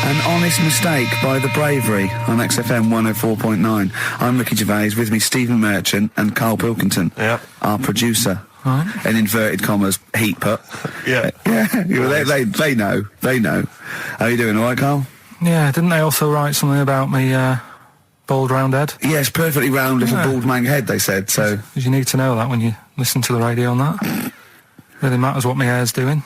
An honest mistake by The Bravery on XFM 104.9. I'm Ricky Gervais, with me Stephen Merchant and Karl Pilkington, our producer. Right. In inverted commas, heat put. Yeah. They know. How are you doing, all right, Karl? Yeah, didn't they also write something about me, bald round head? Yes, perfectly round little bald man head, they said, so... Because you need to know that when you listen to the radio and that. Really matters what my hair's doing.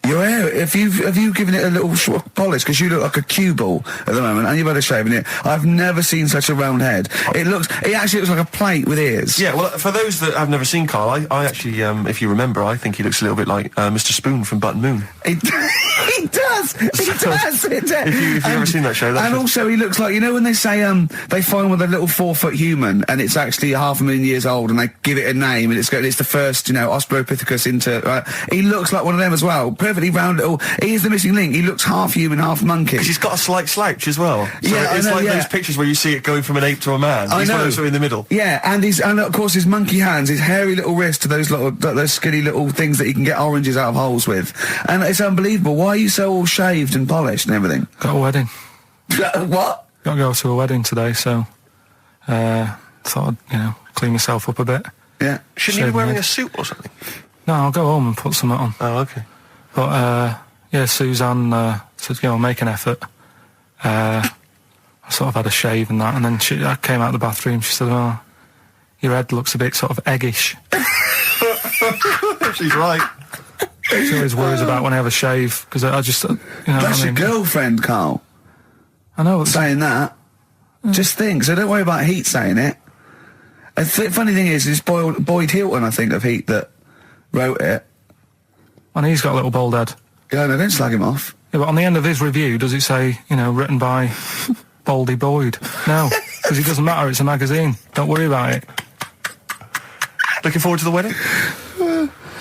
Your hair, have you given it a little sort of polish? Because you look like a cue ball at the moment, and you've had a shave in it. I've never seen such a round head. It actually looks like a plate with ears. Yeah, well, for those that have never seen Karl, I actually, if you remember, I think he looks a little bit like Mr. Spoon from Button Moon. He does. If you've ever seen that show, and also he looks like, you know when they say they find with a little 4-foot human and it's actually 500,000 years old and they give it a name and it's the first, Australopithecus into. He looks like one of them as well. Perfectly round little. He is the missing link. He looks half human, half monkey. Because he's got a slight slouch as well. So yeah, it's like those pictures where you see it going from an ape to a man. He's one of those in the middle. Yeah, and of course his monkey hands, his hairy little wrist to those skinny little things that he can get oranges out of holes with, and it's unbelievable. Why are you so all shaved and polished and everything? Got a wedding. What? Got to go to a wedding today, so thought I'd clean myself up a bit. Yeah. Shouldn't you be wearing a suit or something? No, I'll go home and put something on. Oh, okay. But Suzanne said, make an effort. I sort of had a shave and that, and then I came out of the bathroom. She said, "Oh, your head looks a bit sort of eggish." She's right. She always worries about when I have a shave, because I just, That's your girlfriend, Karl. I know. Saying that. Just think, so don't worry about Heat saying it. Funny thing is, it's Boyd Hilton, I think, of Heat that wrote it. And he's got a little bald head. Yeah, no, don't slag him off. Yeah, but on the end of his review, does it say, written by Baldy Boyd? No, because it doesn't matter, it's a magazine. Don't worry about it. Looking forward to the wedding?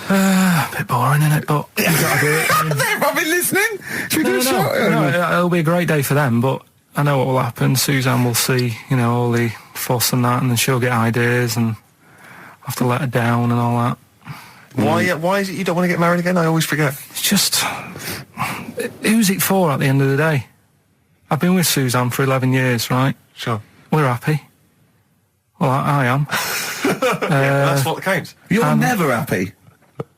A bit boring, isn't it? But you gotta do it. They're probably listening. Should we do a shot? No, it'll be a great day for them, but I know what will happen. Suzanne will see, all the fuss and that, and then she'll get ideas, and have to let her down and all that. Why is it you don't want to get married again? I always forget. It's just... who's it for at the end of the day? I've been with Suzanne for 11 years, right? Sure. We're happy. Well, I am. That's what counts. You're never happy.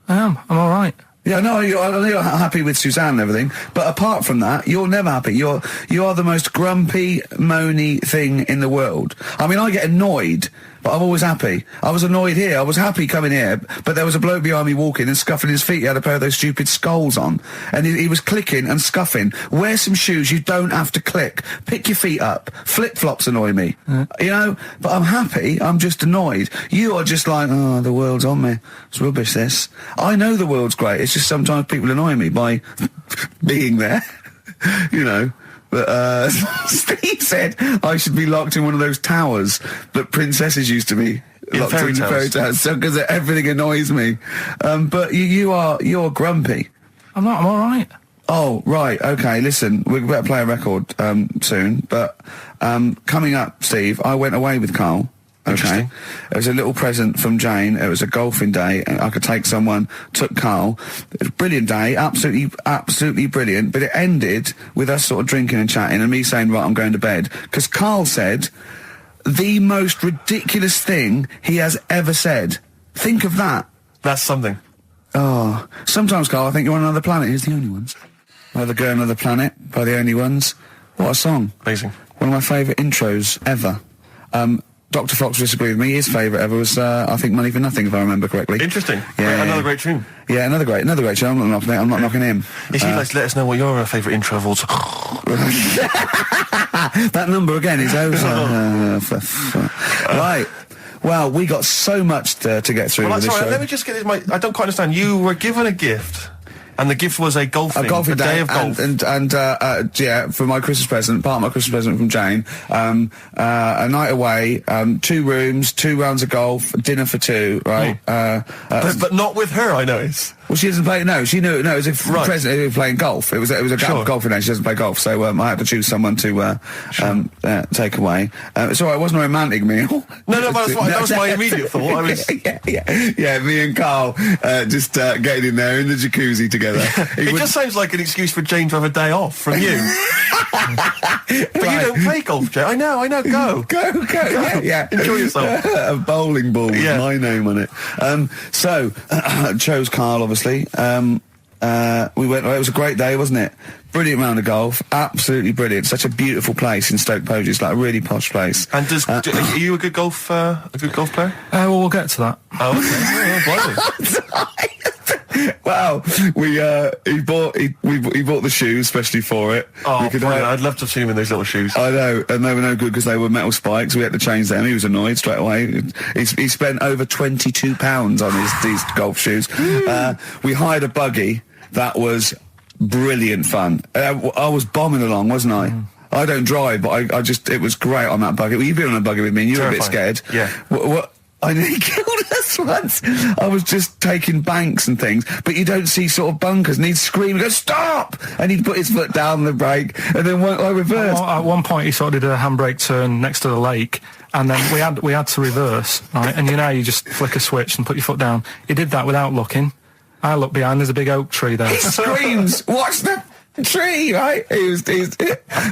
I am. I'm all right. Yeah, no, I know you're happy with Suzanne and everything, but apart from that, you're never happy. You are the most grumpy, moany thing in the world. I mean, I get annoyed, but I'm always happy. I was annoyed here. I was happy coming here, but there was a bloke behind me walking and scuffing his feet. He had a pair of those stupid skulls on, and he was clicking and scuffing. Wear some shoes. You don't have to click. Pick your feet up. Flip-flops annoy me. But I'm happy. I'm just annoyed. You are just like, oh, the world's on me. It's rubbish, this. I know the world's great. It's just sometimes people annoy me by being there, But Steve said I should be locked in one of those towers that princesses used to be locked in fairy tales, because everything annoys me. But you're grumpy. I'm not. I'm all right. Oh, right. Okay. Listen, we better play a record soon. But coming up, Steve, I went away with Karl. Okay. It was a little present from Jane. It was a golfing day. I could take someone, took Karl. It was a brilliant day, absolutely brilliant. But it ended with us sort of drinking and chatting and me saying, right, I'm going to bed. Because Karl said the most ridiculous thing he has ever said. Think of that. That's something. Oh. Sometimes, Karl, I think you're on another planet. Here's The Only Ones. Another Girl, Another Planet by The Only Ones. What a song. Amazing. One of my favourite intros ever. Dr. Fox disagreed with me. His favourite ever was, I think, Money for Nothing, if I remember correctly. Interesting. Yeah, another great tune. Yeah, another great tune. I'm not knocking him. If you'd like to let us know what your favourite intro of all time... That number again is over. Right. Well, we got so much to get through with this show. Let me just get this. I don't quite understand. You were given a gift... And the gift was a golfing day of golf. And for my Christmas present, part of my Christmas present from Jane, a night away, 2 rooms, 2 rounds of golf, dinner for 2, right? But not with her, I notice. Well, she doesn't play. No, she knew. No, it was a present. They were playing golf. It was a golfing day. She doesn't play golf, so I had to choose someone to take away. It's all right. It wasn't a romantic meal. No, that was my immediate thought. Yeah. Me and Karl just getting in there in the jacuzzi together. It just sounds like an excuse for Jane to have a day off from you. But you don't play golf, Jay. I know. Go. Go. Yeah. Enjoy yourself. A bowling ball with Yeah. my name on it. So, chose Karl, obviously. We went, it was a great day, wasn't it? Brilliant round of golf. Absolutely brilliant. Such a beautiful place in Stoke Poges. It's like a really posh place. And are you a good golf player? Well, we'll get to that. Oh, okay. Oh, blimey. Wow, he bought the shoes especially for it. Oh, I'd love to have seen him in those little shoes. I know, and they were no good because they were metal spikes. We had to change them. He was annoyed straight away. He spent over £22 on these golf shoes. We hired a buggy that was brilliant fun. I was bombing along, wasn't I? I don't drive, but it was great on that buggy. Well, you've been on a buggy with me, and you were a bit scared. Yeah. What I nearly killed us once. I was just taking banks and things, but you don't see sort of bunkers, and he'd scream and go, stop! And he'd put his foot down the brake, and then I reversed. At one point, he sort of did a handbrake turn next to the lake, and then we had to reverse, right? And you just flick a switch and put your foot down. He did that without looking. I look behind, there's a big oak tree there. He screams, watch the tree, right? He's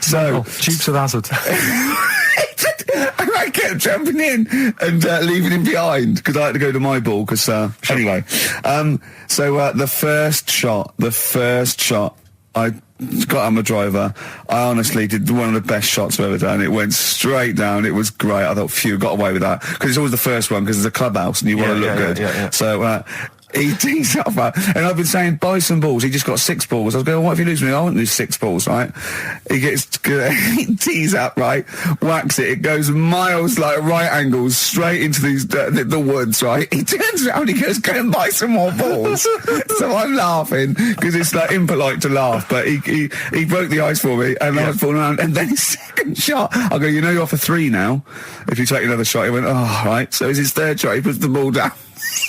so... Dukes of Hazzard. And I kept jumping in and leaving him behind because I had to go to my ball. Because anyway, so the first shot, I got on my driver. I honestly did one of the best shots I've ever done. It went straight down. It was great. I thought, phew, got away with that because it's always the first one because it's a clubhouse and you want to look good. Yeah. So. He tees up, and I've been saying, buy some balls. He just got 6 balls. I was going, what if you lose me? I won't lose 6 balls, right? He tees up, right? Whacks it. It goes miles, like right angles, straight into these the woods, right? He turns around, he goes, go and buy some more balls. So I'm laughing, because it's like impolite to laugh, but he broke the ice for me, and I was falling around, and then his second shot, I go, you're off a 3 now. If you take another shot, he went, oh, right. So it's his third shot, he puts the ball down.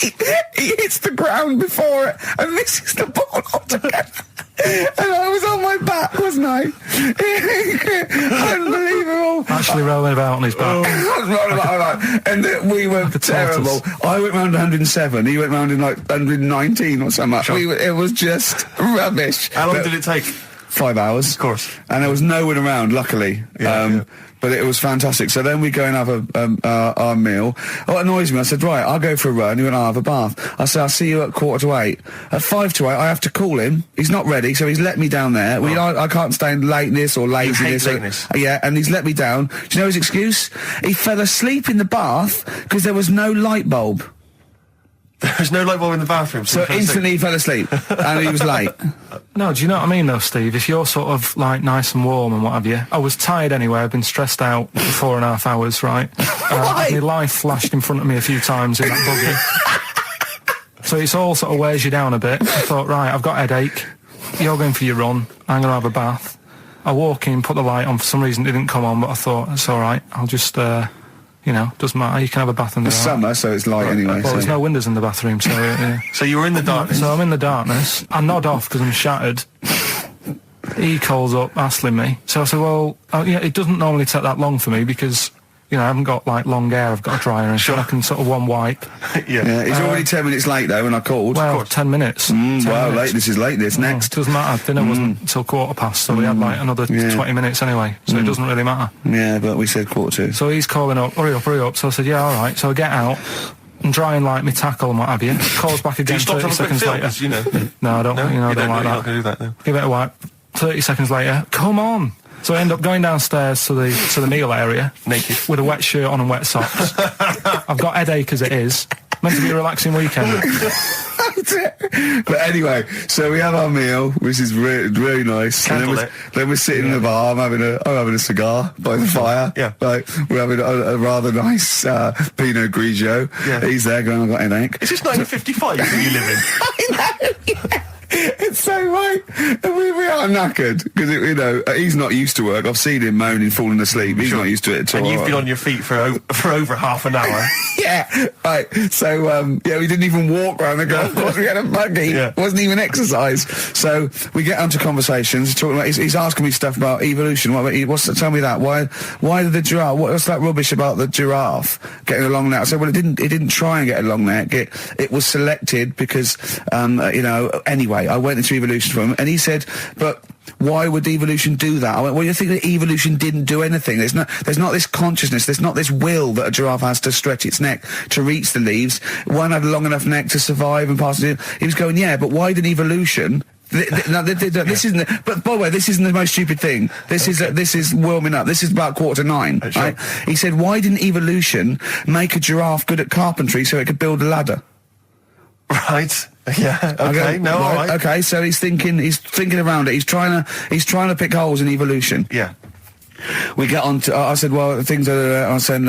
He hits the ground before it and misses the ball altogether. And I was on my back, wasn't I? Unbelievable. Actually rolling about on his back. I was rolling about. And we were terrible. I went round 107. He went round in like 119 or something. Sure. It was just rubbish. How long did it take? 5 hours. Of course. And there was no one around, luckily. But it was fantastic. So then we go and have our meal. What annoys me, I said, right, I'll go for a run. He went, I'll have a bath. I said, I'll see you at 7:45. At 7:55, I have to call him. He's not ready, so he's let me down there. I can't stand lateness or laziness. You hate lateness. Yeah, and he's let me down. Do you know his excuse? He fell asleep in the bath because there was no light bulb. There's no light bulb in the bathroom. So instantly he fell asleep, and he was late. No, do you know what I mean though, Steve? If you're sort of like nice and warm and what have you, I was tired anyway, I've been stressed out for 4.5 hours, right? My life flashed in front of me a few times in that buggy. So it's all sort of wears you down a bit. I thought, right, I've got a headache, you're going for your run, I'm going to have a bath. I walk in, put the light on, for some reason it didn't come on, but I thought, it's alright, I'll just... doesn't matter. You can have a bath in the summer, so it's light anyway. Well, there's no windows in the bathroom, so... Yeah. So you were in the darkness? So I'm in the darkness. I nod off because I'm shattered. He calls up, hassling me. So I said, well, it doesn't normally take that long for me because... I haven't got, like, long hair. I've got a dryer and I can sort of one wipe. Yeah. He's already 10 minutes late, though, when I called. Well, 10 minutes. 10 wow, minutes. This is late, next. It doesn't matter. Dinner wasn't until 7:15, so we had, like, another 20 minutes anyway, so it doesn't really matter. Yeah, but we said 7:45. So he's calling up, hurry up. So I said, yeah, all right. So I get out and drying, like, my tackle and what have you. Calls back again 30 seconds later. No, I don't, I don't like that. Not gonna do that, no. Give it a wipe. 30 seconds later, come on. So I end up going downstairs to the meal area. Naked. With a wet shirt on and wet socks. I've got headache as it is. Meant to be a relaxing weekend. But anyway, so we have our meal, which is really nice. And then we're sitting in the bar. I'm having a cigar by the fire. Yeah. Like, we're having a rather nice Pinot Grigio. Yeah. He's there going, I've got headache. Is this 1955 that you live in? I know, yeah. It's so right. And we are knackered because he's not used to work. I've seen him moaning, falling asleep. He's not used to it at all. And you've been on your feet for over half an hour. Yeah, right. So we didn't even walk around the golf course. We had a buggy. Yeah. It wasn't even exercise. So we get onto conversations. Talking about he's asking me stuff about evolution. Tell me that. Why did the giraffe? What's that rubbish about the giraffe getting a long neck? I said, well, it didn't try and get a long neck. It was selected because anyway. I went into evolution from, and he said, but why would evolution do that? I went, well, you think that evolution didn't do anything. There's not this consciousness, there's not this will that a giraffe has to stretch its neck to reach the leaves. One had a long enough neck to survive and pass it. He was going, yeah, but why did evolution... This isn't. But by the way, this isn't the most stupid thing. This is warming up. This is about 8:45, sure. right? He said, why didn't evolution make a giraffe good at carpentry so it could build a ladder? Right. Yeah. Okay. No. Right, All right. Okay. So he's thinking around it. He's trying to pick holes in evolution. Yeah. We get on to, I said, well, things are, I said,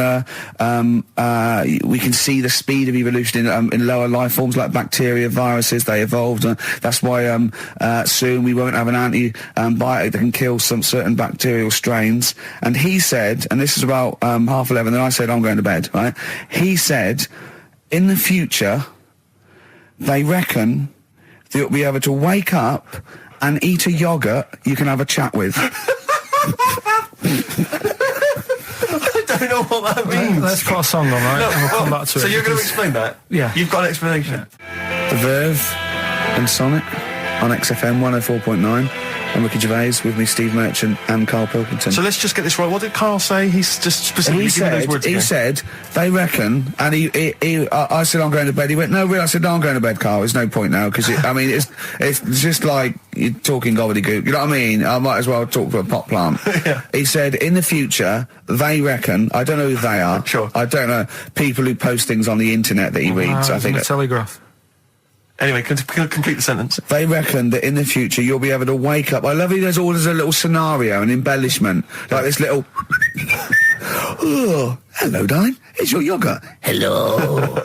we can see the speed of evolution in lower life forms like bacteria, viruses, they evolved. That's why soon we won't have an antibiotic that can kill some certain bacterial strains. And he said, and this is about 11:30, and I said, I'm going to bed, right? He said, in the future, they reckon that you'll be able to wake up and eat a yogurt you can have a chat with. I don't know what that means. Let's put a song on, right? No, and we'll come back to it. So you're going to explain that? Yeah. You've got an explanation? The Verve and Sonic on XFM 104.9. I'm Ricky Gervais, with me Steve Merchant and Karl Pilkington. So let's just get this right. What did Karl say? He's just specifically giving those words again. He said, they reckon, and I said, I'm going to bed. He went, no, really? I said, no, I'm going to bed, Karl. There's no point now, because, it's just like you're talking gobbledygook. You know what I mean? I might as well talk to a pot plant. Yeah. He said, in the future, they reckon, I don't know who they are. Sure. I don't know, people who post things on the internet that he reads, I think. The Telegraph. Anyway, complete the sentence. They reckon that in the future you'll be able to wake up. I love it. There's a little scenario, an embellishment, like this little. Oh, hello, darling. It's your yogurt. Hello.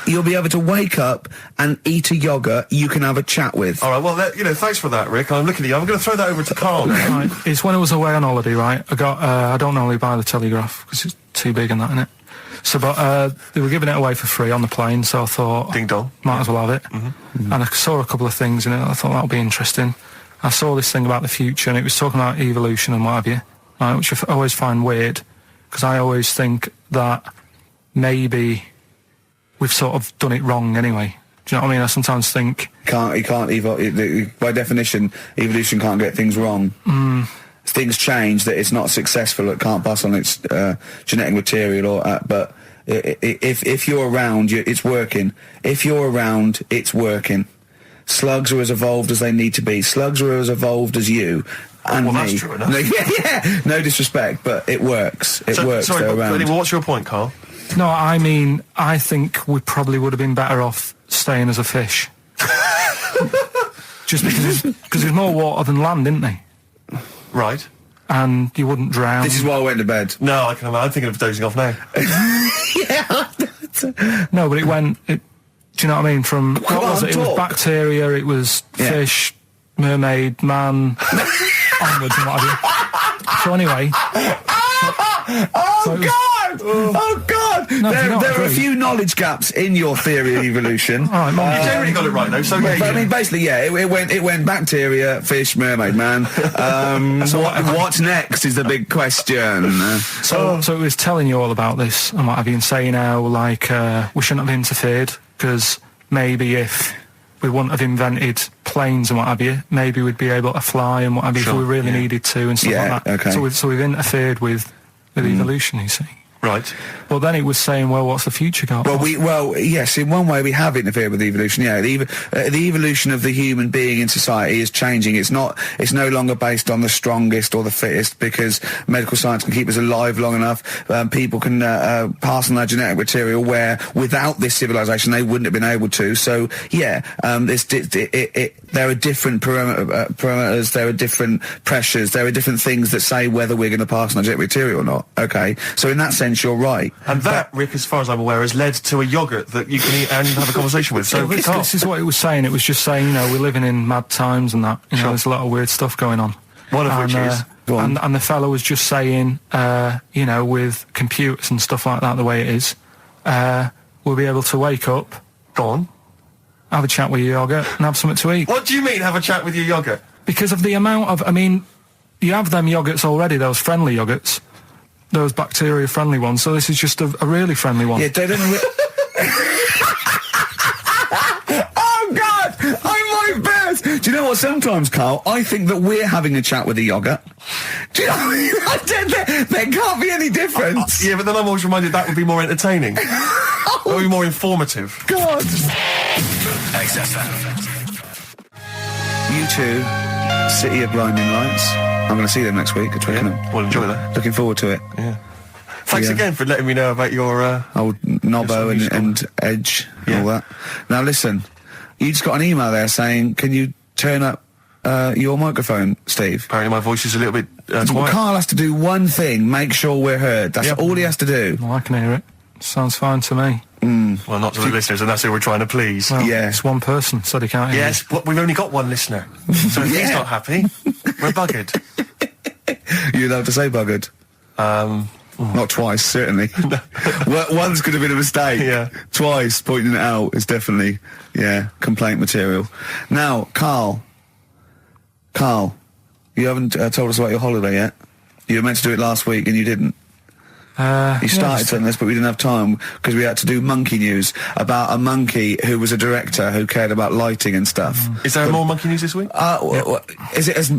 You'll be able to wake up and eat a yogurt you can have a chat with. All right. Well, thanks for that, Rick. I'm looking at you. I'm going to throw that over to Karl now. Right. It's when I was away on holiday, right? I got. I don't normally buy the Telegraph because it's too big and that, innit? So, but they were giving it away for free on the plane, so I thought, ding dong, might as well have it. Mm-hmm. And I saw a couple of things in it. I thought that would be interesting. I saw this thing about the future, and it was talking about evolution and what have you, right, which I always find weird, because I always think that maybe we've sort of done it wrong anyway. Do you know what I mean? I sometimes think by definition, evolution can't get things wrong. Things change, that it's not successful, it can't pass on its genetic material, but if you're around, it's working. If you're around, it's working. Slugs are as evolved as they need to be. Slugs are as evolved as you and me. That's true enough. Yeah, no disrespect, but it works. It works. Sorry, around. Anyway, what's your point, Karl? No, I mean, I think we probably would have been better off staying as a fish. Just because there's more water than land, isn't there? Right. And you wouldn't drown. This is why I went to bed. No, I can imagine. I'm thinking of dozing off now. Yeah. No, but do you know what I mean? From, what was it? It was bacteria, it was fish, mermaid, man, onwards and what have you. So anyway. Oh God! No, there are a few knowledge gaps in your theory of evolution. All right, you generally got it right though. So but, I mean, basically, yeah, it went bacteria, fish, mermaid, man. What's next is the big question. So it was telling you all about this and what have you, and saying how like we shouldn't have interfered, because maybe if we wouldn't have invented planes and what have you, maybe we'd be able to fly and what have you, if we really needed to and stuff like that. Okay. So we've interfered with evolution, you see. Right. Well, then it was saying, well, what's the future got? Well, yes, in one way we have interfered with evolution. Yeah, the evolution of the human being in society is changing. It's no longer based on the strongest or the fittest, because medical science can keep us alive long enough. People can pass on their genetic material where without this civilization they wouldn't have been able to. So yeah, there are different parameters, there are different pressures, there are different things that say whether we're going to pass on our genetic material or not. Okay, so in that sense you're right. And that, Rick, as far as I'm aware, has led to a yogurt that you can eat and have a conversation with. So this is what it was saying. It was just saying, you know, we're living in mad times and that. You know, there's a lot of weird stuff going on. One of which is... And the fellow was just saying, you know, with computers and stuff like that, the way it is, we'll be able to wake up... Go on. Have a chat with your yogurt and have something to eat. What do you mean, have a chat with your yogurt? Because of the amount of... I mean, you have them yogurts already, those friendly yogurts. Those bacteria-friendly ones, so this is just a really friendly one. Yeah, they don't... Oh, God! I'm like Bears! Do you sometimes, Carl, I think that we're having a chat with a yoghurt. Do you know what I mean? There can't be any difference. Yeah, but then I'm always reminded that would be more entertaining. That would be more informative. God. XFM. U2, City of Blinding Lights. I'm going to see them next week at Twickenham. Yeah, well, enjoy that. Looking forward to it. Yeah. Thanks again for letting me know about your... old Nobbo and Edge and all that. Now listen, you just got an email there saying, can you turn up your microphone, Steve? Apparently my voice is a little bit quiet. Carl has to do one thing, make sure we're heard. That's all he has to do. Well, I can hear it. Sounds fine to me. Well, not to the listeners, and that's who we're trying to please. Well, yeah. It's one person, so they can't hear. Yes, but we've only got one listener. So if he's not happy, we're buggered. You're allowed to say buggered? Not twice, certainly. Once could have been a mistake. Yeah. Twice, pointing it out is definitely, complaint material. Now, Carl, you haven't told us about your holiday yet. You were meant to do it last week and you didn't. You started on this, but we didn't have time because we had to do monkey news about a monkey who was a director who cared about lighting and stuff. Is there more monkey news this week? Is it as...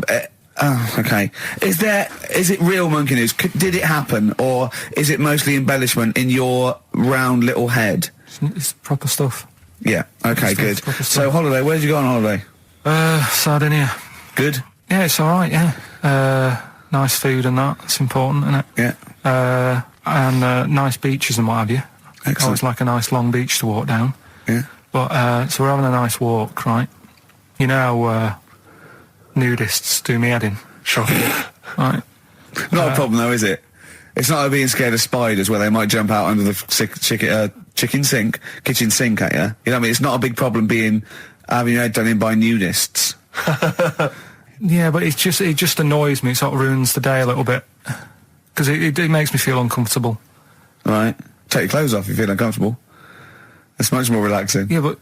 okay. Is it real monkey news? Did it happen, or is it mostly embellishment in your round little head? It's proper stuff. Yeah. Okay. Good. So holiday. Where'd you go on holiday? Sardinia. Good. Yeah, it's all right. Yeah. Nice food and that. It's important, isn't it? Yeah. And nice beaches and what have you. Excellent. Always like a nice long beach to walk down. Yeah. But so we're having a nice walk, right? You know how nudists do me head in. Sure. Right. Not a problem though, is it? It's not like being scared of spiders where they might jump out under the kitchen sink at you. You know what I mean? It's not a big problem having your head done in by nudists. Yeah, but it just annoys me. It sort of ruins the day a little bit because it makes me feel uncomfortable. Right. Take your clothes off if you feel uncomfortable. It's much more relaxing. Yeah, but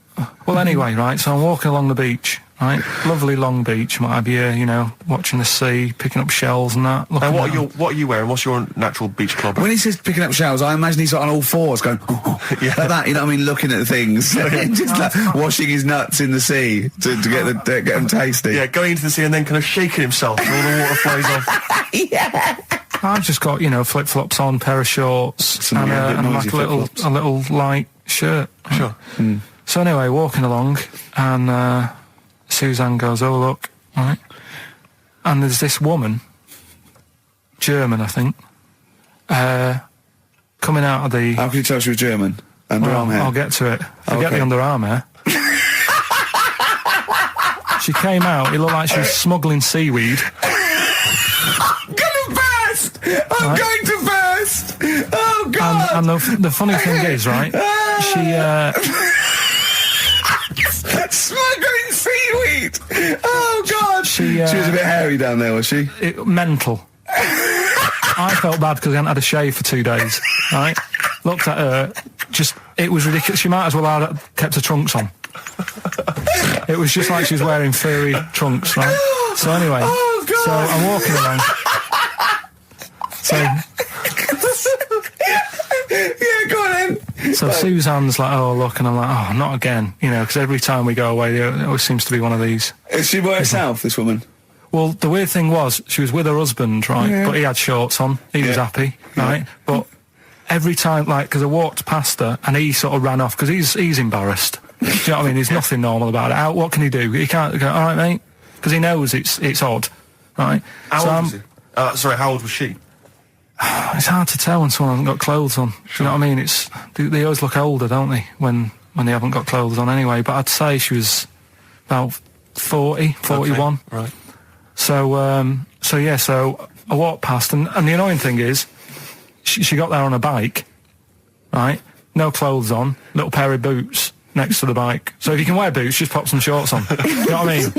well, anyway, right. So I'm walking along the beach, right? Lovely long beach, what have you? You know, watching the sea, picking up shells and that. And what are you wearing? What's your natural beach club? When he says picking up shells, I imagine he's on all fours going, like that. You know what I mean? Looking at things, just like washing his nuts in the sea to get them tasty. Yeah, going into the sea and then kind of shaking himself so all the water flows off. Yeah. I've just got flip flops on, pair of shorts, and like a little light shirt. Sure. So anyway, walking along, and Suzanne goes, "Oh look," right? And there's this woman, German, I think, coming out of the. How can you tell she was German? Underarm hair. I'll get to it. Forget the underarm hair. She came out. It looked like she was smuggling seaweed. I'm going to burst! Oh, God! And the funny thing is, right, she... Smuggling seaweed! Oh, God! She was a bit hairy down there, was she? Mental. I felt bad because I hadn't had a shave for 2 days, right? Looked at her, it was ridiculous. She might as well have kept her trunks on. It was just like she was wearing furry trunks, right? So anyway, so I'm walking along. So, yeah, go on then. So Suzanne's like, "Oh, look," and I'm like, "Oh, not again," because every time we go away, there always seems to be one of these. Is she by herself, this woman? Well, the weird thing was, she was with her husband, right? Yeah. But he had shorts on. He was happy, right? But every time, because I walked past her, and he sort of ran off, because he's embarrassed. Do you know what I mean? There's nothing normal about it. What can he do? He can't go, "All right, mate," because he knows it's odd, right? How old was he? Sorry, how old was she? It's hard to tell when someone hasn't got clothes on. Sure. Do you know what I mean? They always look older, don't they, when they haven't got clothes on anyway. But I'd say she was about 40, 41. Okay, right. So I walked past, and the annoying thing is, she got there on a bike, right? No clothes on, little pair of boots next to the bike. So if you can wear boots, just pop some shorts on. You know what I mean?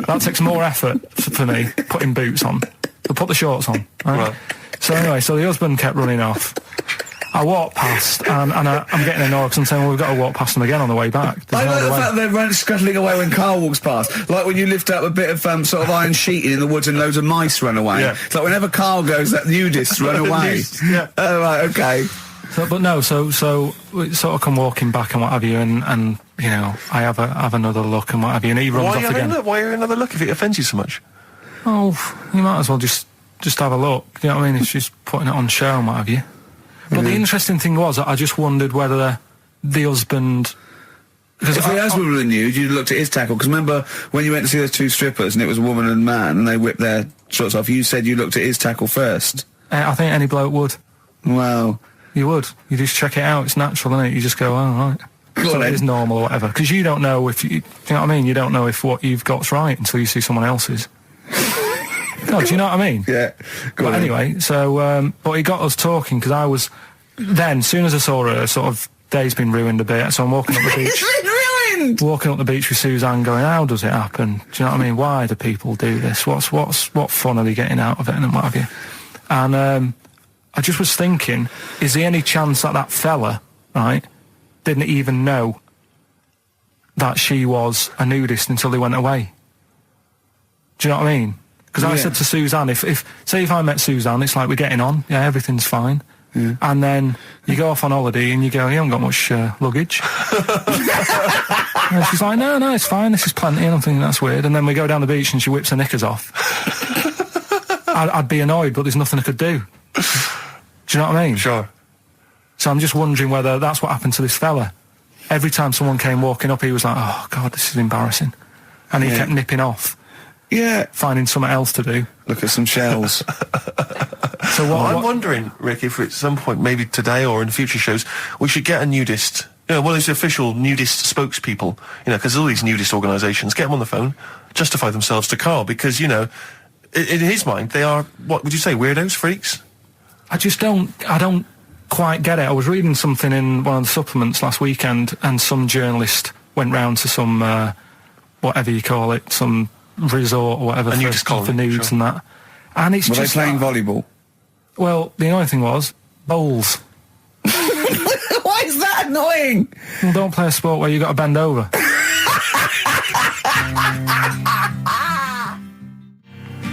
That takes more effort for me, putting boots on. But put the shorts on, right? So anyway, the husband kept running off. I walked past, and I'm getting annoyed because I'm saying, well, we've got to walk past them again on the way back. I like the fact that they're scuttling away when Carl walks past. Like when you lift up a bit of sort of iron sheeting in the woods and loads of mice run away. Yeah. It's like whenever Carl goes, that nudists run away. Yeah. Oh, right, okay. So we sort of come walking back and what have you, and you know, I have another look and what have you, and he runs off again. Why are you another look if it offends you so much? Oh, you might as well just have a look. You know what I mean? If she's putting it on show and what have you. But the interesting thing was, I just wondered whether the husband. Because if the husband were nude, you'd looked at his tackle. Because remember when you went to see those two strippers and it was a woman and man and they whipped their shorts off, you said you looked at his tackle first. I think any bloke would. Well, you would. You just check it out. It's natural, isn't it? You just go, oh, right. So it is normal or whatever. Because you don't know if you know what I mean? You don't know if what you've got's right until you see someone else's. No, do you know what I mean? Yeah. But anyway, so, but he got us talking because I was, then, as soon as I saw her, sort of, day's been ruined a bit, so I'm walking up the beach. It's been ruined! Walking up the beach with Suzanne going, how does it happen? Do you know what I mean? Why do people do this? What fun are they getting out of it and what have you? And, I just was thinking, is there any chance that fella, right, didn't even know that she was a nudist until they went away? Do you know what I mean? Because I said to Suzanne, if I met Suzanne, it's like we're getting on, yeah, everything's fine. Yeah. And then you go off on holiday and you go, you haven't got much luggage. And she's like, no, it's fine, this is plenty. And I'm thinking, that's weird. And then we go down the beach and she whips her knickers off. I'd be annoyed, but there's nothing I could do. Do you know what I mean? Sure. So I'm just wondering whether that's what happened to this fella. Every time someone came walking up, he was like, oh, God, this is embarrassing. And he kept nipping off. Yeah. Finding something else to do. Look at some shells. So I'm wondering, Rick, if at some point, maybe today or in future shows, we should get a nudist, one of those official nudist spokespeople, because all these nudist organisations, get them on the phone, justify themselves to Karl, because, in his mind, they are, what would you say, weirdos, freaks? I don't quite get it. I was reading something in one of the supplements last weekend, and some journalist went round to some, whatever you call it, some resort or whatever for nudes and that. And it's just... Were they playing volleyball? Well, the annoying thing was, bowls. Why is that annoying? Well, don't play a sport where you got to bend over.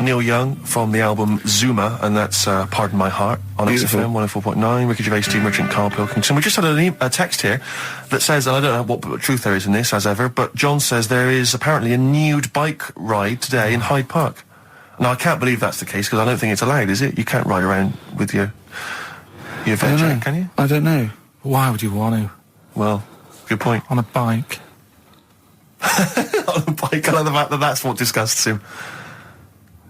Neil Young from the album Zuma, and that's Pardon My Heart on XFM 104.9. Ricky Gervais, Steve Merchant, Karl Pilkington. We just had a text here that says, and I don't know what truth there is in this, as ever, but John says there is apparently a nude bike ride today in Hyde Park. Now, I can't believe that's the case, because I don't think it's allowed, is it? You can't ride around with your veg, can you? I don't know. Why would you want to? Well, good point. On a bike. On a bike, I know the fact that that's what disgusts him.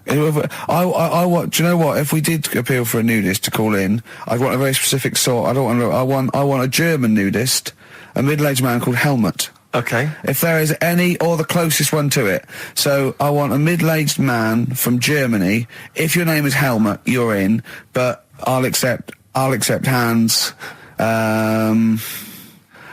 Do you know what? If we did appeal for a nudist to call in, I'd want a very specific sort. I want a German nudist, a middle-aged man called Helmut. Okay. If there is any, or the closest one to it. So I want a middle-aged man from Germany. If your name is Helmut, you're in. But I'll accept Hans.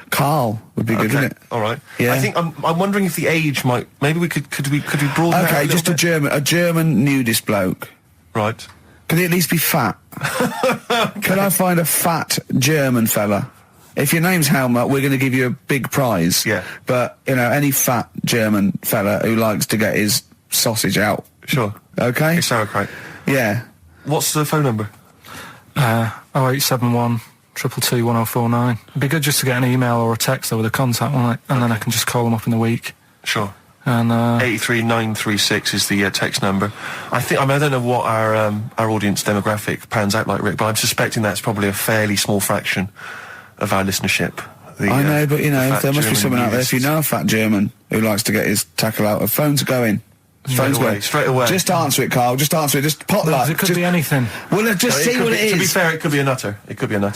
Karl would be good, wouldn't it? All right. Yeah. I think I'm wondering if the age might. Maybe we could broaden that. Okay, just a German nudist bloke. Right. Could he at least be fat? Okay. Could I find a fat German fella? If your name's Helmut, we're going to give you a big prize. Yeah. But any fat German fella who likes to get his sausage out. Sure. Okay. It's sauerkraut. Yeah. What's the phone number? 0871 222 1049. It'd be good just to get an email or a text with a contact, wouldn't it? And then I can just call them up in the week. Sure. And 83936 is the text number. I don't know what our audience demographic pans out like, Rick, but I'm suspecting that's probably a fairly small fraction of our listenership. I know, but there must be someone out there. If you know a fat German who likes to get his tackle out, phones are going. Straight away. Just answer it, Karl. Just answer it. Just pop that. It could be anything. Well, just see what it is. To be fair, it could be a nutter.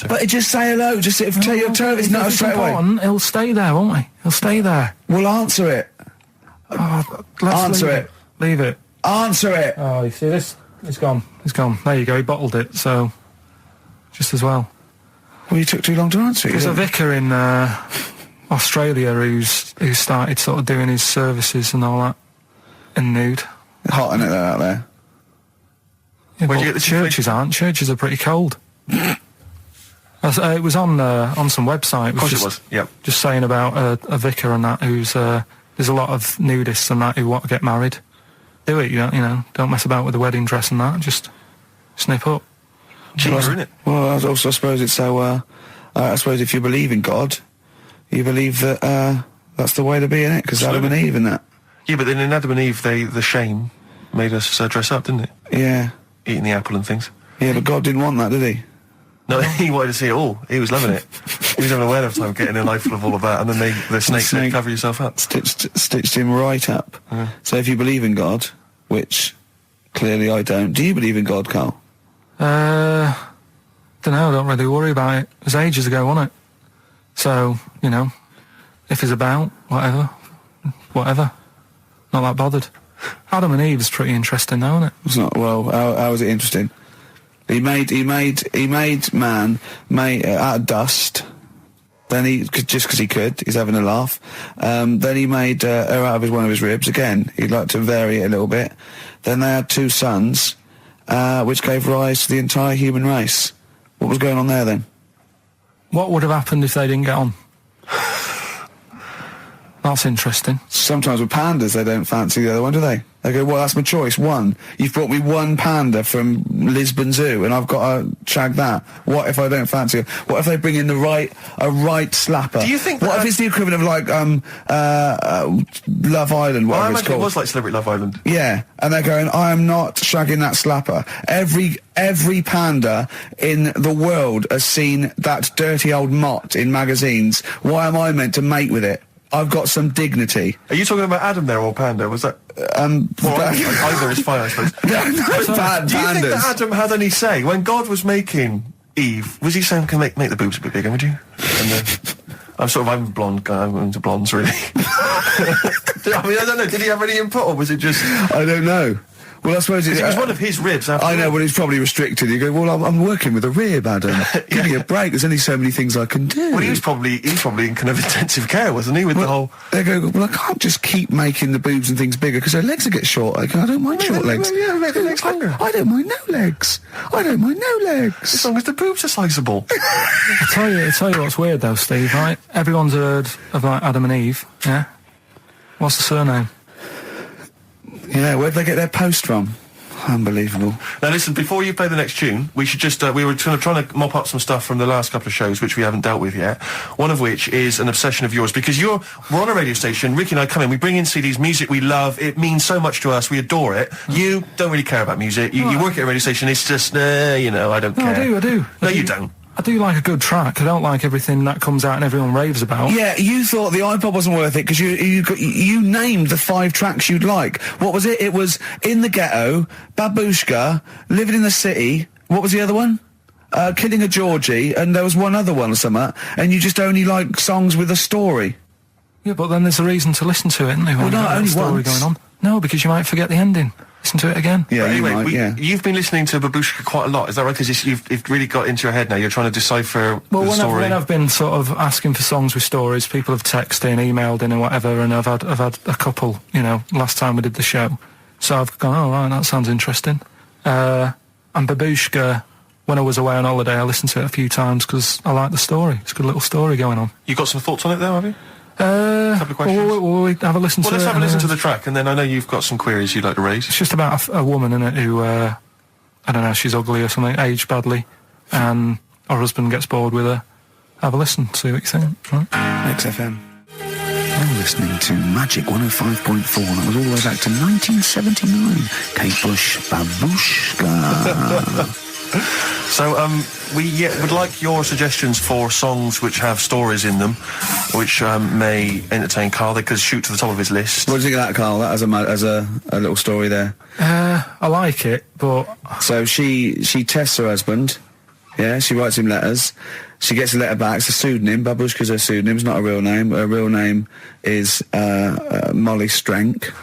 But just say hello. Just tell it's not straight away. He'll stay there, won't he? He'll stay there. Well, answer it. Answer it. Leave it. Answer it. Oh, you see this? It's gone. There you go. He bottled it. So, just as well. Well, you took too long to answer it. There's a vicar in Australia who started sort of doing his services and all that in nude. Hot, isn't it, out there? Yeah, where'd you get the churches aren't. Churches are pretty cold. It was on some website. Of course it was. Yep. Just saying about a vicar and that who's there's a lot of nudists and that who want to get married. Do it, don't mess about with the wedding dress and that. Just snip up. Cheaper, isn't it? Well, I suppose it's so. I suppose if you believe in God, you believe that That's the way to be, innit? Because Adam and Eve and that. Yeah, but then in Adam and Eve, the shame made us dress up, didn't it? Yeah. Eating the apple and things. Yeah, but God didn't want that, did he? No, he wanted to see it all. He was loving it. He was having a whale of time getting a life full of all of that, and then the snake said, cover yourself up. Stitched him right up. So if you believe in God, which clearly I don't, do you believe in God, Carl? Don't know, I don't really worry about it. It was ages ago, wasn't it? So, you know, if he's about, whatever. Not that bothered. Adam and Eve is pretty interesting though, isn't it? It's not, well, how is it interesting? He made man out of dust. Then just because he could, he's having a laugh. Then he made her out of one of his ribs. Again, he'd like to vary it a little bit. Then they had 2 sons, which gave rise to the entire human race. What was going on there then? What would have happened if they didn't get on? That's interesting. Sometimes with pandas, they don't fancy the other one, do they? They go, well, that's my choice, one. You've brought me one panda from Lisbon Zoo, and I've got to shag that. What if I don't fancy it? What if they bring in a right slapper? Do you think What if it's the equivalent of, like, Love Island, whatever it's called? It was like Celebrity Love Island. Yeah, and they're going, I am not shagging that slapper. Every panda in the world has seen that dirty old mott in magazines. Why am I meant to mate with it? I've got some dignity. Are you talking about Adam there or Panda? Was that... either is fine, I suppose. Pandas. Do you think that Adam had any say? When God was making Eve, was he saying, can make the boobs a bit bigger, would you? And then... I'm a blonde guy, I'm into blondes, really. I mean, I don't know, did he have any input, or was it just... I don't know. Well, I suppose it was one of his ribs. I know, but it's probably restricted. You go, well, I'm working with a rib, Adam. Give me a break. There's only so many things I can do. Well, he was probably in kind of intensive care, wasn't he? With the whole. They go, well, I can't just keep making the boobs and things bigger because their legs will get short. I don't mind short legs. Yeah, make the legs longer. I don't mind no legs. I don't mind no legs. As long as the boobs are sizable. I tell you what's weird though, Steve. Right? Everyone's heard of like Adam and Eve. Yeah. What's the surname? Yeah, where'd they get their post from? Unbelievable. Now listen, before you play the next tune, we should just, we were trying to mop up some stuff from the last couple of shows, which we haven't dealt with yet. One of which is an obsession of yours, because we're on a radio station, Ricky and I come in, we bring in CDs, music we love, it means so much to us, we adore it. You don't really care about music, you work at a radio station, it's just, you know, I don't care. I do. No, you don't. I do like a good track. I don't like everything that comes out and everyone raves about. Yeah, you thought the iPod wasn't worth it because you named the 5 tracks you'd like. What was it? It was In the Ghetto, Babushka, Living in the City. What was the other one? Killing a Georgie, and there was one other one or something. And you just only like songs with a story. Yeah, but then there's a reason to listen to it, isn't there? Well, not only story once. going on. No, because you might forget the ending. Listen to it again. Yeah, anyway, you've been listening to Babushka quite a lot, is that right? Because you've really got into your head now. You're trying to decipher the story. When I've been sort of asking for songs with stories, people have texted in, emailed in, and whatever, and I've had a couple. You know, last time we did the show, so I've gone, oh right, that sounds interesting. And Babushka, when I was away on holiday, I listened to it a few times because I like the story. It's a good little story going on. You got some thoughts on it, though, have you? A couple of questions. Will we have a listen to it? Well, let's have a listen to the track, and then I know you've got some queries you'd like to raise. It's just about a woman in it who, I don't know, she's ugly or something, aged badly, and her husband gets bored with her. Have a listen, see what you think. Right? XFM. You're listening to Magic 105.4. That was all the way back to 1979. Kate Bush, Babushka. So, we would like your suggestions for songs which have stories in them, which may entertain Carl. They could shoot to the top of his list. What do you think of that, Carl? That as a little story there. I like it, but... So she tests her husband. Yeah, she writes him letters. She gets a letter back. It's a pseudonym. Babushka's her pseudonym. It's not a real name. Her real name is Molly Strank.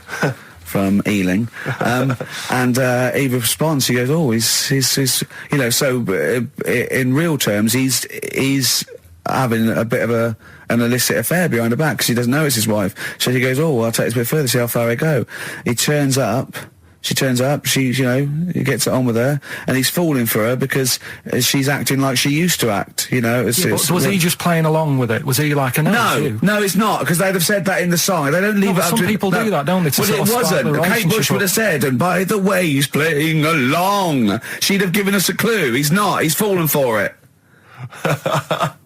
From Ealing, and Eva responds. He goes, "Oh, he's you know." So in real terms, he's having a bit of an illicit affair behind her back because he doesn't know it's his wife. So he goes, "Oh, well, I'll take this a bit further, see how far I go." He turns up. She turns up, he gets it on with her, and he's falling for her because she's acting like she used to act, you know. Was he just playing along with it? Was he like, No, it's not, because they'd have said that in the song. They don't leave it up to... Some people do that, don't they? Well, it wasn't. Kate Bush would have said, and by the way, he's playing along. She'd have given us a clue. He's not. He's fallen for it.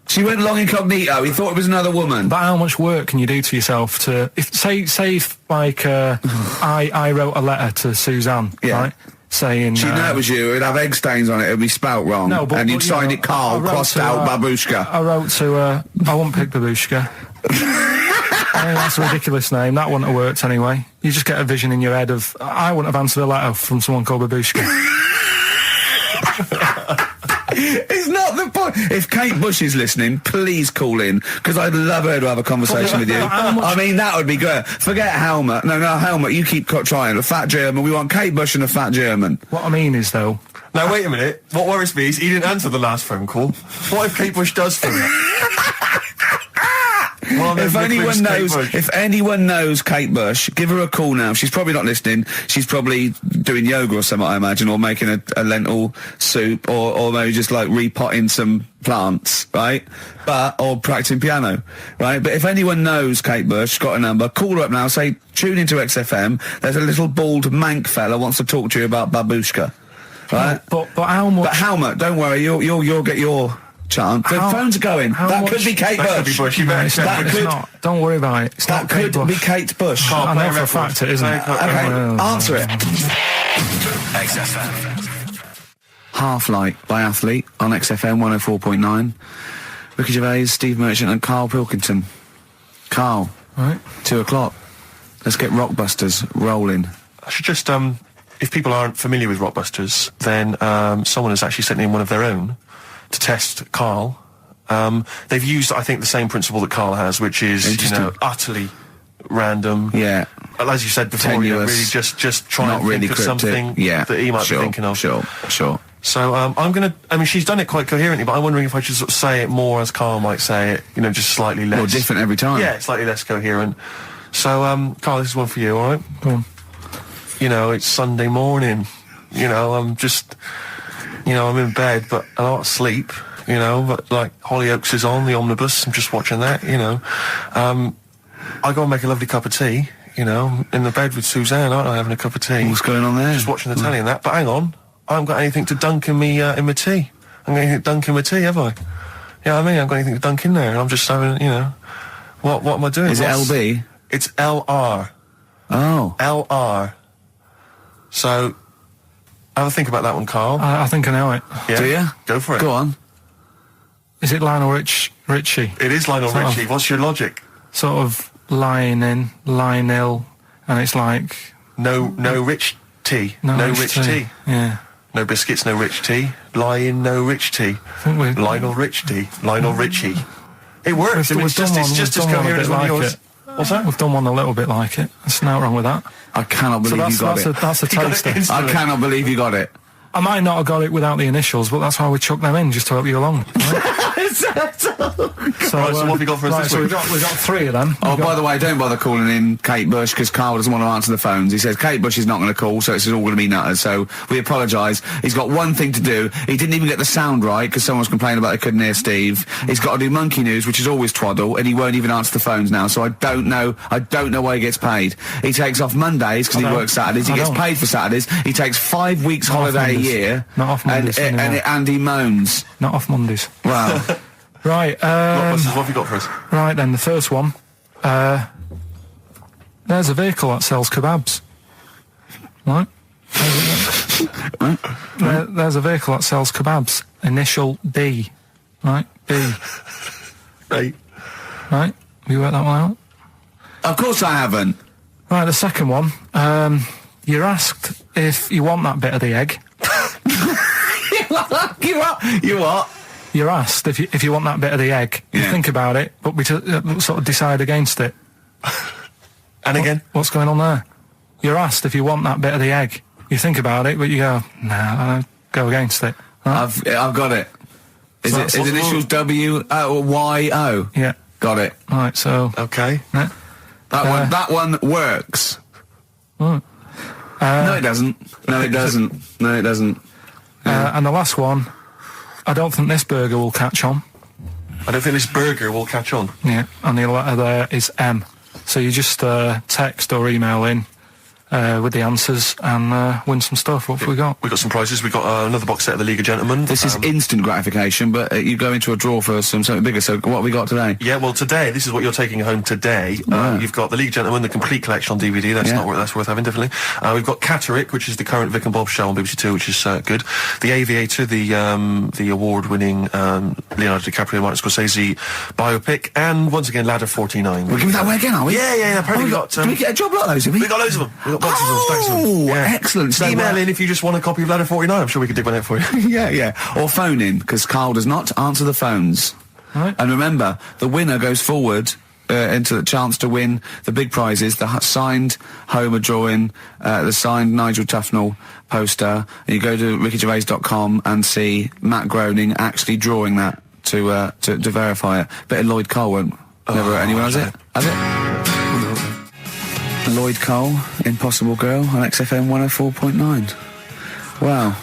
She went long incognito. He thought it was another woman. But how much work can you do to yourself to... Say if I wrote a letter to Suzanne, right? Saying... She'd know it was you. It'd have egg stains on it. It'd be spelt wrong. No, but... And you'd signed it Karl, crossed out Babushka. I wrote to I won't pick Babushka. I mean, that's a ridiculous name. That wouldn't have worked anyway. You just get a vision in your head of... I wouldn't have answered a letter from someone called Babushka. It's not the point. If Kate Bush is listening, please call in, because I'd love her to have a conversation with you. I mean, that would be good. Forget Helmut. No, Helmut, you keep trying. A fat German. We want Kate Bush and a fat German. What I mean is, though... Now, wait a minute. What worries me is he didn't answer the last phone call. What if Kate Bush does phone it? Well, if anyone knows Kate Bush, give her a call now. She's probably not listening. She's probably doing yoga or something, I imagine, or making a lentil soup, or maybe just like repotting some plants, right? Or practicing piano, right? But if anyone knows Kate Bush, got a number, call her up now. Say, tune into XFM. There's a little bald mank fella wants to talk to you about Babushka, right? But how much? But Helmut, don't worry, you'll get your chance. The phones are going. That could be Kate Bush. That could be Bush. You better check. It's not. Don't worry about it. That could be Kate Bush. I know for a fact it isn't. Okay, answer it. XFM. Half Light by Athlete on XFM 104.9. Ricky Gervais, Steve Merchant and Karl Pilkington. Karl, right. 2 o'clock. Let's get Rockbusters rolling. I should just, if people aren't familiar with Rockbusters, then someone has actually sent in one of their own to test Karl. They've used, I think, the same principle that Karl has, which is, utterly random. Yeah. As you said before, really just trying to think of something that he might be thinking of. Sure. So I'm going to... I mean, she's done it quite coherently, but I'm wondering if I should sort of say it more as Karl might say it, just slightly less... More different every time. Yeah, slightly less coherent. So, Karl, this is one for you, all right? Go on. It's Sunday morning. I'm just... I'm in bed, but I don't sleep, but, like, Hollyoaks is on, the omnibus, I'm just watching that, I go and make a lovely cup of tea, in the bed with Suzanne, aren't I, having a cup of tea. What's going on there? Just watching the telly and that, but hang on, I haven't got anything to dunk in me, in my tea. I haven't got anything to dunk in my tea, have I? I haven't got anything to dunk in there, and I'm just having, what am I doing? Is it LB? It's LR. Oh. LR. So... have a think about that one, Karl. I think I know it. Yeah? Do you? Go for it. Go on. Is it Lionel Richie? It is Lionel Richie. What's your logic? Sort of Lionel, and it's like... No rich tea. No rich tea. Yeah. No biscuits, no rich tea. No rich tea. Lionel Rich tea. Lionel Richie. It works. It's just as coherent as one of yours. What's that? We've done one a little bit like it. There's nothing wrong with that. I cannot believe you got it. That's a taster. I cannot believe you got it. I might not have got it without the initials, but that's why we chucked them in, just to help you along. Right? So what have you got for us this week? We've got 3 of them. Oh, by the way, don't bother calling in Kate Bush, because Karl doesn't want to answer the phones. He says Kate Bush is not going to call, so it's all going to be nutters. So we apologise. He's got one thing to do. He didn't even get the sound right, because someone's complaining about they couldn't hear Steve. He's got to do Monkey News, which is always twaddle, and he won't even answer the phones now, so I don't know why he gets paid. He takes off Mondays, because he works Saturdays. He gets paid for Saturdays. He takes 5 weeks holiday a year. Not off Mondays and he moans. Not off Mondays. Wow. Right. What have you got for us? Right then, the first one. There's a vehicle that sells kebabs. Right. There's a vehicle that sells kebabs. Initial B. Right. B. Right. Right. Have you worked that one out? Of course I haven't. Right. The second one. You're asked if you want that bit of the egg. You what? You're asked if you want that bit of the egg. You think about it, but we sort of decide against it. And again? What's going on there? You're asked if you want that bit of the egg. You think about it, but you go, nah, I go against it. Right? I've got it. Is initials W-Y-O? Yeah. Got it. Right, so... Okay. Yeah. That one works. Right. No, it doesn't. No, it doesn't. And the last one, I don't think this burger will catch on. I don't think this burger will catch on. Yeah, and the letter there is M. So you just text or email in with the answers and win some stuff. What have we got? We got some prizes. We got another box set of the League of Gentlemen. This is instant gratification, but you go into a draw for something bigger. So what have we got today? Yeah, well, today this is what you're taking home today. You've got the League of Gentlemen, the complete collection on DVD. That's worth having, definitely. We've got Catterick, which is the current Vic and Bob show on BBC Two, which is good. The Aviator, the award-winning Leonardo DiCaprio, Martin Scorsese biopic, and once again Ladder 49. We're giving that away again, are we? Yeah. Apparently we got. Did we get a job like those? We got loads of them. We got boxes of them, stacks of them. Yeah. Excellent. So email in if you just want a copy of Ladder 49. I'm sure we could dig one out for you. yeah. Or phone in, because Karl does not answer the phones. Right. And remember, the winner goes forward into the chance to win the big prizes, the signed Homer drawing, the signed Nigel Tufnell poster. And you go to rickygervais.com and see Matt Groening actually drawing that to verify it. Bit of Lloyd Cole won't. Never anyone has it? Has it? Lloyd Cole, Impossible Girl on XFM 104.9. Wow.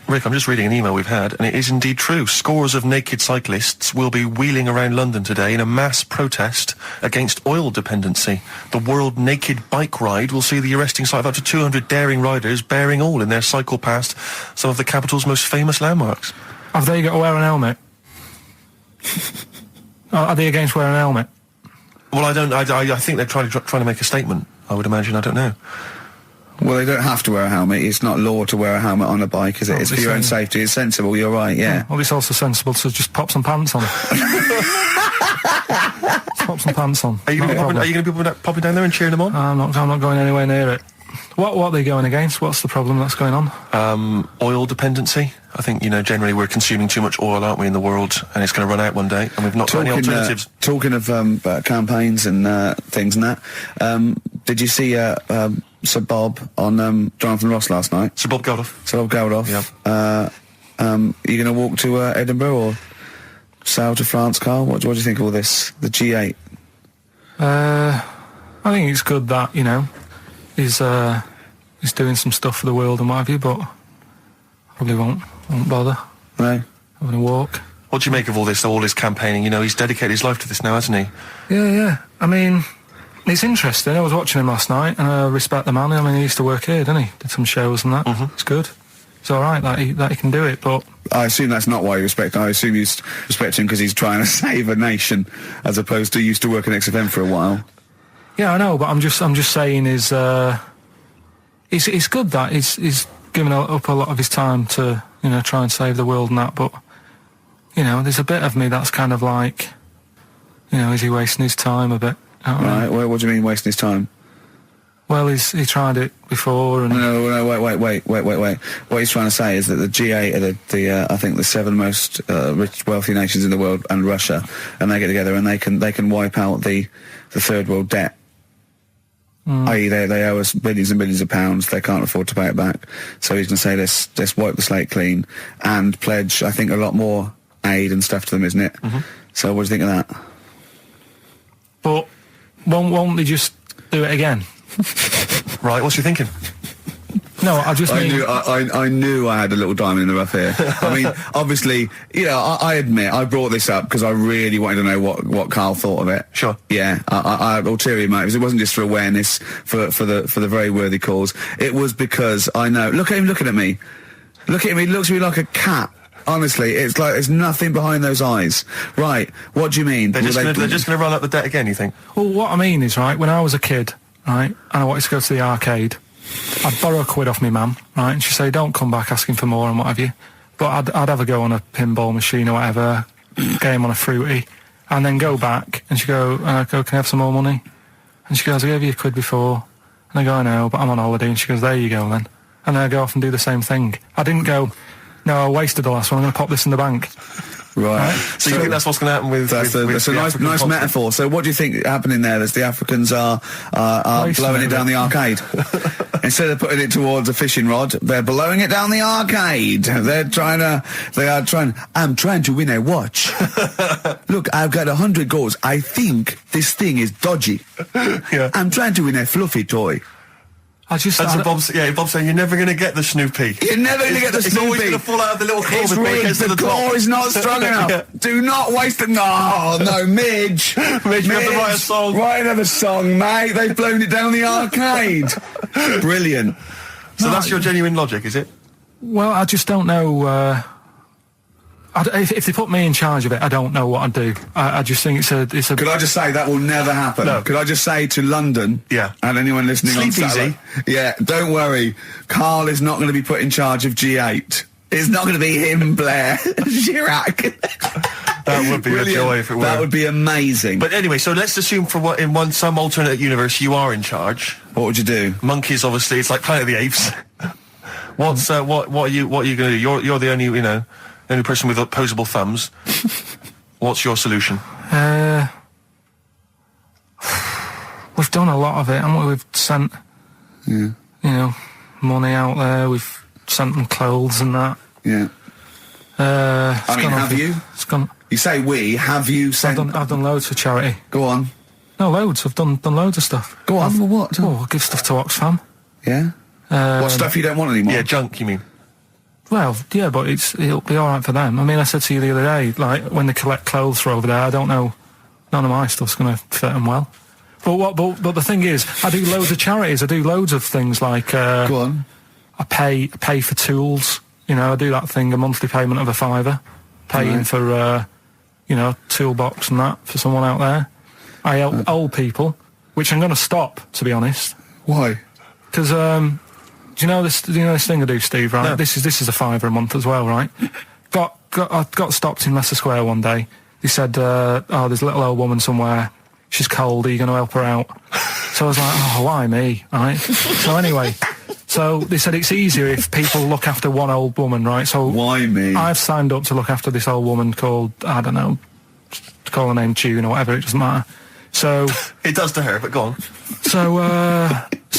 Rick, I'm just reading an email we've had, and it is indeed true. Scores of naked cyclists will be wheeling around London today in a mass protest against oil dependency. The World Naked Bike Ride will see the arresting sight of up to 200 daring riders bearing oil in their cycle past some of the capital's most famous landmarks. Have they got to wear an helmet? Are they against wearing a helmet? Well, I think they're trying to make a statement, I would imagine. I don't know. Well, they don't have to wear a helmet. It's not law to wear a helmet on a bike, is it? It's for your own safety. It's sensible. You're right, yeah. Well, it's also sensible to just pop some pants on. Pop some pants on. Are you going to be popping down there and cheering them on? I'm not going anywhere near it. What are they going against? What's the problem that's going on? Oil dependency. I think, generally we're consuming too much oil, aren't we, in the world, and it's going to run out one day, and we've not got any alternatives. Talking of campaigns and things and that, did you see Sir Bob on Jonathan Ross last night? Sir Bob Geldof. Yeah. You going to walk to Edinburgh or sail to France, Karl? What do you think of all this? The G8? I think it's good that, he's doing some stuff for the world and what have you, but probably won't bother. No. Having a walk. What do you make of all this campaigning? He's dedicated his life to this now, hasn't he? Yeah. I mean, it's interesting. I was watching him last night, and I respect the man. I mean, he used to work here, didn't he? Did some shows and that. Mm-hmm. It's good. It's all right that he can do it, but... I assume that's not why you respect him. I assume you respect him because he's trying to save a nation, as opposed to used to work in XFM for a while. Yeah, I know, but I'm just saying it's good that he's given up a lot of his time to, try and save the world and that, but, there's a bit of me that's kind of like, is he wasting his time a bit? Right, well, what do you mean wasting his time? Well, he tried it before and... No, wait. What he's trying to say is that the G8 are I think the 7 most rich, wealthy nations in the world, and Russia, and they get together and they can wipe out the third world debt. I.e. they owe us billions and billions of pounds. They can't afford to pay it back. So he's going to say, let's wipe the slate clean and pledge, I think, a lot more aid and stuff to them, isn't it? Mm-hmm. So what do you think of that? But won't they just do it again? Right, what's you thinking? No, I just mean... I knew I had a little diamond in the rough here. I mean, obviously, I admit, I brought this up because I really wanted to know what Karl thought of it. Sure. Yeah, I ulterior motives. It wasn't just for awareness, for the very worthy cause. It was because I know... Look at him looking at me. Look at him, he looks at me like a cat. Honestly, it's like there's nothing behind those eyes. Right, what do you mean? They're just going to run up the debt again, you think? Well, what I mean is, right, when I was a kid, right, and I wanted to go to the arcade... I'd borrow a quid off my mum, right, and she'd say, don't come back asking for more and what have you. But I'd have a go on a pinball machine or whatever, game on a fruity, and then go back, and she'd go, can I have some more money? And she goes, I gave you a quid before. And I go, I know, but I'm on holiday. And she goes, there you go then. And then I go off and do the same thing. I didn't go, no, I wasted the last one, I'm going to pop this in the bank. Right. So you think that's what's going to happen with... That's a nice metaphor. So what do you think happening there? Is the Africans are blowing it down the arcade? Instead of putting it towards a fishing rod, they're blowing it down the arcade. I'm trying to win a watch. Look, I've got 100 goals. I think this thing is dodgy. Yeah. I'm trying to win a fluffy toy. just... Bob's saying, you're never going to get the Snoopy. You're never going to get the Snoopy. It's always going to fall out of the little claw before it gets to the claw top. is not strong enough. Yeah. Do not waste it. No, Midge. Midge, you have to write a song. Write another song, mate. They've blown it down the arcade. Brilliant. So that's your genuine logic, is it? Well, I just don't know... if they put me in charge of it, I don't know what I'd do. I just think it's a... Could I just say that will never happen? No. Could I just say to London, and anyone listening Sleep on Saturday, easy. Don't worry, Karl is not going to be put in charge of G8. It's not going to be him, Blair, Chirac. That would be a joy if it were. That would be amazing. But anyway, so let's assume some alternate universe you are in charge. What would you do? Monkeys, obviously, it's like Planet of the Apes. What are you going to do? You're the only, the only person with opposable thumbs. What's your solution? We've done a lot of it, haven't we? We've sent, money out there. We've sent them clothes and that. Yeah. Have you? It's gone. You say we. Have you sent? I've done loads for charity. Go on. No, loads. I've done loads of stuff. Go on. What? I give stuff to Oxfam. Yeah. What stuff you don't want anymore? Yeah, junk. You mean? Well, yeah, but it'll be all right for them. I mean, I said to you the other day, like when they collect clothes for over there, I don't know. None of my stuff's going to fit them well. But the thing is, I do loads of charities. I do loads of things like. Go on. I pay for tools. I do that thing, a monthly payment of £5, paying for, toolbox and that for someone out there. I help old people, which I'm going to stop, to be honest. Why? Because, do you know this thing I do, Steve, right? No. This is a £5 a month as well, right? I got stopped in Leicester Square one day. They said, there's a little old woman somewhere. She's cold. Are you going to help her out? So I was like, why me, right? So anyway... So they said it's easier if people look after one old woman, right? So why me? I've signed up to look after this old woman called, I don't know, call her name June or whatever, it doesn't matter. So... It does to her, but go on. So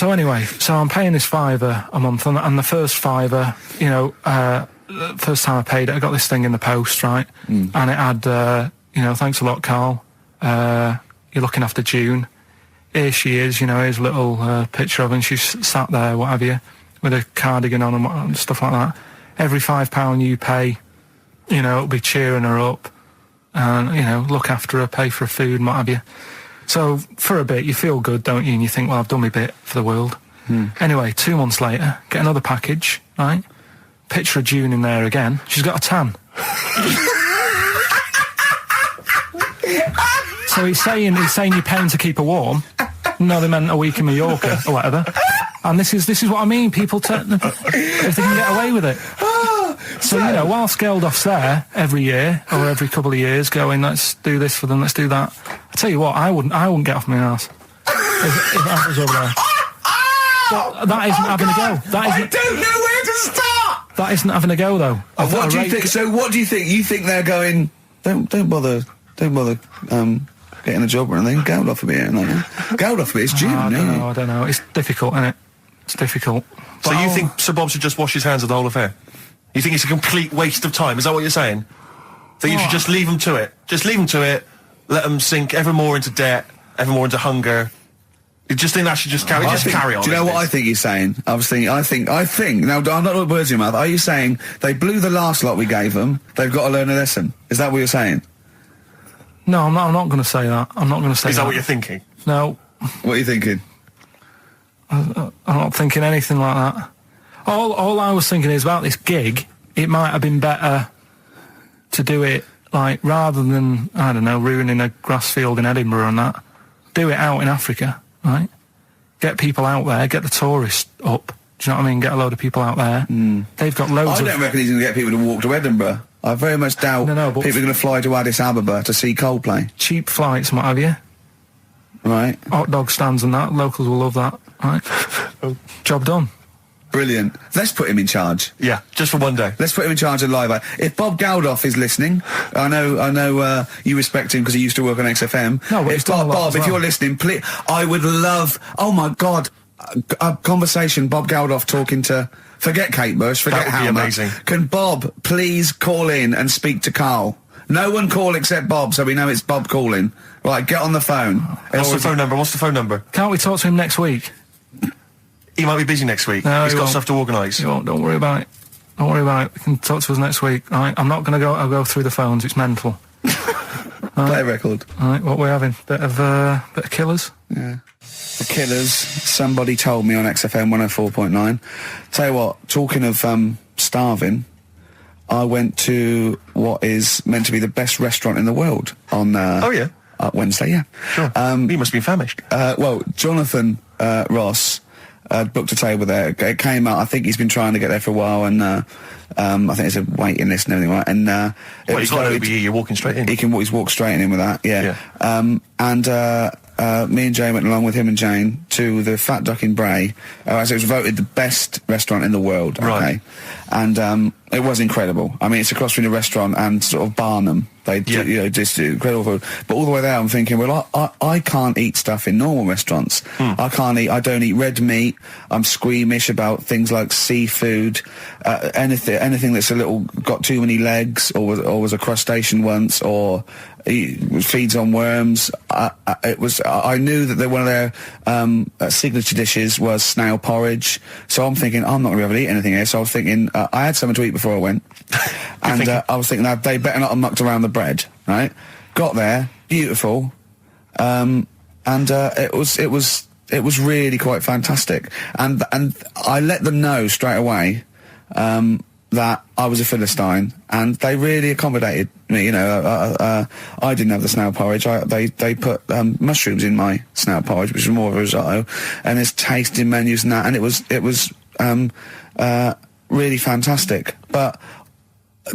anyway, so I'm paying this £5 a month, and the first £5, first time I paid it, I got this thing in the post, right? And it had, thanks a lot, Karl. You're looking after June. Here she is, here's a little picture of her, and she's sat there, what have you, with a cardigan on and stuff like that. Every £5 you pay, it'll be cheering her up and, look after her, pay for her food and what have you. So, for a bit, you feel good, don't you? And you think, well, I've done my bit for the world. Anyway, 2 months later, get another package, right? Picture of June in there again. She's got a tan. So he's saying you're paying to keep her warm. No, they meant a week in Mallorca or whatever. And this is what I mean. People if they can get away with it. So whilst Geldof's there every year or every couple of years, going, let's do this for them, let's do that. I tell you what, I wouldn't get off my arse if I was over there. But that isn't having a go. I don't know where to start. That isn't having a go though. What do you think? So what do you think? You think they're going? Don't bother. Getting a job or anything. Geldof will be here. Geldof will be. It's June. I don't know. It's difficult, isn't it? It's difficult. So you think Sir Bob should just wash his hands of the whole affair? You think it's a complete waste of time? Is that what you're saying? That you should just leave them to it? Just leave them to it. Let them sink ever more into debt, ever more into hunger. You just think that should just carry on? Do you know what I think he's saying? I think. Now, I'm not putting words in your mouth. Are you saying they blew the last lot we gave them? They've got to learn a lesson. Is that what you're saying? No, I'm not going to say that. I'm not going to say that. Is that what you're thinking? No. What are you thinking? I'm not thinking anything like that. All I was thinking is about this gig, it might have been better to do it, like, rather than, I don't know, ruining a grass field in Edinburgh and that, do it out in Africa, right? Get people out there, get the tourists up, do you know what I mean? Get a load of people out there. They've got loads I don't reckon he's going to get people to walk to Edinburgh. I very much doubt people are going to fly to Addis Ababa to see Coldplay. Cheap flights and what have you. Right. Hot dog stands and that. Locals will love that. Right. Job done. Brilliant. Let's put him in charge. Yeah, just for one day. Let's put him in charge of Live Aid. If Bob Geldof is listening, I know you respect him because he used to work on XFM. No, but Bob, if you're listening, please, I would love, oh my God, a conversation, Bob Geldof talking to, forget Kate Bush, forget That would be amazing. Can Bob please call in and speak to Karl? No one call except Bob, so we know it's Bob calling. Right, get on the phone. What's the phone number? Can't we talk to him next week? he might be busy next week. No, he's got stuff to organise. He won't. Don't worry about it. Don't worry about it. You can talk to us next week. All right? I'm not going to go. I'll go through the phones. It's mental. Play a record. All right, what we're having? Bit of Killers? Yeah. The Killers, Somebody Told Me on XFM 104.9. Tell you what, talking of starving, I went to what is meant to be the best restaurant in the world on Wednesday, yeah. Sure. You must be famished. Well, Jonathan Ross booked a table there. It came out, I think he's been trying to get there for a while, and I think there's a waiting list and everything, right? And he's got an OBE, you're walking straight in. He's walked straight in with that, yeah. Me and Jane went along with him and Jane to the Fat Duck in Bray, as it was voted the best restaurant in the world, okay? Right. And it was incredible. I mean, it's across from the restaurant and sort of Barnum. They do, just incredible food. But all the way there, I'm thinking, well, I can't eat stuff in normal restaurants. I don't eat red meat. I'm squeamish about things like seafood, anything that's got too many legs, or was a crustacean once, or feeds on worms. I knew that one of their signature dishes was snail porridge. So I'm thinking, I'm not going to be able to eat anything here. So I was thinking, I had something to eat before I went. And I was thinking that they better not have mucked around the bread, right? Got there, beautiful. And it was really quite fantastic. And I let them know straight away, that I was a Philistine, and they really accommodated me. You know, I didn't have the snail porridge. They put mushrooms in my snail porridge, which was more of a risotto, and there's tasting menus and that, and it was really fantastic. But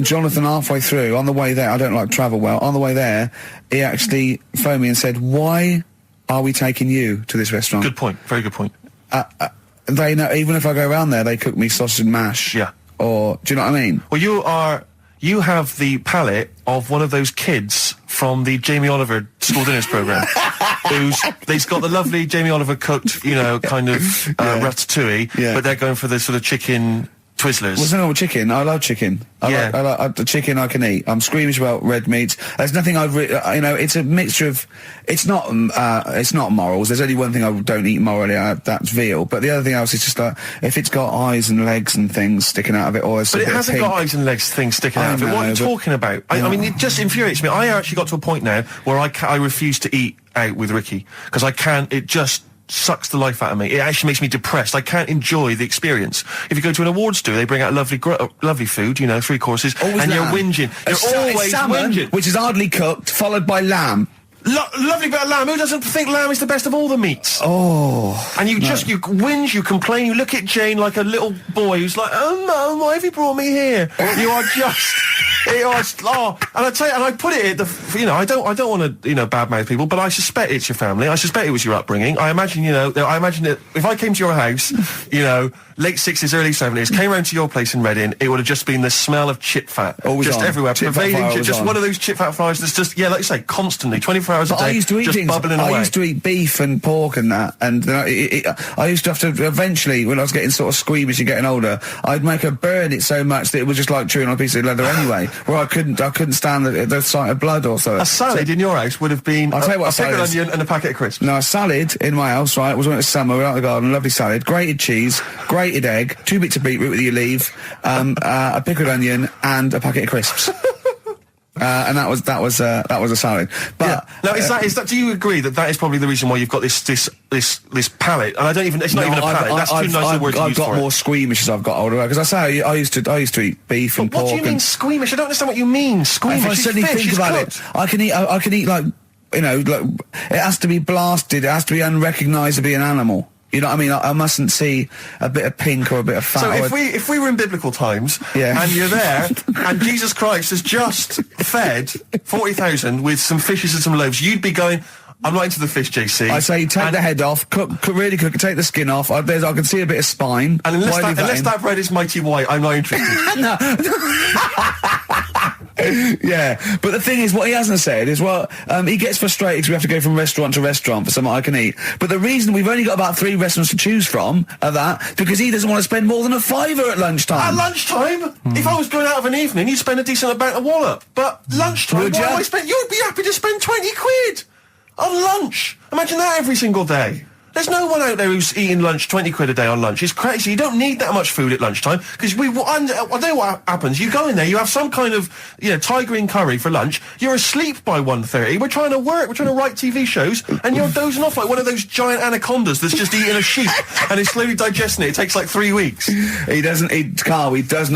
Jonathan, halfway through, on the way there, I don't like travel well. On the way there, he actually phoned me and said, "Why are we taking you to this restaurant?" Good point. Very good point. They know, even if I go around there, they cook me sausage and mash. Yeah. Or, do you know what I mean? Well, you have the palate of one of those kids from the Jamie Oliver school dinners programme. They've got the lovely Jamie Oliver cooked, kind of ratatouille, but they're going for the sort of chicken Twizzlers. What's the normal chicken? I love chicken. I like the chicken I can eat. I'm squeamish about red meat. There's nothing it's a mixture of, it's not morals. There's only one thing I don't eat morally, that's veal. But the other thing else is just like, if it's got eyes and legs and things sticking out of it, or but it hasn't got eyes and legs, things sticking out of it. What are you talking about? I mean, it just infuriates me. I actually got to a point now where I refuse to eat out with Ricky, because I can't, it just sucks the life out of me. It actually makes me depressed. I can't enjoy the experience. If you go to an awards do, they bring out lovely food, 3 courses, always and lamb. You're whinging. You're always salmon, whinging. Which is hardly cooked, followed by lamb. Lovely bit of lamb. Who doesn't think lamb is the best of all the meats? Oh. And you whinge, you complain, you look at Jane like a little boy who's like, "Oh, Mum, why have you brought me here?" You are just... and I tell you, and I put it at the, I don't want to, badmouth people, but I suspect it's your family. I suspect it was your upbringing. I imagine, that if I came to your house, late 60s, early 70s, came round to your place in Reading, it would have just been the smell of chip fat. Always just on. everywhere. Chip pervading, just one of those chip fat fries that's just, like you say, constantly, 24 hours a day, I used to eat just bubbling away. I used to eat beef and pork and that, and I used to have to, eventually, when I was getting sort of squeamish and getting older, I'd make her burn it so much that it was just like chewing on a piece of leather anyway, where I couldn't stand the sight of blood or so. A salad in your house would have been I'll tell you what, a pickled onion and a packet of crisps. No, a salad in my house, right, was when it was summer, we were out in the garden, lovely salad, grated cheese, grated egg, 2 bits of beetroot with your leaf, a pickled onion, and a packet of crisps. And that was a salad. But now is that? Do you agree that is probably the reason why you've got this palate? And I don't even. It's not even a palate. That's too nice a word to use for it. I've got more squeamish as I've got older, because I say I used to eat beef and pork. What do you mean squeamish? I don't understand what you mean. Squeamish. If I suddenly think about it, I can eat like it has to be blasted. It has to be unrecognised to be an animal. You know what I mean? I mustn't see a bit of pink or a bit of fat. So if we were in biblical times, and you're there, and Jesus Christ has just fed 40,000 with some fishes and some loaves, you'd be going, "I'm not into the fish, JC." I say take the head off, really cook it, take the skin off. I can see a bit of spine. And unless that bread is mighty white, I'm not interested. No. Yeah, but the thing is, what he hasn't said is, he gets frustrated because we have to go from restaurant to restaurant for something I can eat. But the reason we've only got about 3 restaurants to choose from are that because he doesn't want to spend more than a £5 at lunchtime. At lunchtime? If I was going out of an evening, you'd spend a decent amount of wallop. But lunchtime, Would you? You'd be happy to spend 20 quid on lunch. Imagine that every single day. There's no one out there who's eating lunch, 20 quid a day on lunch. It's crazy. You don't need that much food at lunchtime, because I don't know what happens. You go in there, you have some kind of, Thai green curry for lunch. You're asleep by 1:30. We're trying to work. We're trying to write TV shows, and you're dozing off like one of those giant anacondas that's just eating a sheep and is slowly digesting it. It takes like 3 weeks. He does not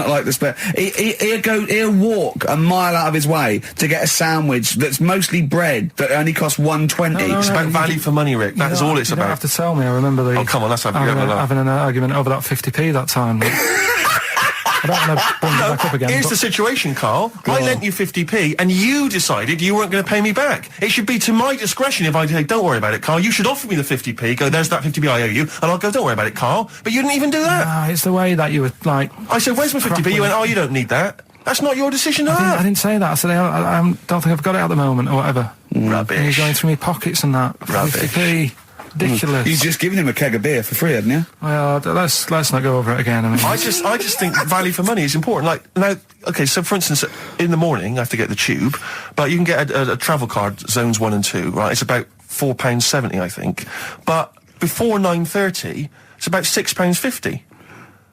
like the spare. He'll walk a mile out of his way to get a sandwich that's mostly bread that only costs $1.20. It's about value for money, Rick. That is all it's you about. Don't have to tell me. I remember Oh, come on, let's having an argument over that 50p that time. I don't want to bring it back up again. Here's the situation, Carl. I lent you 50p, and you decided you weren't going to pay me back. It should be to my discretion if I say, don't worry about it, Carl. You should offer me the 50p. Go, there's that 50p I owe you, and I'll go, don't worry about it, Carl. But you didn't even do that. No, it's the way that you were, like... I said, where's my 50p? You went, oh, you don't need that. That's not your decision to have. I didn't say that. I said, I don't think I've got it at the moment, or whatever. Rubbish. And you're going through my pockets and that. Rubbish. 50p. Ridiculous. You've just given him a keg of beer for free, hadn't you? Well, let's not go over it again. I just think value for money is important. Like, now, okay, so for instance, in the morning I have to get the tube, but you can get a travel card, zones 1 and 2, right? It's about £4.70, I think. But before 9:30, it's about £6.50.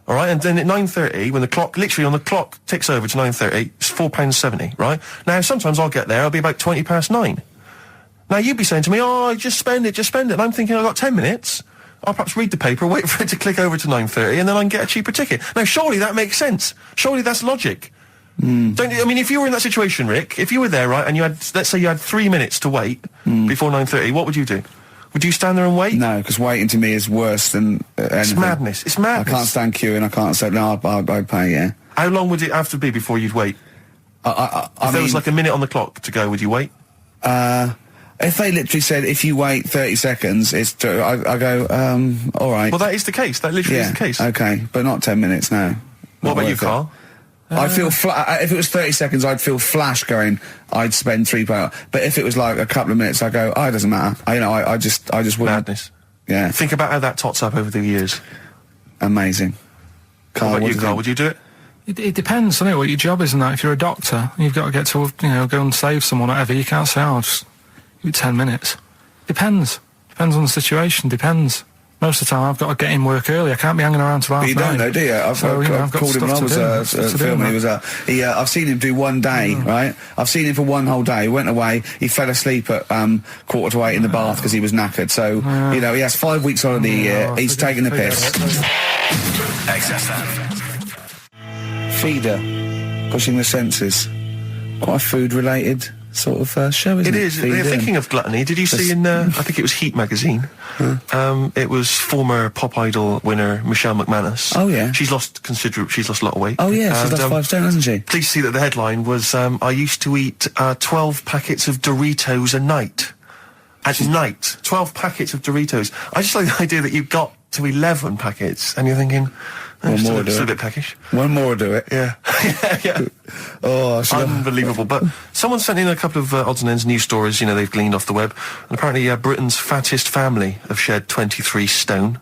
All right, and then at 9:30, when the clock ticks over to 9:30, it's £4.70, right? Now, sometimes I'll get there, I'll be about 9:20. Now, you'd be saying to me, oh, just spend it. And I'm thinking, I've got 10 minutes. I'll perhaps read the paper, wait for it to click over to 9:30, and then I can get a cheaper ticket. Now, surely that makes sense. Surely that's logic. Don't you? I mean, if you were in that situation, Rick, if you were there, right, and you had, let's say you had 3 minutes to wait before 9:30, what would you do? Would you stand there and wait? No, because waiting to me is worse than anything. It's madness. It's madness. I can't stand queuing. I can't say, no, I'd pay, yeah. How long would it have to be before you'd wait? If there was like a minute on the clock to go, would you wait? If they literally said, if you wait 30 seconds, I go, all right. Well, that is the case. That literally is the case. Okay, but not 10 minutes, no. What about you, Carl? I'd feel if it was 30 seconds, I'd feel flash going, I'd spend £3. But if it was like a couple of minutes, I go, it doesn't matter. I just wouldn't. Madness. Yeah. Think about how that tots up over the years. Amazing. Carl, what about you, Carl? Would you do it? It depends, doesn't it, what your job is and that. If you're a doctor, and you've got to get to, go and save someone or whatever, you can't say, just 10 minutes. Depends. Depends on the situation. Depends. Most of the time, I've got to get in work early. I can't be hanging around till half 9. But you don't know, do you? I've called him when I was filming. I've seen him do one day, right? I've seen him for one whole day. He went away. He fell asleep at 7:45 in the bath because he was knackered. So he has 5 weeks holiday a year. He's taking the piss. XFM. Feeder, pushing the senses. Quite a food-related sort of show, isn't it? It is. Thinking of gluttony, did you see in, I think it was Heat magazine, it was former Pop Idol winner Michelle McManus. Oh, yeah. She's lost a lot of weight. Oh, yeah, she's lost 5 stone, hasn't she? Please see that the headline was, I used to eat 12 packets of Doritos a night. At night. 12 packets of Doritos. I just like the idea that you got to 11 packets, and you're thinking... One more do it. A bit peckish. One more do it. Yeah. yeah. Oh, unbelievable. But someone sent in a couple of odds and ends news stories, they've gleaned off the web. And apparently Britain's fattest family have shed 23 stone.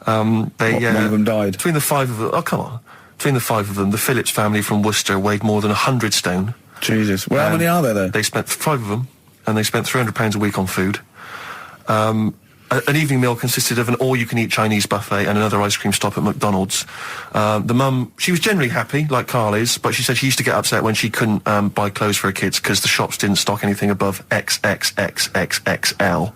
One of them died? Between the 5 of them... Oh, come on. Between the 5 of them, the Phillips family from Worcester weighed more than 100 stone. Jesus. Well, how many are there, though? They spent 5 of them, and they spent £300 a week on food. An evening meal consisted of an all-you-can-eat Chinese buffet and another ice cream stop at McDonald's. The mum, she was generally happy, like Carl is, but she said she used to get upset when she couldn't buy clothes for her kids because the shops didn't stock anything above XXXXXL.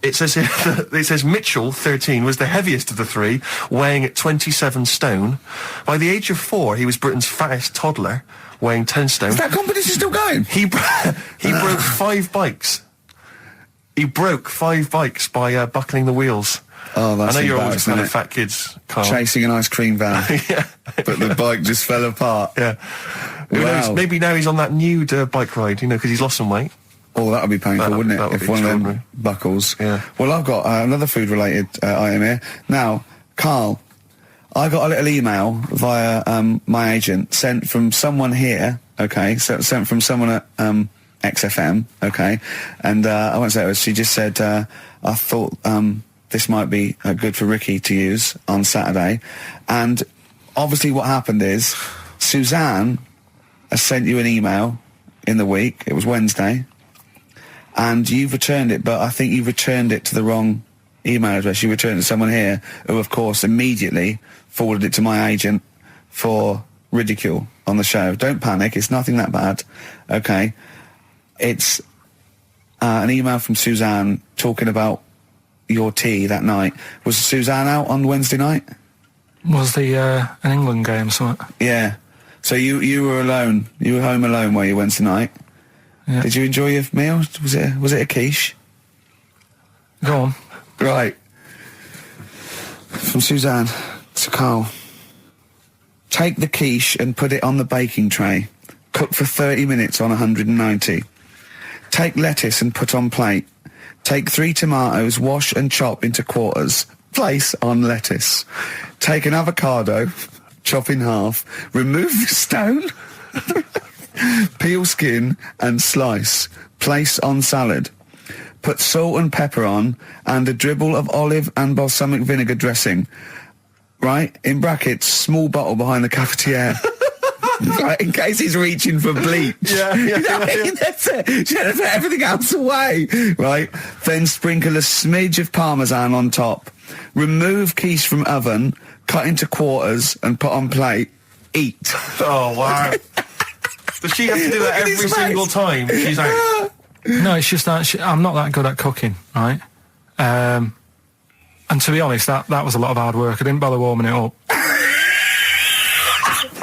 It says here, it says Mitchell, 13, was the heaviest of the 3, weighing at 27 stone. By the age of 4, he was Britain's fattest toddler, weighing 10 stone. Is that competition still going? He broke 5 bikes. He broke 5 bikes by buckling the wheels. Oh, that's I know you're always a fan it? of fat kids, Carl. Chasing an ice cream van. Yeah. But the bike just fell apart. Yeah. Who knows? Maybe now he's on that nude bike ride, because he's lost some weight. Oh, that would be painful, wouldn't it? If one of them buckles. Yeah. Well, I've got another food-related item here. Now, Carl, I got a little email via my agent sent from someone here, okay, sent from someone at... XFM, okay, and I won't say it was, she just said, I thought this might be good for Ricky to use on Saturday, and obviously what happened is Suzanne has sent you an email in the week, it was Wednesday, and you've returned it, but I think you've returned it to the wrong email address. You returned it to someone here who, of course, immediately forwarded it to my agent for ridicule on the show. Don't panic. It's nothing that bad. Okay. It's an email from Suzanne talking about your tea that night. Was Suzanne out on Wednesday night? Was the an England game or something? Yeah. So you were alone. You were home alone, were you, Wednesday night? Yeah. Did you enjoy your meal? Was it a quiche? Go on. Right. From Suzanne to Karl. Take the quiche and put it on the baking tray. Cook for 30 minutes on 190. Take lettuce and put on plate. Take 3 tomatoes, wash and chop into quarters. Place on lettuce. Take an avocado, chop in half. Remove the stone. Peel skin and slice. Place on salad. Put salt and pepper on and a dribble of olive and balsamic vinegar dressing. Right? In brackets, small bottle behind the cafetiere. Right, in case he's reaching for bleach. Yeah. That's it. Should have put everything else away. Right? Then sprinkle a smidge of parmesan on top. Remove quiche from oven, cut into quarters and put on plate. Eat. Oh, wow. Does she have to do that every single time she's out? No, it's just that I'm not that good at cooking, right? And to be honest, that was a lot of hard work. I didn't bother warming it up.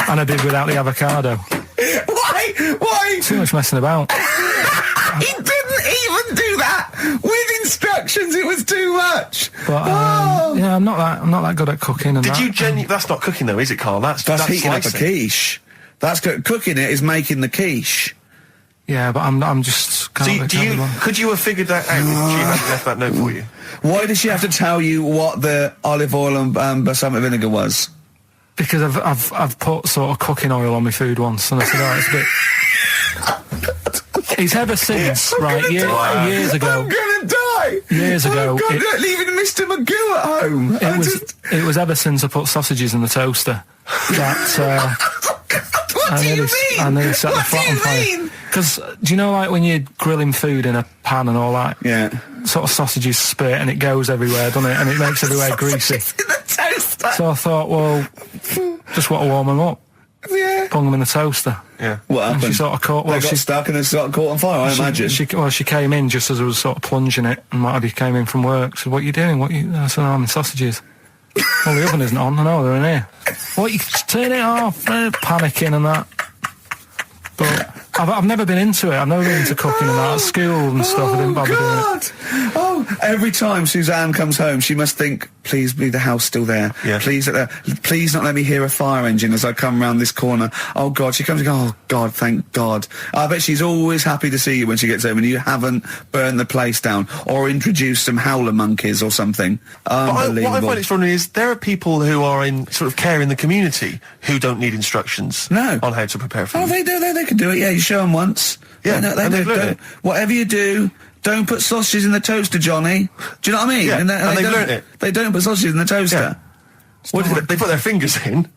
And I did without the avocado. Why? Too much messing about. He didn't even do that with instructions. It was too much. But yeah, I'm not that good at cooking. And Did you genuinely? That's not cooking though, is it, Karl? That's heating up a slicing. quiche. That's cooking. It is making the quiche. Yeah, but I'm just. Could you have figured that out if she hadn't left that note for you? Why did she have to tell you what the olive oil and balsamic vinegar was? Because I've put sort of cooking oil on my food once, and I said, oh, it's a bit. It's ever since, right? Years ago. I'm gonna die. Years ago, leaving Mr. Magoo at home. It was ever since I put sausages in the toaster that. What do you mean? I nearly set the flat on fire. Because do you know, like when you're grilling food in a pan and all that? Yeah. Sort of sausages spit and it goes everywhere, doesn't it? And it makes everywhere greasy. In the toaster. So I thought, well, just want to warm them up. Yeah. Bung them in the toaster. Yeah. What happened? And she sort of caught. Well, they got stuck and they sort of caught on fire. I imagine. She came in just as I was sort of plunging it, and Matty came in from work. Said, "What are you doing? I said, I'm in sausages." Well, the oven isn't on. I know they're in here. What? You turn it off? Panicking and that. But I've never been into it. I've never been into cooking and that. At school and stuff, I didn't bother doing it. Oh, every time Suzanne comes home, she must think, please be the house still there. Yeah. Please not let me hear a fire engine as I come round this corner. Oh, God. She comes and goes, oh, God, thank God. I bet she's always happy to see you when she gets home and you haven't burned the place down or introduced some howler monkeys or something. Unbelievable. What I find extraordinary is there are people who are in sort of care in the community who don't need instructions on how to prepare food. Oh, they do. They can do it. Yeah, you show them once. Yeah, they they've learned it. Whatever you do, don't put sausages in the toaster, Johnny. Do you know what I mean? Yeah, and they've learned it. They don't put sausages in the toaster. Yeah. What did they put their fingers in?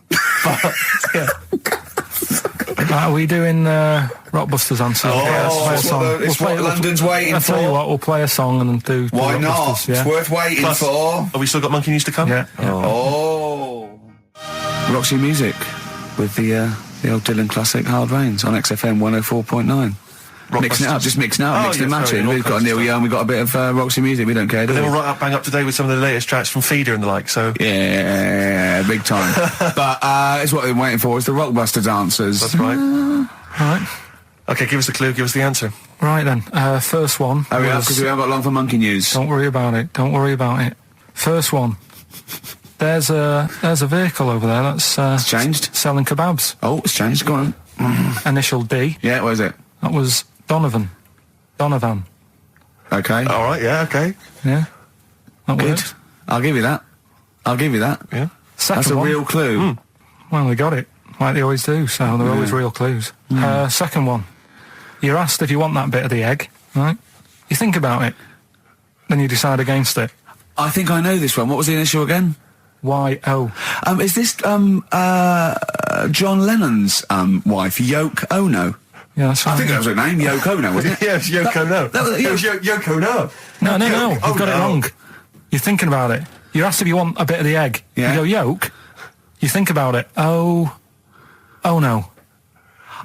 But, yeah. Are we doing Rockbusters answer? It's what London's waiting for. I'll tell you what, we'll play a song and do Why not? Rockbusters, yeah. It's worth waiting for. Have we still got Monkey News to come? Yeah. Oh. Roxy Music with the old Dylan classic Hard Rains on XFM 104.9. Mixing it up, just mixing it up, mixing and matching. We've got Neil Young, we've got a bit of Roxy Music, we don't care, do we? They were right up, bang up to date with some of the latest tracks from Feeder and the like, so... Yeah, big time. But it's what they're waiting for, is the Rockbusters answers. That's right. Right. Okay, give us the clue, give us the answer. Right then, first one. Hurry up, because we haven't got long for Monkey News. Don't worry about it, don't worry about it. First one. There's a vehicle over there that's it's changed. Selling kebabs. Oh, it's changed, go on. Initial D. Yeah, what is it? That was Donovan. Okay. All right, yeah, okay. Yeah. That Good. works. I'll give you that. Yeah. Second That's a one. real clue. Well, they got it, like they always do, so they're always real clues. Second one. You're asked if you want that bit of the egg, right? You think about it, then you decide against it. I think I know this one. What was the initial again? Y-O. Is this John Lennon's wife, Yoko Ono? Yeah, that's right. I think that was her name, Yoko Ono, wasn't it? Yeah, it was Yoko No. It was Yoko No. No, you've got it wrong. You're thinking about it. You asked if you want a bit of the egg. Yeah. You go, yolk. You think about it. Oh no.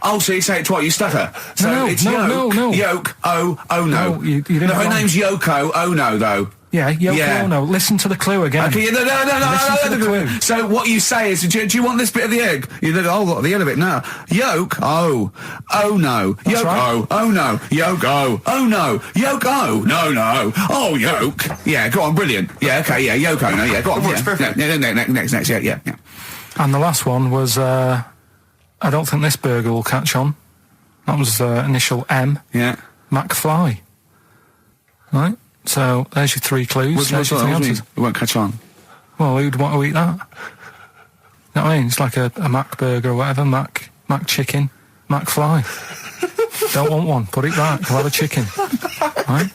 Oh, so you say it twice, you stutter. So No, it's no. Yolk, oh no. No, you didn't No, her wrong. name's Yoko Ono, though. Yeah, Yoko Yeah. Ono. Listen to the clue again. Okay, no. Listen to the clue. So what you say is, do you want this bit of the egg? You think, got the end of it now. Yolk, oh no. That's Yolk, right. oh no. Yolk, oh no. Yolk, oh no. Oh, yolk. Yeah, go on, brilliant. Yeah, okay, yeah, Yoko, no, yeah, go on. Works perfect. Next, yeah. And the last one was, I don't think this burger will catch on. That was initial M. Yeah. McFly. Right? So, there's your 3 clues. There's your 3 answers. It won't catch on. Well, who'd want to eat that? You know what I mean? It's like a Mac burger or whatever. Mac chicken. McFly. Don't want one. Put it back. We'll have a chicken. Right?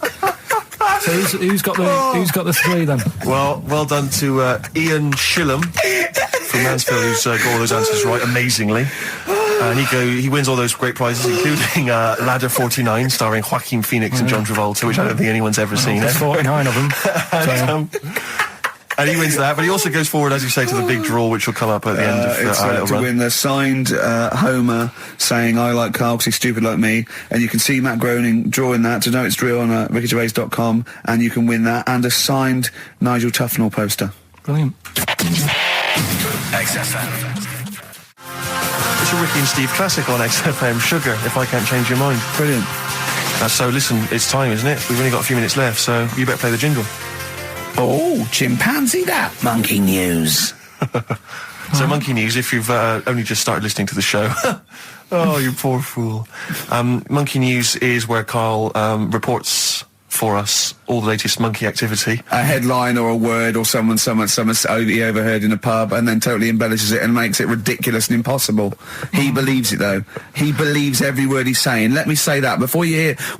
So who's got the 3 then? Well done to Ian Shillham from Mansfield, who's got all those answers right amazingly. And he wins all those great prizes, including Ladder 49, starring Joaquin Phoenix and John Travolta, which I don't think anyone's ever seen. There's 49 of them. And he wins that, but he also goes forward, as you say, to the big draw, which will come up at the end of it's our little to run. win the signed Homer saying I like Carl because he's stupid like me, and you can see Matt Groening drawing that. To know it's real on rickygervais.com, and you can win that and a signed Nigel Tufnell poster. Brilliant. XFM. It's a Ricky and Steve classic on XFM, Sugar, If I Can't Change Your Mind. Brilliant. So listen, it's time, isn't it? We've only got a few minutes left, so you better play the jingle. Oh, chimpanzee that monkey news. So Monkey News, if you've only just started listening to the show. Oh, you poor fool. Monkey News is where Karl reports for us all the latest monkey activity. A headline or a word or someone he overheard in a pub and then totally embellishes it and makes it ridiculous and impossible. He believes it, though. He believes every word he's saying. Let me say that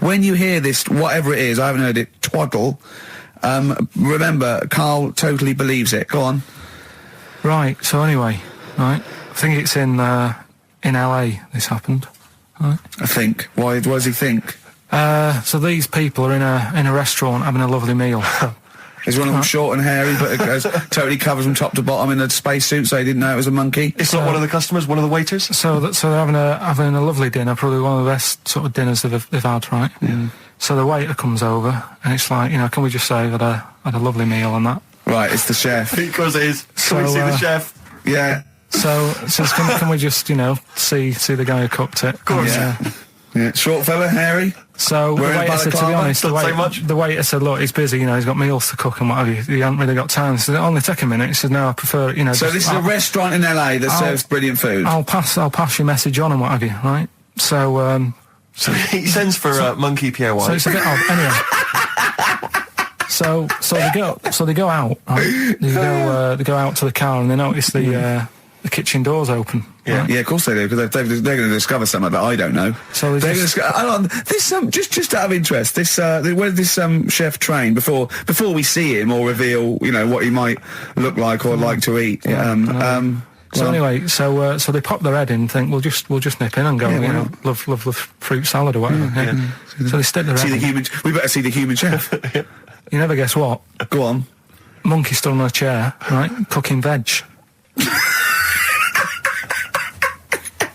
when you hear this, whatever it is, I haven't heard it, twaddle, remember, Karl totally believes it. Go on. Right, so anyway, right, I think it's in LA this happened, right? I think. Why does he think? So these people are in a restaurant having a lovely meal. Is one of them short and hairy, but totally covers from top to bottom in a spacesuit, so he didn't know it was a monkey? It's not one of the customers, one of the waiters? So they're having a lovely dinner, probably one of the best sort of dinners they've had, right? Yeah. So the waiter comes over, and it's like, can we just say that I had a lovely meal and that? Right, it's the chef. Because it is. Can we see the chef? Yeah. So can we just, see the guy who cooked it? Of course. Yeah. Short fella, hairy. So the waiter said, to be honest, the waiter said, look, he's busy, he's got meals to cook and what have you. He hasn't really got time. He said, only take a minute. He said, no, I prefer, So this is a restaurant in LA that serves brilliant food. I'll pass your message on and what have you, right? So, So he sends for Monkey Pierre White. So it's a bit odd. Anyway. So they go out. Right? They go out to the car and they notice the kitchen door's open. Yeah, right? yeah, of course they do, because they're going to discover something that I don't know. So they're going to discover. Just out of interest, where did this chef train before we see him or reveal what he might look like or like to eat? So anyway, so they pop their head in and think we'll just nip in and go, love fruit salad or whatever. Yeah. So they stick their head in. We better see the human chef. You never guess what? Go on. Monkey stood on a chair, right, cooking veg.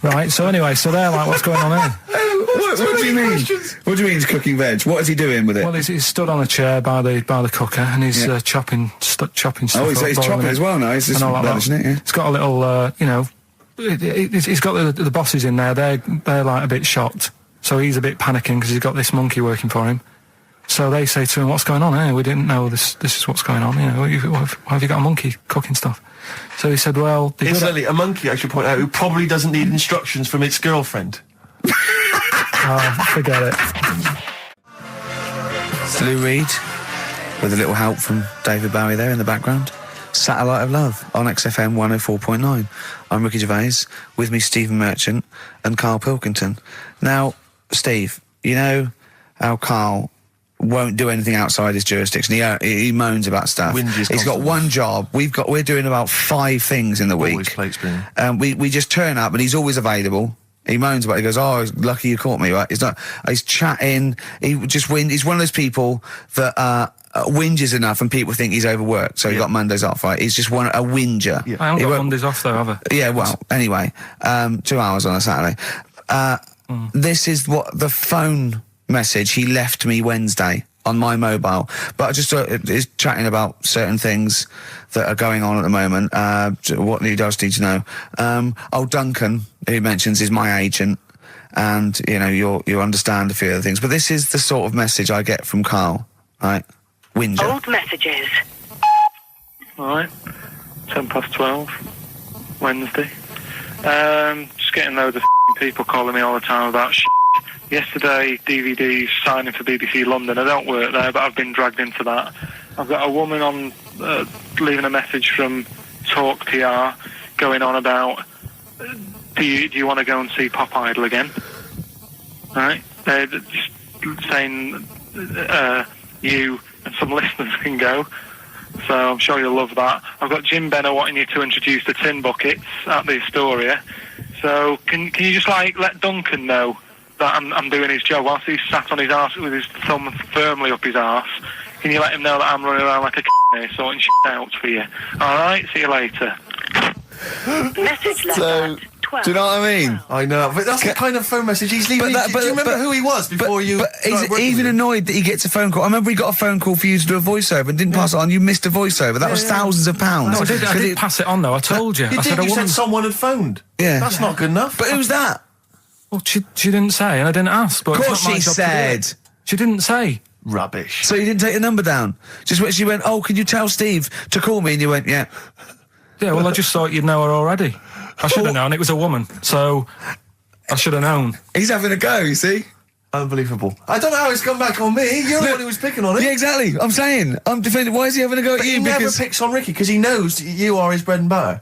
Right, so anyway, they're like, what's going on here? What do you mean? What do you mean he's cooking veg? What is he doing with it? Well, he's stood on a chair by the cooker and he's chopping stuff. Oh, he's chopping as well now. He's just embellishing it. Yeah. It's got a little, he's got the bosses in there. They're like a bit shocked. So he's a bit panicking because he's got this monkey working for him. So they say to him, "What's going on here? We didn't know this is what's going on. Why have you got a monkey cooking stuff?" So he said, "Well, incidentally, a monkey, I should point out, who probably doesn't need instructions from its girlfriend." Oh, forget it. Lou Reed, with a little help from David Bowie there in the background. Satellite of Love on XFM 104.9. I'm Ricky Gervais, with me Stephen Merchant and Karl Pilkington. Now, Steve, you know how Karl won't do anything outside his jurisdiction. He moans about stuff. He's got one job. We're doing about 5 things in the week. Always plate spinning. We just turn up and he's always available. He moans about it. He goes, "Oh, lucky you caught me," right? He's chatting. He's one of those people that, whinges enough and people think he's overworked, so he got Mondays off, right? He's just a whinger. Yeah. I haven't got Mondays off though, have I? Yeah, well, anyway, 2 hours on a Saturday. This is what the phone message he left me Wednesday on my mobile, but I just is chatting about certain things that are going on at the moment. What he does need to know. Duncan, who mentions, is my agent, and you know you understand a few other things, but this is the sort of message I get from Karl, right? Whinger. Old messages. Alright, 12:10, Wednesday. Just getting loads of people calling me all the time about shit. Yesterday, DVD's signing for BBC London. I don't work there, but I've been dragged into that. I've got a woman on leaving a message from Talk PR going on about, do you want to go and see Pop Idol again? Right? They're just saying you and some listeners can go, so I'm sure you'll love that. I've got Jim Benner wanting you to introduce the tin buckets at the Astoria. So can you just let Duncan know that I'm doing his job whilst he's sat on his arse with his thumb firmly up his arse? Can you let him know that I'm running around like a here sorting shit out for you? Alright, see you later. Message left at 12. Do you know what I mean? I know, but that's the kind of phone message he's leaving. Do you remember who he was before you? But he's even annoyed that he gets a phone call. I remember he got a phone call for you to do a voiceover and didn't pass it on. You missed a voiceover. That was thousands of pounds. No, I did pass it on though. I told you. You said someone had phoned. Yeah, that's not good enough. But who's that? Well, she didn't say, and I didn't ask. But of course she said. She didn't say. Rubbish. So you didn't take the number down? She went, "Oh, can you tell Steve to call me?" And you went, "Yeah." Yeah, well, I just thought you'd know her already. I should have known. It was a woman, so I should have known. He's having a go, you see? Unbelievable. I don't know how it's come back on me. You're the one who was picking on it. Yeah, exactly. I'm saying. I'm defending. Why is he having a go at you? He never picks on Ricky because he knows you are his bread and butter.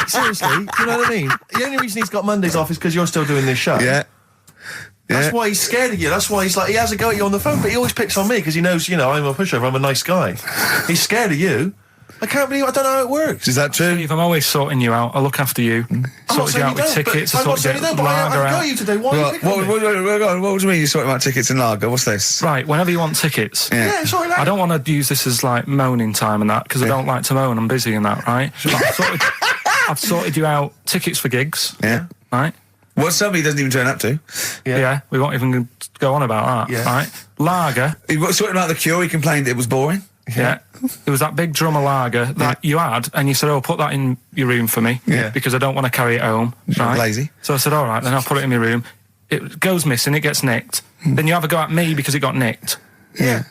Seriously, do you know what I mean? The only reason he's got Mondays off is because you're still doing this show. Yeah. That's why he's scared of you. That's why he has a go at you on the phone, but he always picks on me because he knows, I'm a pushover, I'm a nice guy. He's scared of you. I don't know how it works. Is that true? Steve, I'm always sorting you out. I look after you. Sorted you out with tickets. I sorted you out lager out. I got you today. Why are you picking on me? What do you mean you're sorting out tickets and lager? What's this? Right, whenever you want tickets. Yeah, sorry, I don't want to use this as moaning time and that, because I don't like to moan. I'm busy and that, right? I've sorted you out tickets for gigs. Yeah. Right? What somebody doesn't even turn up to. Yeah, we won't even go on about that, right? Lager. He was sorting out the Cure, he complained it was boring. Yeah. It was that big drum of lager that you had, and you said, "Oh, put that in your room for me, because I don't want to carry it home." Right? Lazy. So I said, "All right, then I'll put it in my room." It goes missing, it gets nicked. Then you have a go at me because it got nicked. Yeah.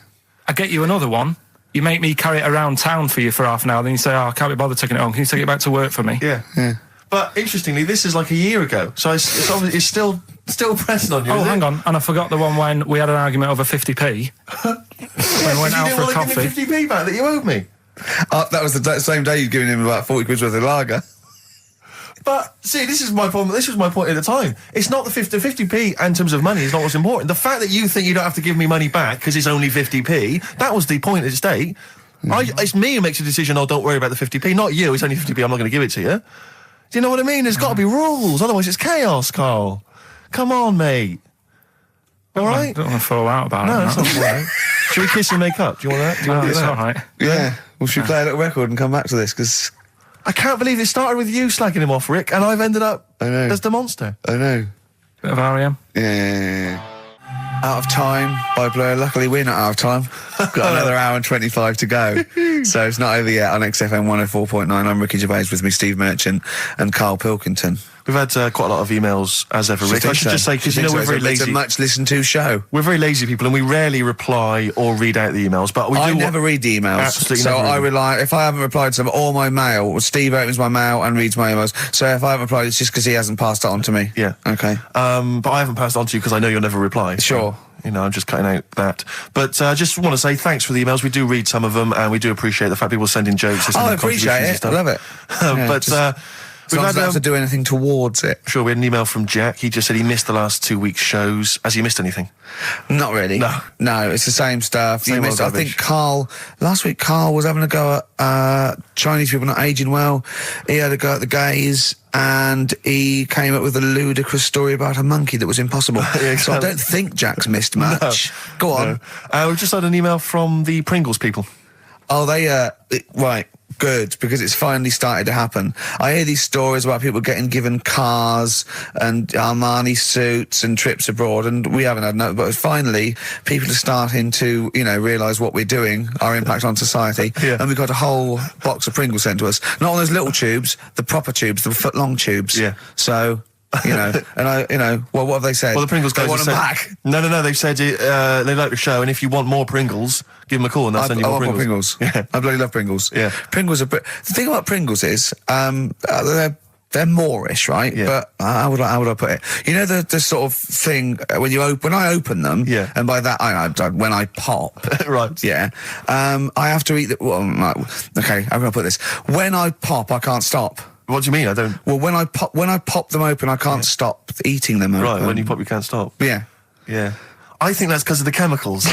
I get you another one. You make me carry it around town for you for half an hour. Then you say, "Oh, I can't be bothered taking it home. Can you take it back to work for me?" Yeah. But interestingly, this is like a year ago, so it's obviously still pressing on you. Oh, hang on, and I forgot the one when we had an argument over 50p. When we went out for a coffee. You didn't want to give me 50p back that you owed me. That was the same day you'd given him about 40 quid worth of lager. But see, this is my problem. This was my point at the time. It's not the 50p in terms of money is not what's important. The fact that you think you don't have to give me money back because it's only 50p, that was the point at stake. It's me who makes a decision. Oh, don't worry about the 50p, not you. It's only 50p. I'm not going to give it to you. Do you know what I mean? There's got to be rules, otherwise it's chaos, Karl. Come on, mate. All right? I don't want to fall out about it. No, that's not all right. Should we kiss and make up? Do you want that? Do you want to do that? All right. Yeah. Well, should we play a little record and come back to this? Because I can't believe it started with you slagging him off, Rick, and I've ended up as the monster. I know. Bit of R.E.M. Yeah. Out of Time by Blur. Luckily, we're not out of time. Got another hour and 25 to go. So it's not over yet on XFM 104.9. I'm Ricky Gervais, with me Steve Merchant and Karl Pilkington. We've had quite a lot of emails, as ever, Rick. I should just say, because we're very lazy. It's a much listened to show. We're very lazy people, and we rarely reply or read out the emails. But I never read the emails. Absolutely. So I rely, if I haven't replied to them, or my mail, Steve opens my mail and reads my emails. So if I haven't replied, it's just because he hasn't passed it on to me. Yeah. Okay. But I haven't passed it on to you because I know you'll never reply. Sure. I'm just cutting out that. But I just want to say thanks for the emails. We do read some of them, and we do appreciate the fact people send in jokes. I appreciate it. I love it. So I don't have to do anything towards it. Sure, we had an email from Jack. He just said he missed the last 2 weeks' shows. Has he missed anything? Not really. No, it's the same stuff. Same old I think last week Carl was having a go at Chinese people not aging well. He had a go at the gays, and he came up with a ludicrous story about a monkey that was impossible. Yeah, exactly. So I don't think Jack's missed much. Go on. No. We've just had an email from the Pringles people. Oh, right, good, because it's finally started to happen. I hear these stories about people getting given cars and Armani suits and trips abroad, and we haven't had no, but finally people are starting to, realise what we're doing, our impact on society, and we've got a whole box of Pringles sent to us. Not on those little tubes, the proper tubes, the foot-long tubes. Yeah. So... and what have they said? Well, the Pringles guys want them said, back. No, they've said they like the show, and if you want more Pringles, give them a call and they'll send you more Pringles. Yeah. I bloody love Pringles. Yeah. Pringles are... The thing about Pringles is, they're Moorish, right? Yeah. But how would I put it? You know the sort of thing when I open them, and by that when I pop, right? Yeah, I have to eat the. Well, okay, how can I put this? When I pop, I can't stop. What do you mean? I don't. Well, when I pop them open, I can't stop eating them. Right, when you pop, you can't stop. Yeah. I think that's because of the chemicals.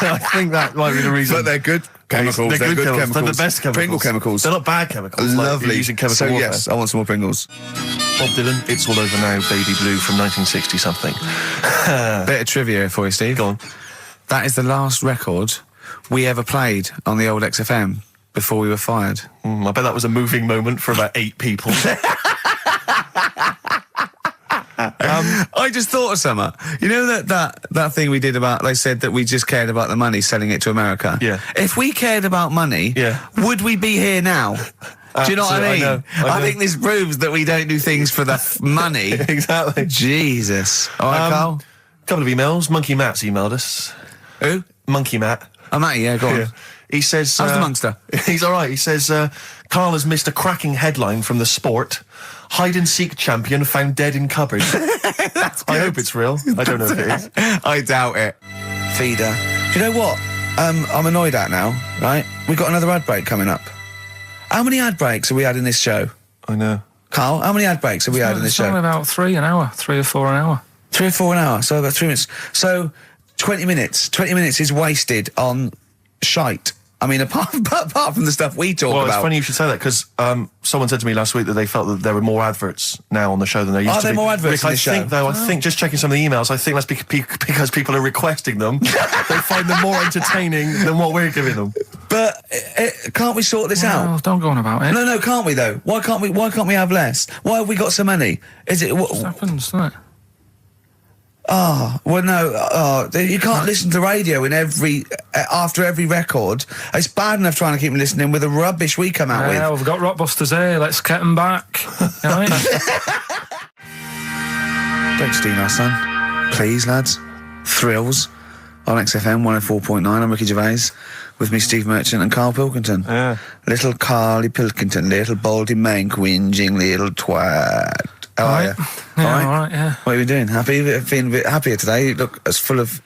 I think that might be the reason. But they're good chemicals. They're good chemicals. They're the best chemicals. Pringle chemicals. They're not bad chemicals. Lovely. Like using chemical warfare. Yes, I want some more Pringles. Bob Dylan, It's All Over Now, Baby Blue from 1960 something. Bit of trivia for you, Steve. Go on. That is the last record we ever played on the old XFM before we were fired. I bet that was a moving moment for about 8 people. I just thought of something. You know that thing we did about, they said that we just cared about the money, selling it to America? Yeah. If we cared about money, would we be here now? Do you know what I mean? I know. I think this proves that we don't do things for the money. Exactly. Jesus. All right, Carl? Couple of emails. Monkey Matt's emailed us. Who? Monkey Matt. Oh, Matty, yeah, go on. Yeah. He says... How's the monster? He's all right. He says, Carl has missed a cracking headline from The Sport. Hide-and-seek champion found dead in cupboard. I hope it's real. I don't know if it is. I doubt it. Feeder. Do you know what? I'm annoyed at now, right? We've got another ad break coming up. How many ad breaks have we had in this show? I know. Carl, how many ad breaks have we had in this show? It's about 3 an hour, 3 or 4 an hour. 3 or 4 an hour, so about 3 minutes. So 20 minutes. 20 minutes is wasted on shite. I mean, apart from the stuff we talk about. Well, it's funny you should say that, because someone said to me last week that they felt that there were more adverts now on the show than there used to be. Are there more adverts in this show? I think, just checking some of the emails, I think that's because people are requesting them. They find them more entertaining than what we're giving them. But can't we sort this out? Don't go on about it. No, can't we, though? Why can't we have less? Why have we got so many? Is it... It happens, doesn't it? Oh, well, no, you can't listen to radio in after every record. It's bad enough trying to keep them listening with the rubbish we come out with. Yeah, we've got Rockbusters here, let's get them back. Right? Don't steal our son. Please, lads. Thrills on XFM 104.9. I'm Ricky Gervais. With me, Steve Merchant and Karl Pilkington. Yeah. Little Carly Pilkington, little baldy mank, whinging little twat. How are you? Yeah, all right, yeah. What are you doing? Happy? Feeling a bit happier today? You look as full of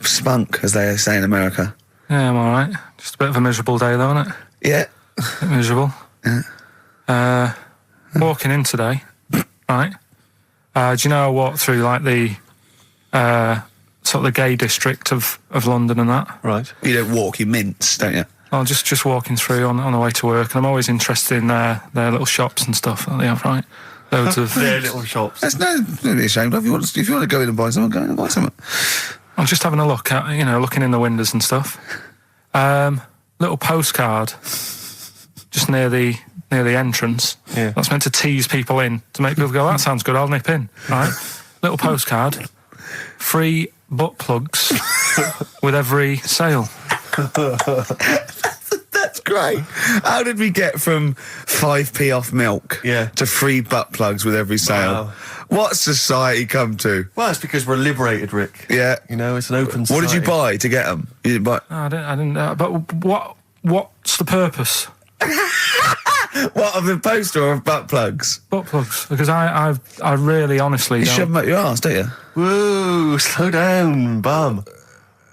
spunk, as they say in America. Yeah, I'm all right. Just a bit of a miserable day, though, isn't it? Yeah. A bit miserable. Yeah. Walking in today, right? Do you know I walked through, like, the sort of the gay district of London and that? Right. You don't walk, you mince, don't you? Well, just walking through on the way to work, and I'm always interested in their little shops and stuff that they have, right? Loads of their little shops. That's don't be ashamed of. If you want to go in and buy something, go in and buy something. I'm just having a look at, looking in the windows and stuff. Little postcard just near the entrance. Yeah. That's meant to tease people in, to make people go, that sounds good, I'll nip in. Right? Little postcard. Free butt plugs with every sale. That's great. How did we get from 5p off milk to free butt plugs with every sale? Wow. What society come to? Well, it's because we're liberated, Rick. Yeah. It's an open society. What did you buy to get them? You didn't buy... No, I didn't. But what's the purpose? What, of the poster or of butt plugs? Butt plugs. Because I really, honestly You don't... shove them up your arse, don't you? Whoa, slow down, bum.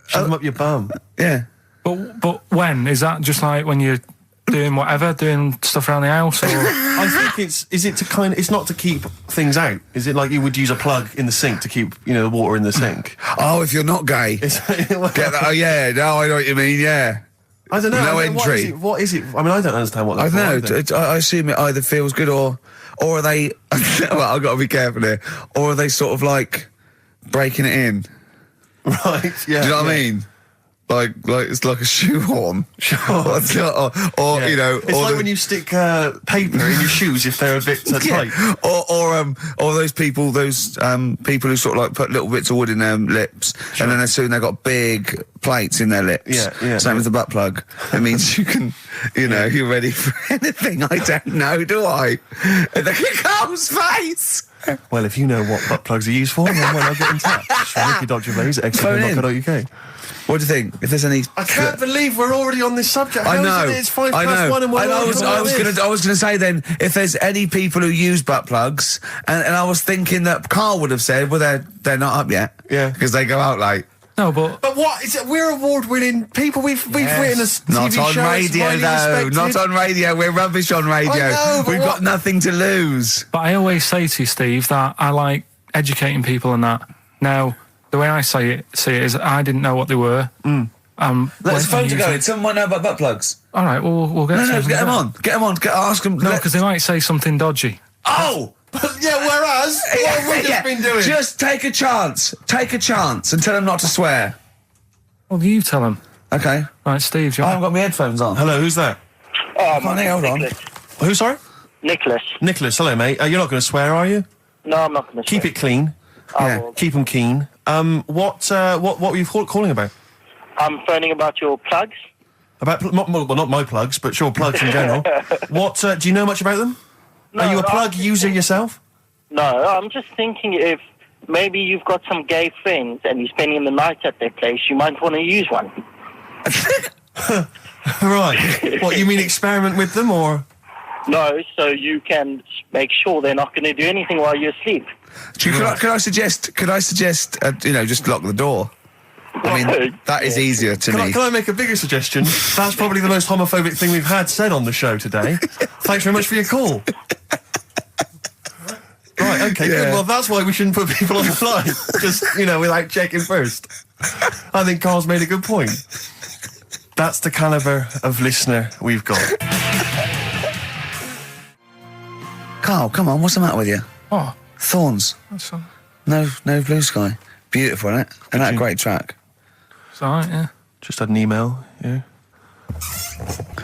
Shove them up your bum. Yeah. But when? Is that just like when you doing whatever, doing stuff around the house, or... I think it's not to keep things out. Is it like you would use a plug in the sink to keep, the water in the sink? Oh, if you're not gay. Get that, oh, yeah, no, I know what you mean, yeah. I don't know. No entry. What is it? I mean, I don't understand what that's I don't know. I assume it either feels good or are they... well, I've got to be careful here. Or are they sort of like breaking it in? Right, yeah. Do you know what I mean? Like it's like a shoehorn. Sure. or It's like when you stick paper in your shoes if they're a bit tight. Or those people who sort of like put little bits of wood in their lips, and then as soon they've got big plates in their lips. Yeah. Same with the butt plug. It means you can, you're ready for anything. I don't know, do I? And look at Carl's face. Well, if you know what butt plugs are used for, then why not get in touch? Gervais at xfm.co.uk. What do you think? If there's any... I can't believe we're already on this subject. I know. It's 1:05 and we're I was going to say then, if there's any people who use butt plugs, and I was thinking that Carl would have said, well, they're not up yet. Yeah. Because they go out late. No, but what is it? We're award-winning people. We've written a TV not on show. radio, though. Not on radio. We're rubbish on radio. I know, We've got nothing to lose. But I always say to you, Steve, that I like educating people and that. Now, the way I see it is I didn't know what they were. Let's phone to go in. Someone might know about butt plugs. All right, we'll get. No, get them on. Get them on. Ask them. No, because they might say something dodgy. Oh. Yeah, whereas, what have we just been doing? Just take a chance. Take a chance and tell them not to swear. Well, you tell them. Okay. Right, Steve, I haven't got my headphones on. Hello, who's that? Hold on. Who, sorry? Nicholas. Nicholas, hello, mate. You're not going to swear, are you? No, I'm not going to Keep it clean. Yeah. Keep them keen. What were you calling about? I'm phoning about your plugs. About, not my plugs, but sure, plugs in general. Do you know much about them? No, Are you a plug user yourself? No, I'm just thinking if maybe you've got some gay friends and you're spending the night at their place, you might want to use one. Right. What, you mean experiment with them, or...? No, so you can make sure they're not going to do anything while you're asleep. Could I suggest, just lock the door? I mean, that is easier to me. Can I make a bigger suggestion? That's probably the most homophobic thing we've had said on the show today. Thanks very much for your call. Right, okay, good. Well, that's why we shouldn't put people on the line. Just, without checking first. I think Carl's made a good point. That's the calibre of listener we've got. Carl, come on, what's the matter with you? What? Thorns. That's all. No blue sky. Beautiful, isn't it? And that great track. It's all right, yeah. Just had an email, yeah.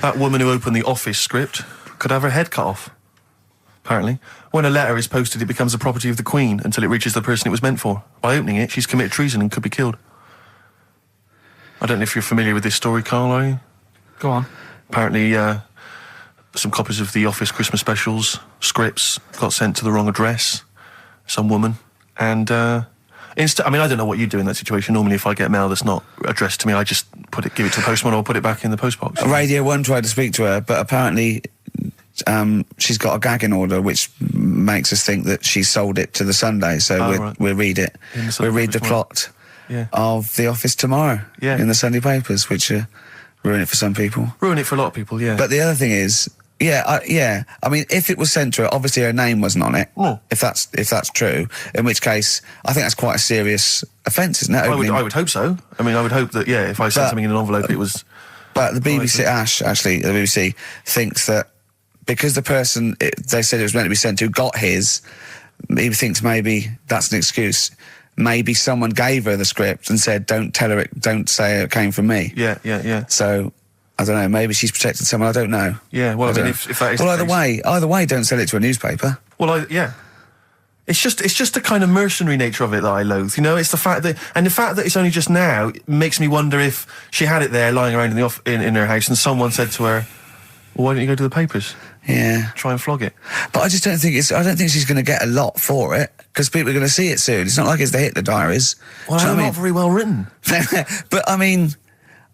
That woman who opened the Office script could have her head cut off. Apparently. When a letter is posted, it becomes the property of the Queen until it reaches the person it was meant for. By opening it, she's committed treason and could be killed. I don't know if you're familiar with this story, Carl, are you? Go on. Apparently, some copies of the Office Christmas specials, scripts, got sent to the wrong address. Some woman. And, I don't know what you do in that situation. Normally, if I get mail that's not addressed to me, I just give it to the postman or put it back in the postbox. Radio 1 tried to speak to her, but apparently she's got a gagging order, which makes us think that she sold it to the Sunday. So we'll read it. We'll read the plot of The Office tomorrow in the Sunday papers, which ruin it for some people. Ruin it for a lot of people, yeah. But the other thing is, I mean, if it was sent to her, obviously her name wasn't on it. Oh. If that's true, in which case, I think that's quite a serious offence, isn't it? I would hope so. I mean, I would hope that, if I sent something in an envelope, it was... But the BBC, the BBC thinks that because the person they said it was meant to be sent to got his, he thinks maybe that's an excuse. Maybe someone gave her the script and said, don't say it came from me. Yeah. So... I don't know, maybe she's protected someone, I don't know. Yeah, well, if that is... Well, either way, don't sell it to a newspaper. Well, It's just the kind of mercenary nature of it that I loathe, It's the fact that it's only just now makes me wonder if she had it there lying around in her house and someone said to her, well, why don't you go to the papers? Yeah. Try and flog it. But I just don't think she's going to get a lot for it, because people are going to see it soon. It's not like it's the Hitler Diaries. Well, they're not very well written. But, I mean...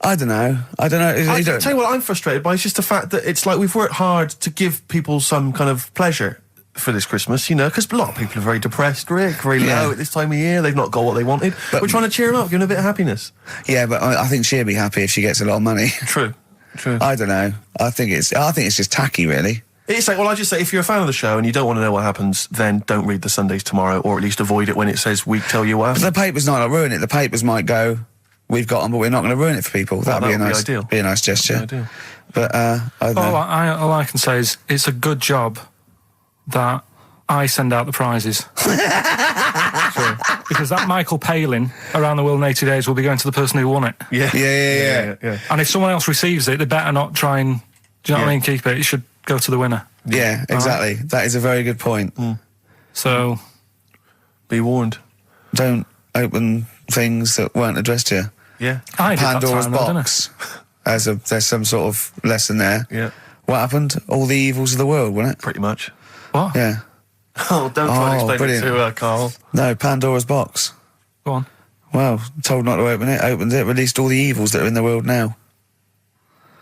I don't know. I tell you what I'm frustrated by is just the fact that it's like we've worked hard to give people some kind of pleasure for this Christmas, because a lot of people are very depressed, Rick, very low at this time of year. They've not got what they wanted. But we're trying to cheer them up, give them a bit of happiness. Yeah, but I think she'll be happy if she gets a lot of money. True. True. I don't know. I think it's just tacky, really. It's like, well, I just say, if you're a fan of the show and you don't want to know what happens, then don't read the Sundays Tomorrow, or at least avoid it when it says we tell you what happens. The papers might not ruin it. The papers might go, we've got them, but we're not going to ruin it for people. That'd be a nice gesture. But I don't know. All I can say is it's a good job that I send out the prizes. Because that Michael Palin around the world in 80 days will be going to the person who won it. Yeah. And if someone else receives it, they better not try and, do you know what I mean, keep it. It should go to the winner. Yeah, exactly. Right? That is a very good point. So, be warned. Don't open things that weren't addressed to you. Yeah. I did Pandora's that time, box. There's some sort of lesson there. Yeah. What happened? All the evils of the world, wasn't it? Pretty much. What? Yeah. Oh, don't try and explain it to Carl. No, Pandora's box. Go on. Well, told not to open it, opened it, released all the evils that are in the world now.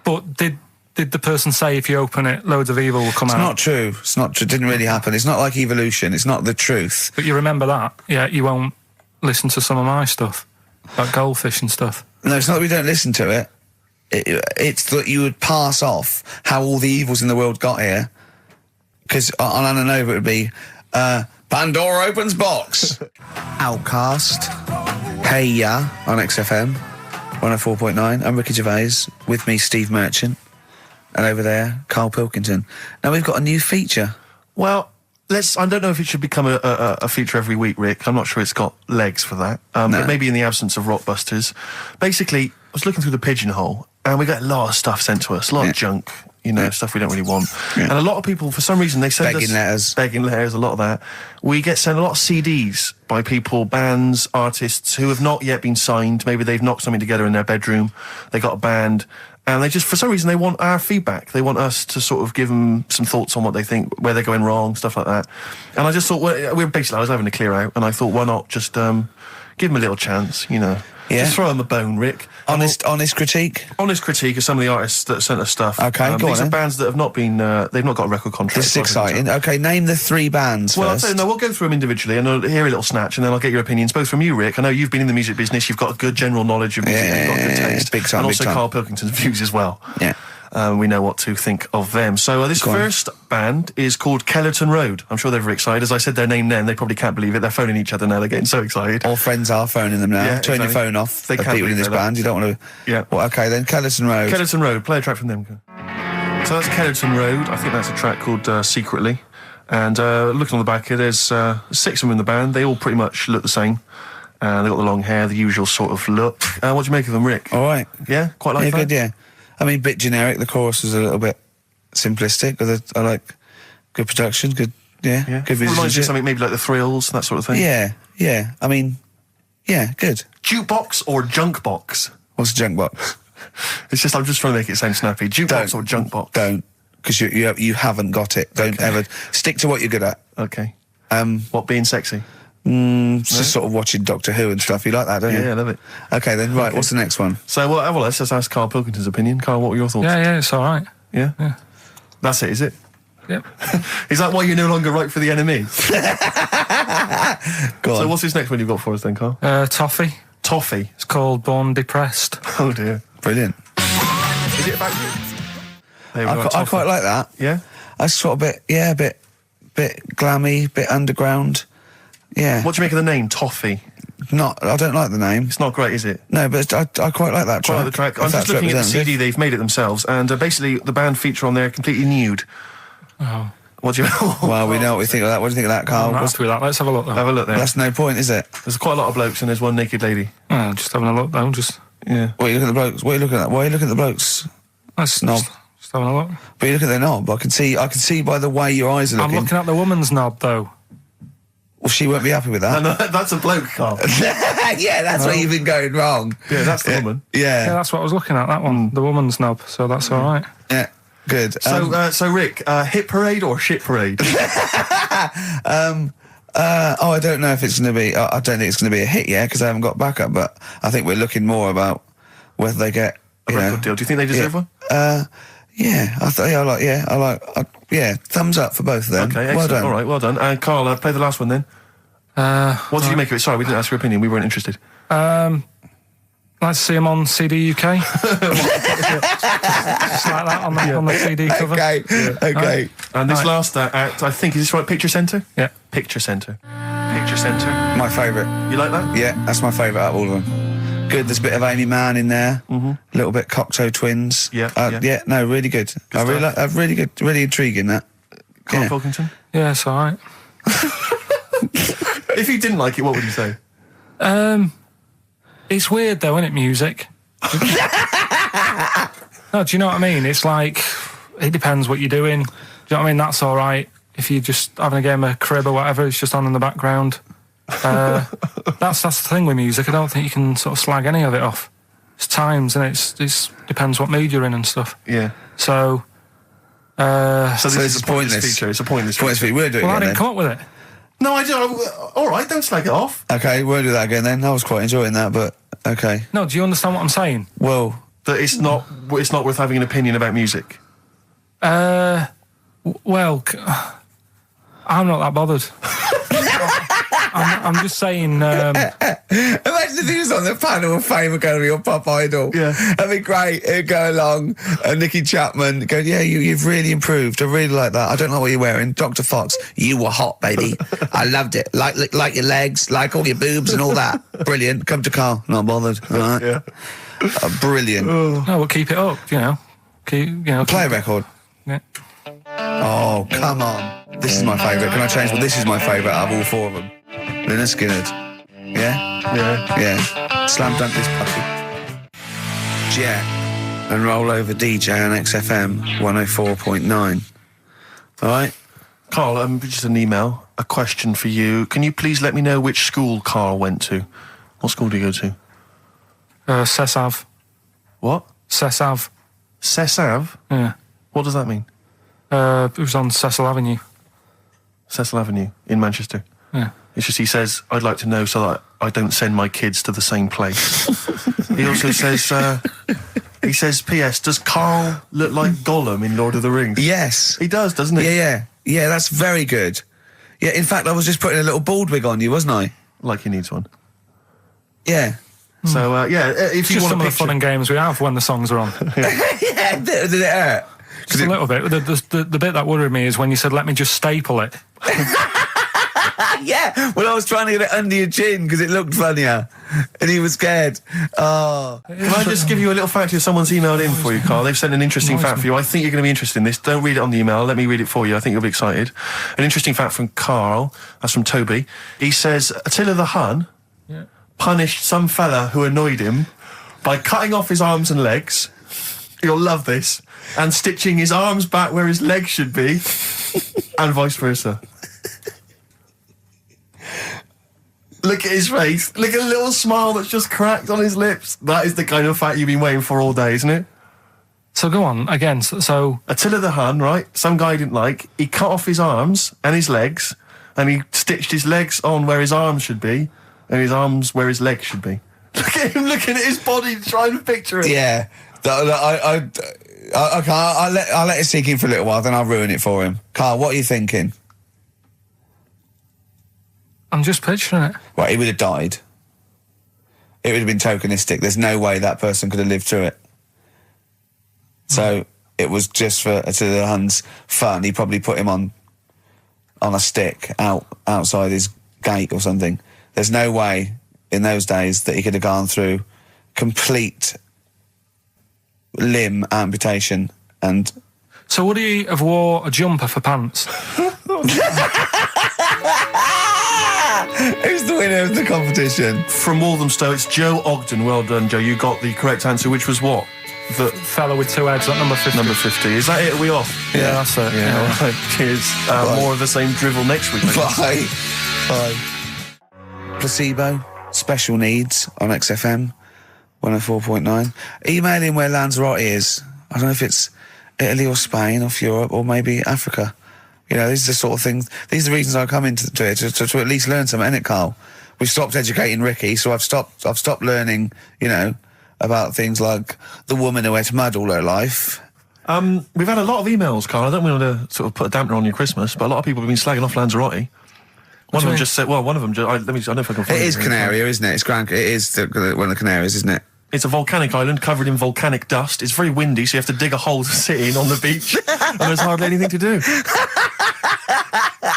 But did the person say if you open it, loads of evil will come out? It's not true. It's not true. It didn't really happen. It's not like evolution. It's not the truth. But you remember that? Yeah, you won't listen to some of my stuff, like goldfish and stuff. No, it's not that we don't listen to it. It's that you would pass off how all the evils in the world got here. Because on Anna Nova it would be, Pandora opens box. Outcast. Hey Ya on XFM 104.9. I'm Ricky Gervais. With me, Steve Merchant. And over there, Karl Pilkington. Now we've got a new feature. Well, I don't know if it should become a feature every week, Rick. I'm not sure it's got legs for that. No. But maybe in the absence of Rockbusters. Basically, I was looking through the pigeonhole, and we got a lot of stuff sent to us, a lot of junk, stuff we don't really want. Yeah. And a lot of people, for some reason, they send us... Begging letters, a lot of that. We get sent a lot of CDs by people, bands, artists, who have not yet been signed. Maybe they've knocked something together in their bedroom. They got a band... And they just, for some reason, they want our feedback. They want us to sort of give them some thoughts on what they think, where they're going wrong, stuff like that. And I just thought, I was having a clear out, and I thought, why not just give them a little chance, Yeah. Just throw them a bone, Rick. Honest critique? Honest critique of some of the artists that sent us stuff. Okay, go on. These are bands that have not been, they've not got a record contract. This is exciting. Okay, name the 3 bands Well, first. we'll go through them individually, and I'll hear a little snatch, and then I'll get your opinions, both from you, Rick. I know you've been in the music business, you've got a good general knowledge of music, you've got good taste. Big time, and also big time. Karl Pilkington's views as well. Yeah. We know what to think of them. So this first band is called Kellerton Road. I'm sure they're very excited. As I said their name then, they probably can't believe it. They're phoning each other now. They're getting so excited. All friends are phoning them now. Yeah, Turn your exactly. phone off. They can't people in this band. You don't want to... Yeah. Well, okay, then Kellerton Road. Kellerton Road. Play a track from them. So that's Kellerton Road. I think that's a track called Secretly. And looking on the back here, there's 6 of them in the band. They all pretty much look the same. They got the long hair, the usual sort of look. What do you make of them, Rick? All right. Yeah? Quite like that? Good, yeah. I mean, bit generic. The chorus was a little bit simplistic, but I like good production, good Reminds you of musicianship. something maybe like the Thrills, that sort of thing? Yeah. I mean, yeah, good. Jukebox or junk box? What's a junk box? It's just, I'm just trying to make it sound snappy. Jukebox or junk box? Don't, because you haven't got it. Don't ever stick to what you're good at. Okay. What, being sexy? Just sort of watching Doctor Who and stuff. You like that, don't you? Yeah, I love it. Okay, then, right, what's the next one? So, well, let's just ask Karl Pilkington's opinion. Karl, what were your thoughts? Yeah, it's all right. Yeah? Yeah. That's it, is it? Yep. Is that why you're no longer right for the enemy? Go on. So what's this next one you've got for us then, Karl? Toffee. Toffee? It's called Born Depressed. Oh, dear. Brilliant. Is it about you? There we go, I Toffee. quite like that. Yeah? That's sort of a bit glammy, bit underground. Yeah. What do you make of the name, Toffee? I don't like the name. It's not great, is it? No, but I quite like that track. Quite like the track. I'm just looking at the CD, they've made it themselves, and basically the band feature on there completely nude. Oh. What do you... Well, we know what we think of that. What do you think of that, Karl? I'm happy with that. Let's have a look, though. Have a look there. That's no point, is it? There's quite a lot of blokes and there's one naked lady. Just having a look, though. Yeah. What are you looking at the blokes? What are you looking at? Why are you looking at the blokes? That's knob. Just having a look. But you look at their knob. I can see by the way your eyes are looking. I'm looking at the woman's knob, though. Well, she won't be happy with that. No, that's a bloke, Karl. Yeah, that's where you've been going wrong. Yeah, that's the woman. Yeah, Yeah. that's what I was looking at, that one. The woman's knob, so that's all right. Yeah. Good. So Rick, hit parade or shit parade? I don't know if it's going to be. I don't think it's going to be a hit yet because I haven't got backup. But I think we're looking more about whether they get A record deal. Do you think they deserve one? Yeah. Thumbs up for both of them. Okay, excellent. Well done. All right, well done. Karl, play the last one then. What did you make of it? Sorry, we didn't ask your opinion. We weren't interested. I Like to see him on CD UK. Just like that on the CD cover. Okay, okay. And this last act, I think, is this right? Picture Centre? Yeah. Picture Centre. Picture Centre. My favourite. You like that? Yeah, that's my favourite out of all of them. Good, there's a bit of Amy Mann in there. A little bit Cocteau Twins. Yeah. No, really good. I really like, really good, really intriguing that. Karl Pilkington? Yeah, it's alright. If you didn't like it, what would you say? It's weird though, isn't it, music? No, do you know what I mean? It's like, it depends what you're doing. Do you know what I mean? That's alright. If you're just having a game of crib or whatever, it's just on in the background. That's the thing with music. I don't think you can sort of slag any of it off. It's times, and it depends what mood you're in and stuff. Yeah. So this is a pointless feature. It's a pointless feature. We'll do it well, again, I didn't come up with it. No, I don't. All right, don't slag it off. Okay, we'll do that again then. I was quite enjoying that, but okay. No, do you understand what I'm saying? Well, that it's not worth having an opinion about music. Well, I'm not that bothered. I'm just saying. Imagine if he was on the panel of Fame Academy or Pop Idol. Yeah, that'd be great. He'd go along, and Nicky Chapman go, "Yeah, you've really improved. I really like that. I don't know what you're wearing, Dr. Fox. You were hot, baby. I loved it. Like your legs, like all your boobs and all that. Brilliant. Come to Carl. Not bothered. All right. Yeah. Brilliant. No, we'll keep it up. Play a record. Yeah. Oh, come on. This is my favourite. Can I change? Well, this is my favourite out of all four of them. Lynyrd Skynyrd. Yeah? Yeah. Slam dunk this puppy. Jet and roll over DJ on XFM 104.9. All right? Carl, just an email, a question for you. Can you please let me know which school Carl went to? What school did he go to? Cessav. What? Cessav. Cessav? Yeah. What does that mean? It was on Cecil Avenue. Cecil Avenue in Manchester. Yeah. It's just he says, I'd like to know so that I don't send my kids to the same place. He also says, P.S. Does Carl look like Gollum in Lord of the Rings? Yes. He does, doesn't he? Yeah, that's very good. Yeah, in fact, I was just putting a little bald wig on you, wasn't I? Like he needs one. Yeah. So, if you just want some of the fun and games we have when the songs are on. Yeah, did it hurt? Just a little bit. The bit that worried me is when you said, let me just staple it. Yeah, well, I was trying to get it under your chin because it looked funnier, and he was scared. Oh. Can I just give you a little fact here? Someone's emailed in for you, Carl. They've sent an interesting fact for you. I think you're going to be interested in this. Don't read it on the email. Let me read it for you. I think you'll be excited. An interesting fact from Carl. That's from Toby. He says, Attila the Hun punished some fella who annoyed him by cutting off his arms and legs. You'll love this. And stitching his arms back where his legs should be, and vice versa. Look at his face. Look at the little smile that's just cracked on his lips. That is the kind of fact you've been waiting for all day, isn't it? So go on, again, so... Attila the Hun, right? Some guy he didn't like. He cut off his arms and his legs, and he stitched his legs on where his arms should be, and his arms where his legs should be. Look at him looking at his body, trying to picture it. Yeah. I'll let it sink in for a little while, then I'll ruin it for him. Carl, what are you thinking? I'm just picturing it. Right, he would have died. It would have been tokenistic. There's no way that person could have lived through it. So it was just for Attila the Hun's fun. He probably put him on a stick outside his gate or something. There's no way in those days that he could have gone through complete limb amputation and... So would he have wore a jumper for pants? Who's the winner of the competition? From Walthamstow, it's Joe Ogden. Well done, Joe. You got the correct answer, which was what? The fellow with two heads at number 50. Number 50. Is that it? Are we off? Yeah, that's it. Yeah. Right. Cheers. More of the same drivel next week. Bye. Bye. Placebo, Special Needs on XFM 104.9. Email in where Lanzarote is. I don't know if it's Italy or Spain or Europe or maybe Africa. You know, these are the sort of things, these are the reasons I come into it, to at least learn something, innit, Carl? We've stopped educating Ricky, so I've stopped learning, you know, about things like the woman who ate mud all her life. We've had a lot of emails, Carl. I don't want to sort of put a dampener on your Christmas, but a lot of people have been slagging off Lanzarote. One of them just said, well, one of them, I don't know if I can find it. It is Canaria, isn't it? It's one of the Canaries, isn't it? It's a volcanic island covered in volcanic dust. It's very windy, so you have to dig a hole to sit in on the beach, and there's hardly anything to do.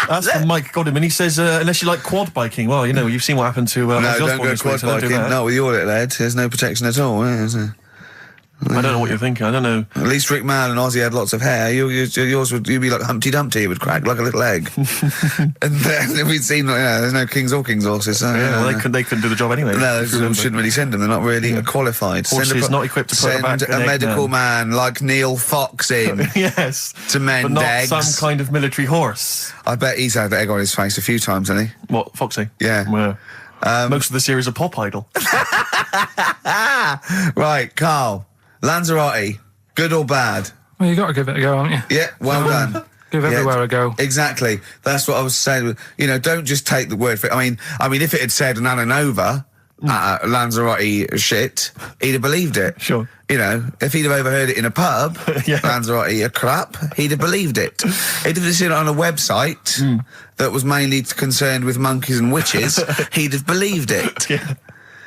That's from Mike Godham, and he says, unless you like quad biking, well, you know, you've seen what happened to... no, don't go quad biking. Not with your little head. There's no protection at all, is there? I don't know what you're thinking. I don't know. At least Rick Mann and Ozzy had lots of hair. Yours would be like Humpty Dumpty. It would crack like a little egg. And then we'd seen, there's no kings or kings' horses. So, yeah, well, they couldn't do the job anyway. No, we shouldn't really send them. They're not really qualified. Horses not equipped to put send a medical man like Neil Fox in. Yes. To mend but not eggs. Some kind of military horse. I bet he's had the egg on his face a few times, hasn't he? What, Foxy? Yeah. Well, most of the series are Pop Idol. Right, Carl. Lanzarote, good or bad? Well, you got to give it a go, haven't you? Yeah, well done. Give everywhere a go. Exactly. That's what I was saying. You know, don't just take the word for it. I mean, if it had said Nananova, Lanzarote shit, he'd have believed it. Sure. You know, if he'd have overheard it in a pub, Yeah. Lanzarote a crap, he'd have believed it. He'd have seen it on a website that was mainly concerned with monkeys and witches, he'd have believed it. Yeah.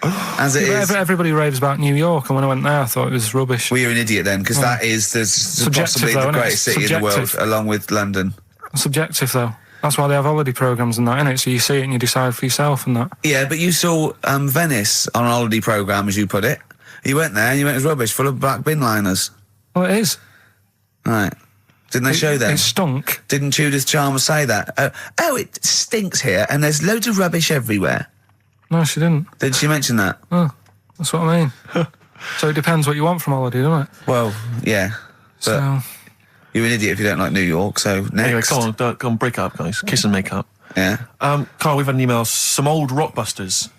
As it is. Everybody raves about New York, and when I went there, I thought it was rubbish. Well, you're an idiot then, because that is possibly the greatest city in the world, along with London. Subjective, though. That's why they have holiday programmes and that, innit? So you see it and you decide for yourself and that. Yeah, but you saw Venice on a holiday programme, as you put it. You went there and you went, it was rubbish, full of black bin liners. Well, it is. Right. Didn't they show that? It stunk. Didn't Judith Chalmers say that? Oh, it stinks here and there's loads of rubbish everywhere. No, she didn't. Did she mention that? Oh, that's what I mean. So it depends what you want from holiday, doesn't it? Well, yeah. But So... you're an idiot if you don't like New York, so next. Anyway, come on, break up, guys. Kiss and make up. Yeah. Carl, we've had an email. Some old Rockbusters.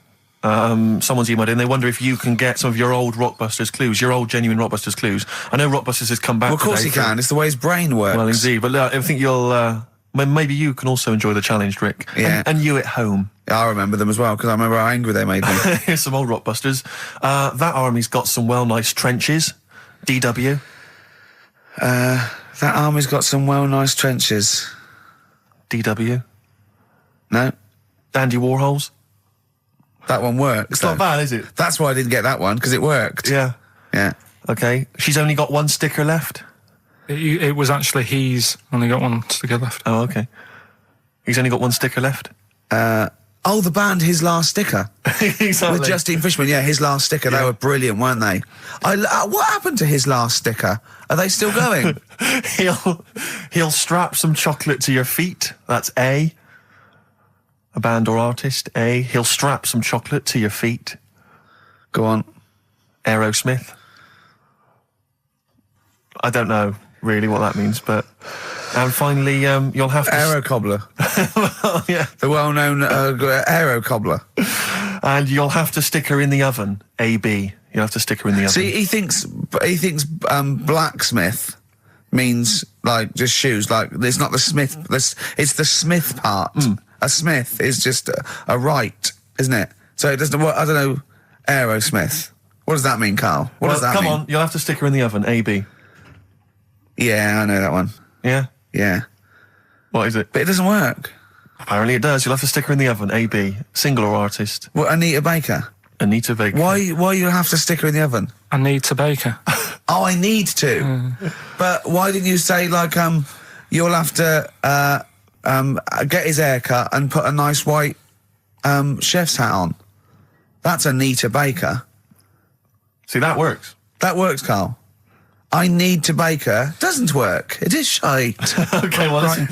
Someone's emailed in. They wonder if you can get some of your old Rockbusters clues, your old genuine Rockbusters clues. I know Rockbusters has come back. Well, of course he can. It's the way his brain works. Well, indeed. But I think you'll... maybe you can also enjoy the challenge, Rick. Yeah. And you at home. I remember them as well, because I remember how angry they made me. Here's some old Rockbusters. That army's got some nice trenches. DW. That army's got some nice trenches. DW. No. Dandy Warhols. That one works. It's not bad, is it? That's why I didn't get that one, because it worked. Yeah. Yeah. Okay. She's only got one sticker left. It was actually he's only got one sticker left. Oh, okay. He's only got one sticker left. Oh, the band His Last Sticker. Exactly. With Justine Fishman, yeah, His Last Sticker. Yeah. They were brilliant, weren't they? What happened to His Last Sticker? Are they still going? He'll strap some chocolate to your feet. That's A. A band or artist. A. He'll strap some chocolate to your feet. Go on. Aerosmith. I don't know really what that means, but... And finally, you'll have to... Aero Cobbler. Well, yeah. The well-known Aero Cobbler. And you'll have to stick her in the oven. AB. You'll have to stick her in the oven. See, he thinks blacksmith means, like, just shoes. Like, it's not the smith. It's the smith part. A smith is just a right, isn't it? So it doesn't... I don't know... Aerosmith. What does that mean, Carl? What does that mean? Come on. You'll have to stick her in the oven. AB. Yeah, I know that one. Yeah? Yeah. What is it? But it doesn't work. Apparently it does. You'll have to stick her in the oven. AB. Single or artist. What, Anita Baker? Anita Baker. Why you have to stick her in the oven? I need to bake her. Oh, I need to. But why didn't you say, like, you'll have to get his hair cut and put a nice white chef's hat on? That's Anita Baker. See, that works. That works, Carl. I need to bake her. Doesn't work. It is shite. Okay, well, listen,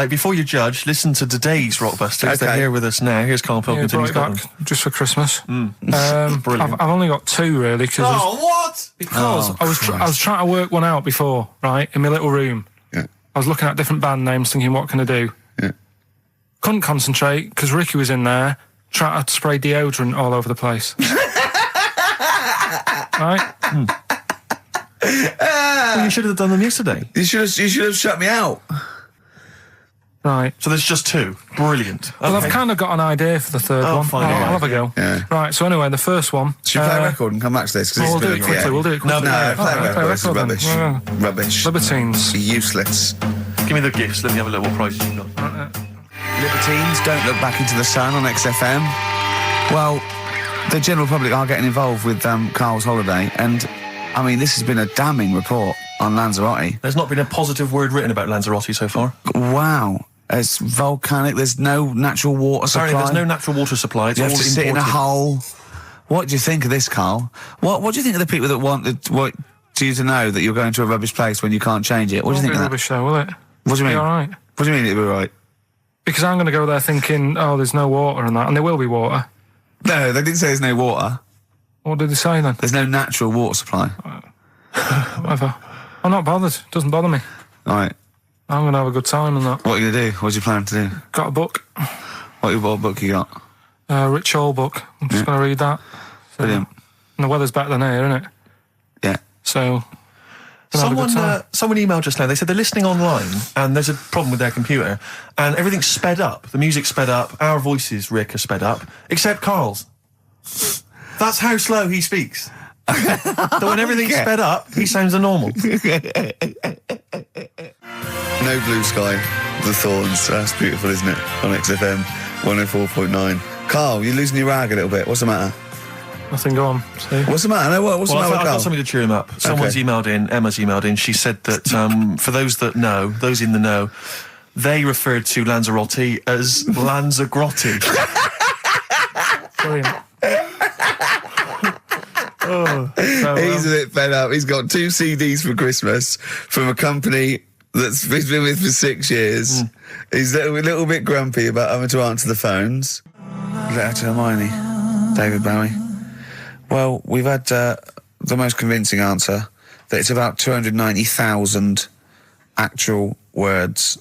before you judge, listen to today's Rockbusters. Okay. They're here with us now. Here's Karl Pilkington. Yeah, He's got back them. just for Christmas. Brilliant. I've only got two, really. What? Because I was trying to work one out before, right, in my little room. Yeah. I was looking at different band names, thinking, what can I do? Yeah. Couldn't concentrate, because Ricky was in there, trying to spray deodorant all over the place. Right? Well, you should have done them yesterday. You should have shut me out. Right. So there's just two. Brilliant. Well, Okay. I've kind of got an idea for the third one. fine, I'll all right. have a go. Yeah. Right, so anyway, the first one... Should we play a record and come back to this? 'Cause We'll it's do been it a- quickly, yeah. we'll do it quickly. No, play a Alright, record. This is then. rubbish. Yeah. Rubbish. Libertines. Useless. Give me the gifts. Let me have a look what prizes you've got. Libertines, Don't Look Back Into the Sun on XFM. Well, the general public are getting involved with Karl's holiday, and I mean, this has been a damning report on Lanzarote. There's not been a positive word written about Lanzarote so far. Wow. It's volcanic, there's no natural water supply. Apparently there's no natural water supply, it's you all have to imported. sit in a hole. What do you think of this, Karl? What do you think of the people that want you to know that you're going to a rubbish place when you can't change it? What do you think of that? Rubbish though, will it? What do you mean? All right. What do you mean it'll be right? Because I'm going to go there thinking, oh, there's no water and that, and there will be water. No, they didn't say there's no water. What did they say then? There's no natural water supply. Whatever. I'm not bothered. Doesn't bother me. All right. I'm going to have a good time and that. What are you going to do? What do you plan to do? Got a book. What book you got? Rich Hall book. I'm just going to read that. So, Brilliant. And the weather's better than here, isn't it? Yeah. So... Someone emailed just now. They said they're listening online and there's a problem with their computer and everything's sped up. The music's sped up. Our voices, Rick, are sped up. Except Karl's. That's how slow he speaks. So when everything's sped up, he sounds normal. No Blue Sky, The Thorns. That's beautiful, isn't it? On XFM 104.9. Karl, you're losing your rag a little bit. What's the matter? Nothing, go on. See? What's the matter? What's the matter with I've Karl? got something to cheer him up. Someone's emailed in, Emma's emailed in, she said that for those that know, those in the know, they referred to Lanzarote as Lanzagrotte. Brilliant. He's a bit fed up. He's got 2 CDs for Christmas from a company he's been with for 6 years. He's a little bit grumpy about having to answer the phones. Letter to Hermione, David Bowie. Well, we've had the most convincing answer that it's about 290,000 actual words,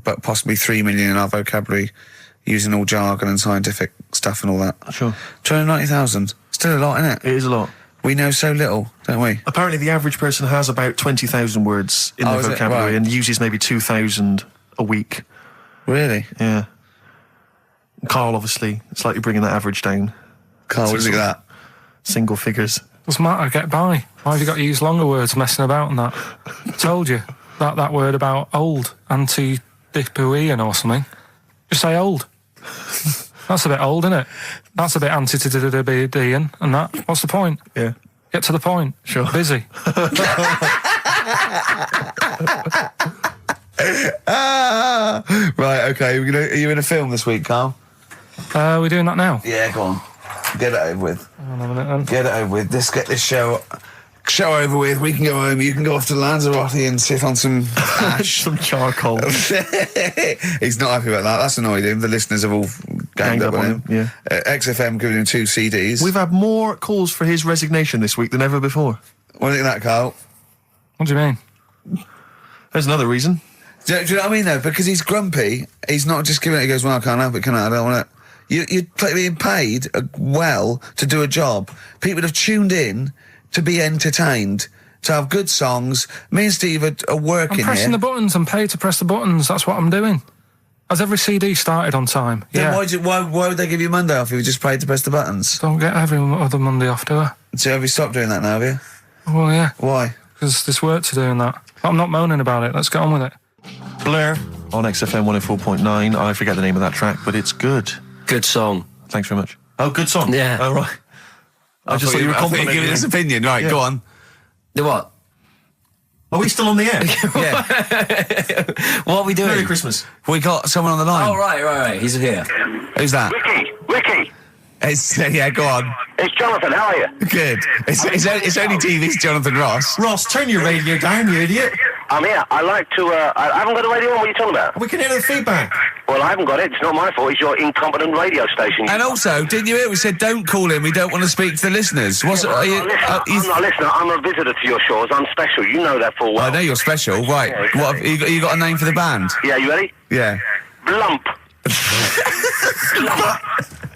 but possibly 3 million in our vocabulary, using all jargon and scientific stuff and all that. Sure. 290,000. Still a lot, isn't it? It is a lot. We know so little, don't we? Apparently the average person has about 20,000 words in their vocabulary and uses maybe 2,000 a week. Really? Yeah. Karl, obviously, slightly bringing that average down. Karl, what do you think of that? Single figures. Doesn't matter, get by. Why have you got to use longer words messing about and that? I told you, that word about old, anti-dipuian or something. Just say old. That's a bit old, isn't it? That's a bit anti-dipuian and that. What's the point? Yeah. Get to the point. Sure. Busy. Right, okay. Are you in a film this week, Karl? We're doing that now? Yeah, go on. Get it over with. Hang on a minute then. Get it over with. Let's get this show over with. We can go home. You can go off to Lanzarote and sit on some ash. Some charcoal. He's not happy about that. That's annoyed him. The listeners have all ganged up on him. Yeah. XFM giving him 2 CDs. We've had more calls for his resignation this week than ever before. What do you think of that, Karl? What do you mean? There's another reason. Do you know what I mean, though? Because he's grumpy. He's not just giving it. He goes, well, I can't help it, can I? I don't want it. You're being paid well to do a job. People have tuned in to be entertained, to have good songs. Me and Steve are working here. I'm pressing the buttons. I'm paid to press the buttons. That's what I'm doing. Has every CD started on time? Then yeah. why would they give you Monday off if you just paid to press the buttons? Don't get every other Monday off, do I? So have you stopped doing that now, have you? Well, yeah. Why? Because there's work to do in that. I'm not moaning about it. Let's get on with it. Blur on XFM 104.9. I forget the name of that track, but it's good. Good song. Thanks very much. Oh, good song. Yeah. Oh, right. I just thought you were complimenting giving his opinion. Right, Yeah. go on. The what? Are we still on the air? Yeah. What are we doing? Merry Christmas. We got someone on the line. Oh, right. He's here. Who's that? Ricky, Yeah, go on. it's Jonathan. How are you? Good. It's only TV's Jonathan Ross. Ross, turn your radio down, you idiot. I'm here. I like to. I haven't got a radio on. What are you talking about? We can hear the feedback. Well, I haven't got it. It's not my fault. It's your incompetent radio station. And also, didn't you hear? We said don't call him. We don't want to speak to the listeners. I'm not a listener. I'm a visitor to your shores. I'm special. You know that full well. I know you're special. Right. Yeah, exactly. What have you got a name for the band? Yeah, you ready? Yeah. Blump.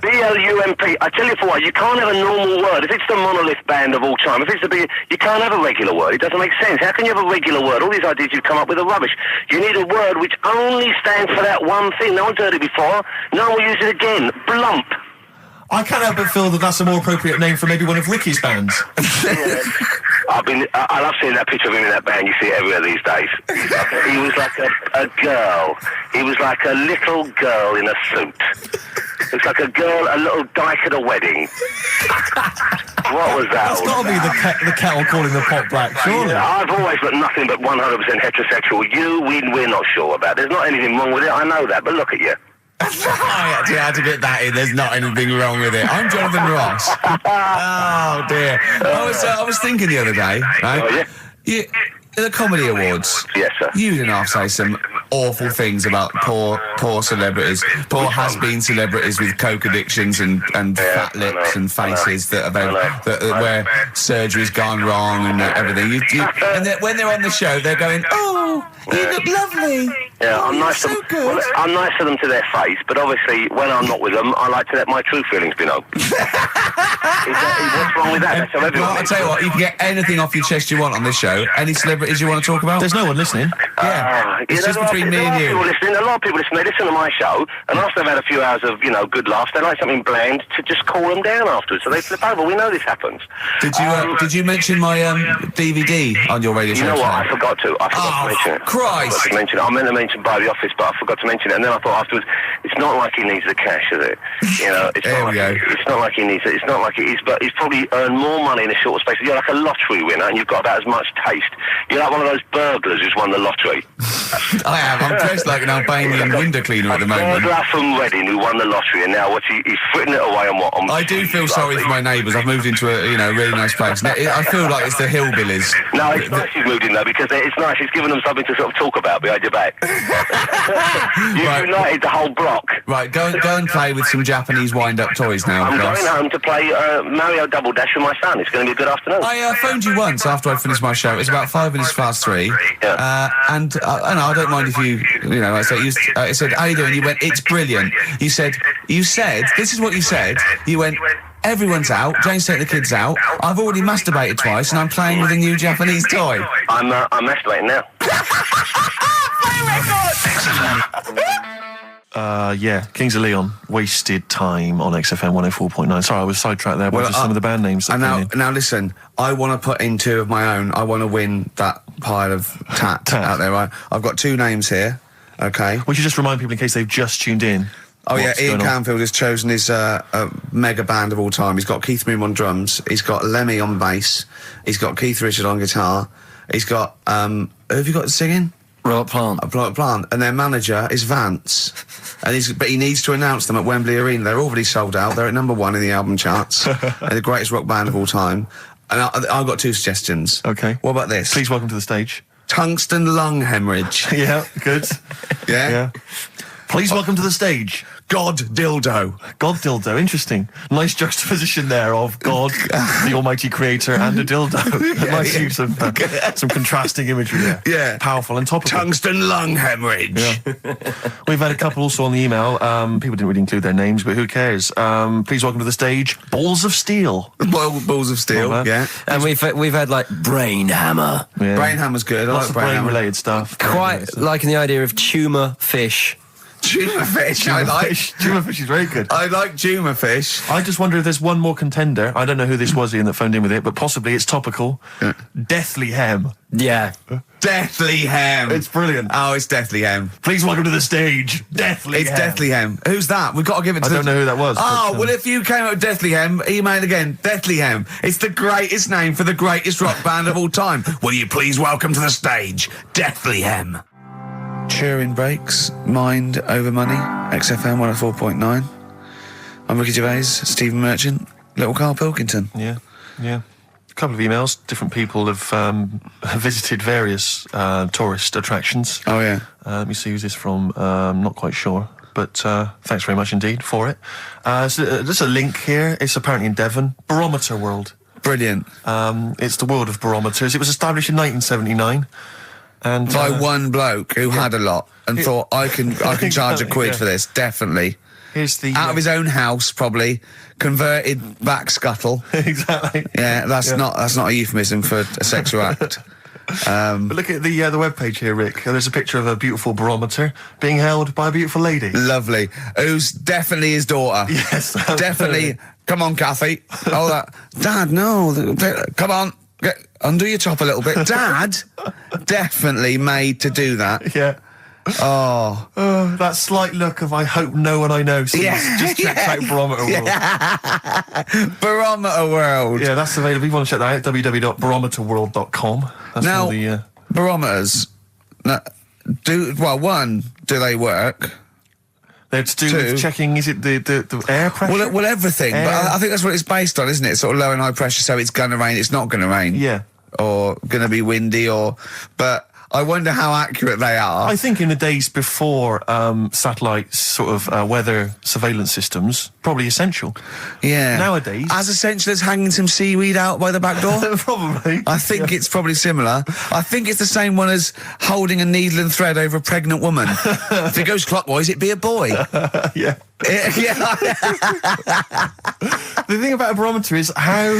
B-L-U-M-P. I tell you for what, you can't have a normal word. If it's the monolith band of all time, if it's the big, you can't have a regular word. It doesn't make sense. How can you have a regular word? All these ideas you come up with are rubbish. You need a word which only stands for that one thing. No one's heard it before. No one will use it again. Blump. I can't help but feel that that's a more appropriate name for maybe one of Ricky's bands. Yeah. I love seeing that picture of him in that band. You see it everywhere these days. He was like a girl. He was like a little girl in a suit. Looks like a girl, a little dyke at a wedding. What was that? That's got to be the kettle calling the pot black, surely. Yeah, I've always looked nothing but 100% heterosexual. We're not sure about. There's not anything wrong with it, I know that, but look at you. I actually had to get that in. There's not anything wrong with it. I'm Jonathan Ross. Oh dear. I was thinking the other day, right? Oh, yeah? The Comedy Awards. Yes, sir. You didn't half say some awful things about poor celebrities, poor has-been celebrities with coke addictions and fat lips and faces that where surgery's gone wrong and everything. And when they're on the show, they're going, "Oh, you look lovely." Yeah, I'm nice so to good. Well, I'm nice to them to their face, but obviously when I'm not with them, I like to let my true feelings be known. What's wrong with that? That's how everyone Well, I'll tell you what, you can get anything off your chest you want on this show. Any celebrities you want to talk about? There's no one listening. Yeah, it's just between me and you. A lot of people listen. They listen to my show, and after they've had a few hours of, good laughs, they like something bland to just cool them down afterwards. So they flip over. We know this happens. Did you mention my DVD on your radio show? You know what? I forgot to mention it. Christ! I meant to mention by the office, but I forgot to mention it. And then I thought afterwards, it's not like he needs the cash, is it? It's not like he needs it. It's not like it is, but he's probably earned more money in a short space. You're like a lottery winner, and you've got about as much taste. You're like one of those burglars who's won the lottery. I am. I'm dressed like an Albanian window cleaner at the moment. Burglar from Reading who won the lottery, and now he's fritting it away on I do feel sorry for my neighbours. I've moved into a really nice place. I feel like it's the hillbillies. No, it's nice he's moved in though, because it's nice. He's given them something to sort of talk about behind your back. You've united the whole block. Right, go and play with some Japanese wind-up toys now. I'm going home to play Mario Double Dash with my son. It's going to be a good afternoon. I phoned you once after I finished my show. It's about 5 minutes past 3. Yeah. And I don't mind if I said, how you doing? You went, it's brilliant. You said, this is what you said. You went, everyone's out. Jane's taking the kids out. I've already masturbated twice, and I'm playing with a new Japanese toy. I'm masturbating now. Kings of Leon, Wasted Time on XFM 104.9. Sorry, I was sidetracked there by just some of the band names. Now listen, I want to put in 2 of my own. I want to win that pile of tat out there, right? I've got 2 names here, okay? Would you just remind people in case they've just tuned in? Oh yeah, Ian Canfield has chosen his mega band of all time. He's got Keith Moon on drums, he's got Lemmy on bass, he's got Keith Richard on guitar, he's got, who have you got singing? Robert Plant. Robert Plant. And their manager is Vance. But he needs to announce them at Wembley Arena. They're already sold out. They're at number 1 in the album charts. They're the greatest rock band of all time. And I've got 2 suggestions. Okay. What about this? Please welcome to the stage. Tungsten lung hemorrhage. Yeah, good. Yeah? Please welcome to the stage. God dildo. God dildo, interesting. Nice juxtaposition there of God, the almighty creator, and a dildo. Nice use of some contrasting imagery there. Yeah. Powerful and topical. Tungsten lung hemorrhage. Yeah. We've had a couple also on the email. People didn't really include their names, but who cares? Please welcome to the stage, Balls of Steel. Balls of Steel, yeah. And we've had like Brain Hammer. Yeah. Brain Hammer's good. I Lots like of Brain Hammer. brain-related stuff. Quite liking the idea of tumour fish. Tuna fish, I like. Tuna fish is very good. I like tuna fish. I just wonder if there's one more contender. I don't know who this was, Ian, that phoned in with it, but possibly it's topical. Yeah. Deathly Hem. Yeah. Deathly Hem. It's brilliant. Oh, it's Deathly Hem. Please welcome to the stage, Deathly Hem. It's Deathly Hem. Who's that? We've got to give it to I don't know who that was. Oh, well, if you came up with Deathly Hem, email again. Deathly Hem. It's the greatest name for the greatest rock band of all time. Will you please welcome to the stage, Deathly Hem. Turing Breaks, Mind Over Money, XFM 104.9. I'm Ricky Gervais, Stephen Merchant, little Karl Pilkington. Yeah. A couple of emails. Different people have visited various tourist attractions. Oh, yeah. Let me see who's this from. Not quite sure. But thanks very much indeed for it. So, there's a link here. It's apparently in Devon. Barometer World. Brilliant. It's the world of barometers. It was established in 1979. And by one bloke who had a lot and thought, I can charge £1 for this, definitely. Here's the out of his own house, probably converted back scuttle. Exactly. Yeah, that's not a euphemism for a sexual act. But look at the webpage here, Rick. There's a picture of a beautiful barometer being held by a beautiful lady. Lovely. Who's definitely his daughter. Yes, definitely. Come on, Kathy. Oh, that. Dad, no. Come on. Undo your top a little bit. Dad, definitely made to do that. Yeah. Oh. That slight look of I hope no one I know sees. Just check out Barometer World. Barometer World. Yeah, that's available. If you want to check that out, www.barometerworld.com. That's now, all the... barometers, do they work? They're to do with checking, is it the air pressure? Well, everything. But I think that's what it's based on, isn't it? Sort of low and high pressure, so it's going to rain, it's not going to rain. Yeah. Or going to be windy, but I wonder how accurate they are. I think in the days before satellite sort of weather surveillance systems, probably essential. Yeah. Nowadays... As essential as hanging some seaweed out by the back door? Probably. I think it's probably similar. I think it's the same one as holding a needle and thread over a pregnant woman. If it goes clockwise, it'd be a boy. Yeah. Yeah. The thing about a barometer is how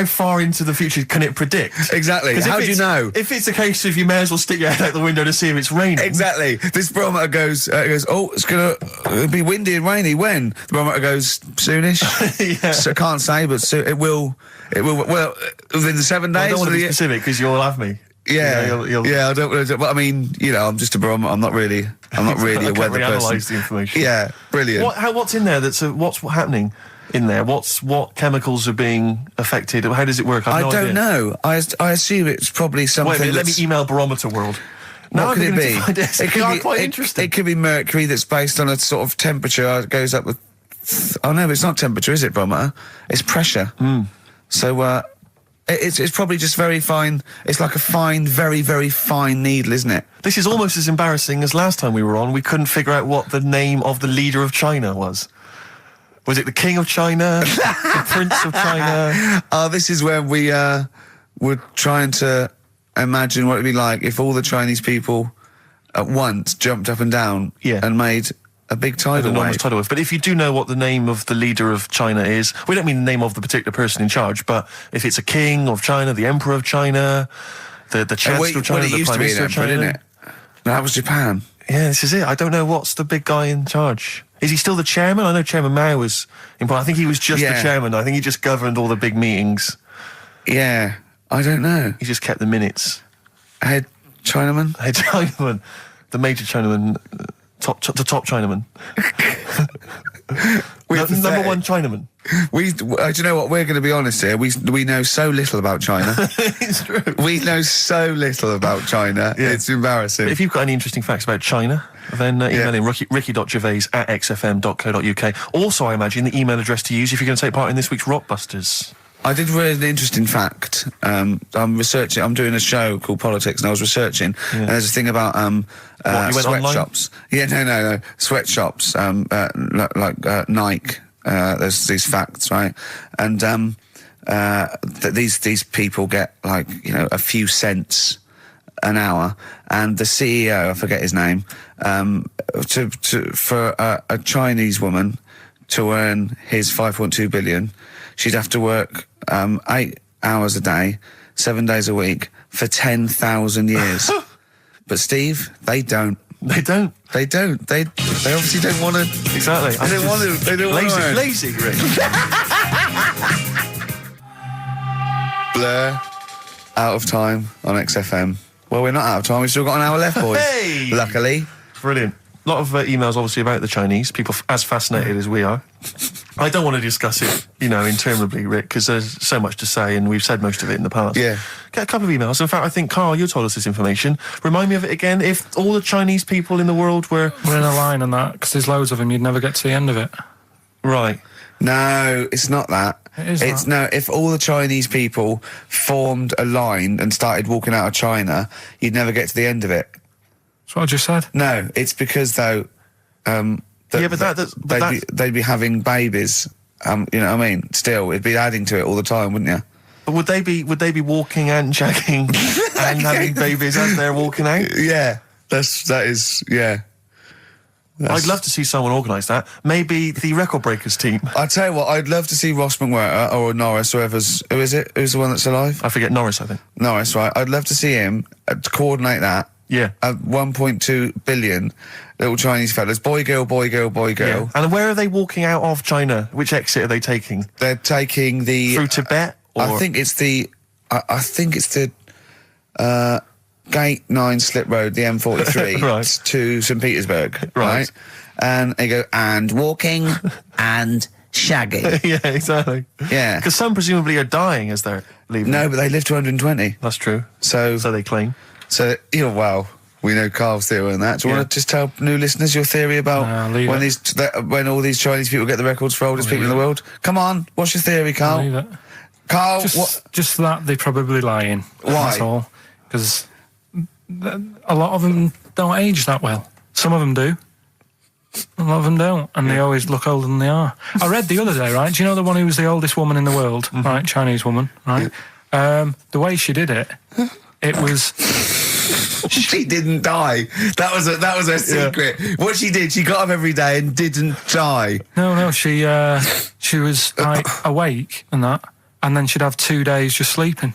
far into the future can it predict? Exactly. How do you know? If it's a case of you may as well stick your head out the window to see if it's raining. Exactly. This barometer goes, oh, it's going to be windy and rainy. When? The barometer goes, soonish. Yeah. So I can't say, but it will, well, within the 7 days. I don't want to be specific because you'll have me. Yeah. You'll yeah, I don't want to, but I mean, I'm just a barometer. I'm not really a weather person. Analyse the information. Yeah, brilliant. What's in there what's happening? In there, what chemicals are being affected? How does it work? I don't know. I assume it's probably something. Wait a minute, let me email Barometer World. What could it be? It could be quite interesting. It could be mercury that's based on a sort of temperature. It goes up with. Oh no, but it's not temperature, is it, barometer? It's pressure. So it's probably just very fine. It's like a fine, very, very fine needle, isn't it? This is almost as embarrassing as last time we were on. We couldn't figure out what the name of the leader of China was. Was it the King of China? The Prince of China? Oh, this is where we were trying to imagine what it'd be like if all the Chinese people at once jumped up and down and made a big tidal wave. Tidal wave. But if you do know what the name of the leader of China is, we don't mean the name of the particular person in charge, but if it's a king of China, the emperor of China, the chancellor of China, the prime minister of China, didn't it? No, that was Japan. Yeah, this is it. I don't know what's the big guy in charge. Is he still the chairman? I know Chairman Mao was important. I think he was just the chairman. I think he just governed all the big meetings. Yeah, I don't know. He just kept the minutes. Head Chinaman? Head Chinaman. The major Chinaman. The top Chinaman. Number one Chinaman. Do you know what? We're going to be honest here. We know so little about China. It's true. We know so little about China. Yeah. It's embarrassing. But if you've got any interesting facts about China, then email in ricky.gervais@xfm.co.uk. Also, I imagine the email address to use if you're going to take part in this week's Rockbusters. I did read an interesting fact. I'm doing a show called Politics, and I was researching, and there's a thing about sweatshops. Yeah, no. Sweatshops, like Nike. There's these facts, right? And that these people get like, a few cents an hour, and the CEO, I forget his name, for a Chinese woman to earn his 5.2 billion, she'd have to work 8 hours a day, 7 days a week for 10,000 years. But Steve, they don't. They don't. They don't. They obviously don't want to. Exactly. They don't want to. They don't want to. Lazy, Rick. Blur. Out of time on XFM. Well, we're not out of time. We've still got an hour left, boys. Hey! Luckily. Brilliant. A lot of emails, obviously, about the Chinese. People as fascinated as we are. I don't want to discuss it, interminably, Rick, because there's so much to say, and we've said most of it in the past. Yeah. Get a couple of emails. In fact, I think, Karl, you told us this information. Remind me of it again. If all the Chinese people in the world were in a line on that, because there's loads of them, you'd never get to the end of it. Right. No, it's not that. It's no, if all the Chinese people formed a line and started walking out of China, you'd never get to the end of it. That's what I just said. No, it's because, though, they'd be having babies. You know what I mean? Still, it'd be adding to it all the time, wouldn't you? But would they be walking and shagging and having babies as they're walking out? Yeah, that is. I'd love to see someone organise that. Maybe the Record Breakers team. I tell you what, I'd love to see Ross McWhirter or Norris, who is it? Who's the one that's alive? I forget, Norris, I think. Norris, right? I'd love to see him to coordinate that. Yeah. 1.2 billion little Chinese fellas. Boy, girl, boy, girl, boy, girl. Yeah. And where are they walking out of China? Which exit are they taking? They're taking the... Through Tibet? Or? I think it's the Gate 9 Slip Road, the M43, Right. to St Petersburg, Right. And they go, and walking, and shagging. Yeah, exactly. Yeah. Because some presumably are dying as they're leaving. No, but they live to 120. That's true. So they claim. Well, we know Carl's theory on that. Do you want to just tell new listeners your theory about when all these Chinese people get the records for oldest people in the world? Come on, what's your theory, Carl? Leave it. Carl, Just that they're probably lying. Why? That's all. Because a lot of them don't age that well. Some of them do. A lot of them don't, and they always look older than they are. I read the other day, right? Do you know the one who was the oldest woman in the world, right? Chinese woman, right? The way she did it, it was... She didn't die. That was her secret. Yeah. What she did, she got up every day and didn't die. No, she was like awake and that, and then she'd have 2 days just sleeping.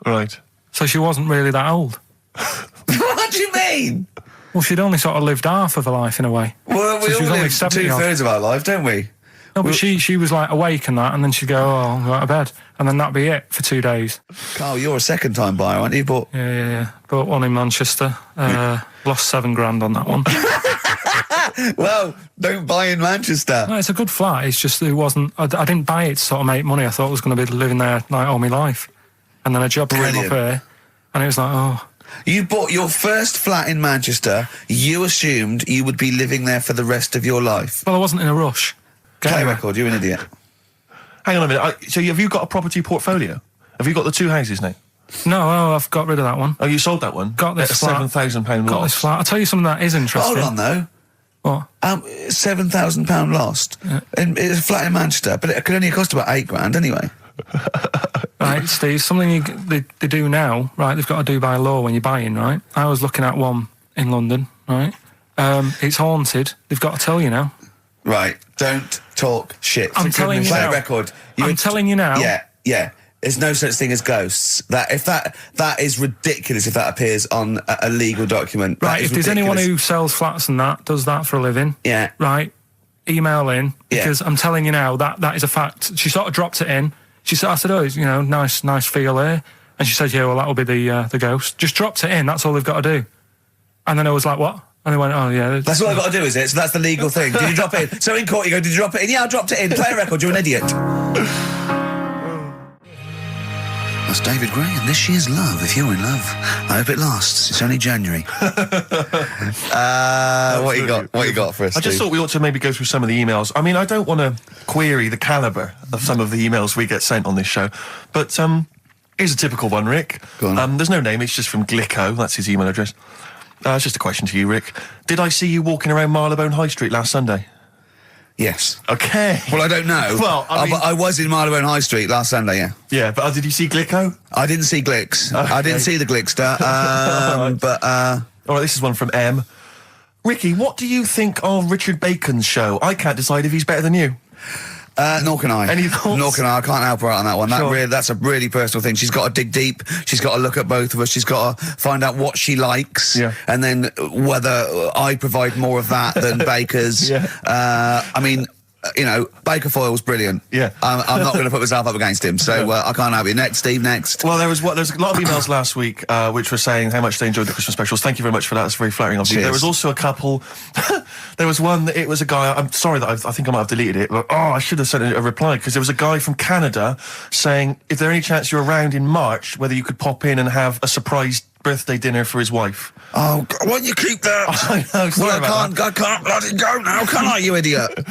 Right. So she wasn't really that old. What do you mean? Well, she'd only sort of lived half of her life in a way. Well, we all live 2/3 of our life, don't we? No, but she was like awake and that, and then she'd go, I'll go out of bed, and then that'd be it for 2 days. Carl, you're a second-time buyer, aren't you? Yeah. Bought one in Manchester. Lost $7,000 on that one. Well, don't buy in Manchester. No, it's a good flat. It's just it wasn't. I didn't buy it to sort of make money. I thought I was going to be living there like all my life, and then a job came up here, and it was like, oh. You bought your first flat in Manchester. You assumed you would be living there for the rest of your life. Well, I wasn't in a rush. Play record. You're an idiot. Hang on a minute. So have you got a property portfolio? Have you got the 2 houses now? No, I've got rid of that one. Oh, you sold that one? Got this at flat. £7,000 loss. Got this flat. I'll tell you something that is interesting. Hold on, though. What? £7,000 lost. Yeah. It's a flat in Manchester, but it could only cost about £8,000 anyway. Right, Steve, something they do now, right, they've got to do by law when you're buying, right? I was looking at one in London, right? It's haunted. They've got to tell you now. Right, don't talk shit. I'm telling you now. Play a record. I'm telling you now. Yeah. There's no such thing as ghosts. That is ridiculous if that appears on a legal document. Right, if there's anyone who sells flats and that, does that for a living. Yeah. Right, email in, because I'm telling you now, that is a fact. She sort of dropped it in. She said, I said, oh, nice feel here. And she said, yeah, well, that'll be the ghost. Just dropped it in, that's all they've got to do. And then I was like, what? And they went, oh, yeah. That's all I've got to do, is it? So that's the legal thing. Did you drop it in? So in court you go, did you drop it in? Yeah, I dropped it in. Play a record, you're an idiot. That's David Gray, and this year's Love, if you're in love. I hope it lasts. It's only January. What you got for us, I just Steve? thought we ought to maybe go through some of the emails. I mean, I don't want to query the calibre of some of the emails we get sent on this show, but here's a typical one, Rick. Go on. There's no name, it's just from Glicko, that's his email address. It's just a question to you, Rick. Did I see you walking around Marylebone High Street last Sunday? Yes. Okay. Well, I don't know. Well, I was in Marylebone High Street last Sunday, yeah. Yeah, but did you see Glicko? I didn't see Glicks. Okay. I didn't see the Glickster. But all right, this is one from M. Ricky, what do you think of Richard Bacon's show? I can't decide if he's better than you. Nor can I. Any thoughts? Nor can I. I can't help her out on that one. Sure. That's a really personal thing. She's got to dig deep. She's got to look at both of us. She's got to find out what she likes. Yeah. And then whether I provide more of that than Baker's. Yeah. I mean, Baker Foyle's brilliant. Yeah. I'm not going to put myself up against him, so I can't help you. Next, Steve, next. Well, there's a lot of emails last week which were saying how much they enjoyed the Christmas specials. Thank you very much for that. That's very flattering of you. Cheers. There was also a couple. There was one. It was a guy. I'm sorry that I think I might have deleted it. But I should have sent a reply, because there was a guy from Canada saying, if there any chance you're around in March, whether you could pop in and have a surprise birthday dinner for his wife. Oh, why don't you keep that? I know. Sorry I can't bloody go now, can I, you idiot? Okay.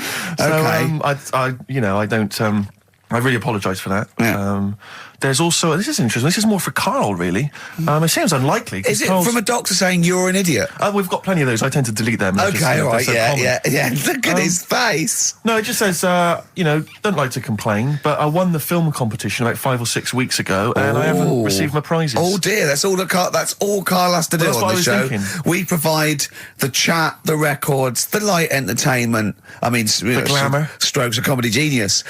I really apologise for that. Yeah. There's also, this is interesting, this is more for Carl, really. It seems unlikely. Is it from a doctor saying you're an idiot? We've got plenty of those. I tend to delete them. Okay, all right, yeah. Look at his face. No, it just says, don't like to complain, but I won the film competition about 5 or 6 weeks ago, and I haven't received my prizes. Oh dear, that's all Carl has to do on the show. We provide the chat, the records, the light entertainment. I mean, the glamour. Strokes of comedy genius.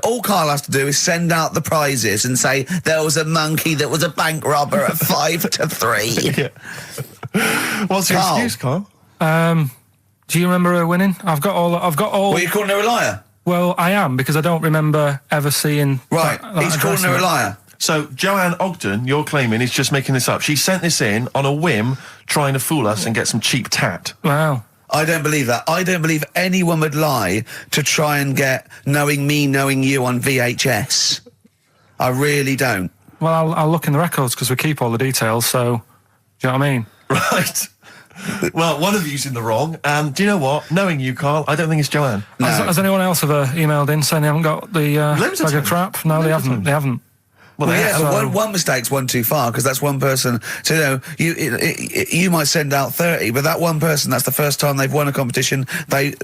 All Carl has to do is send out the prizes and say there was a monkey that was a bank robber at 5 to 3. Yeah. What's your excuse, Carl? Do you remember her winning? I've got all. Well, you're calling her a liar? Well, I am, because I don't remember ever seeing. Right, he's calling her a liar. So Joanne Ogden, you're claiming, is just making this up. She sent this in on a whim, trying to fool us and get some cheap tat. Wow. I don't believe that. I don't believe anyone would lie to try and get Knowing Me, Knowing You on VHS. I really don't. Well, I'll look in the records because we keep all the details, so... Do you know what I mean? Right. Well, one of you's in the wrong. Do you know what? Knowing you, Carl, I don't think it's Joanne. No. Has anyone else ever emailed in saying they haven't got the bag of crap? No, they haven't. They haven't. Well, yeah, but one mistake's one too far, because that's one person. So, you might send out 30, but that one person, that's the first time they've won a competition. They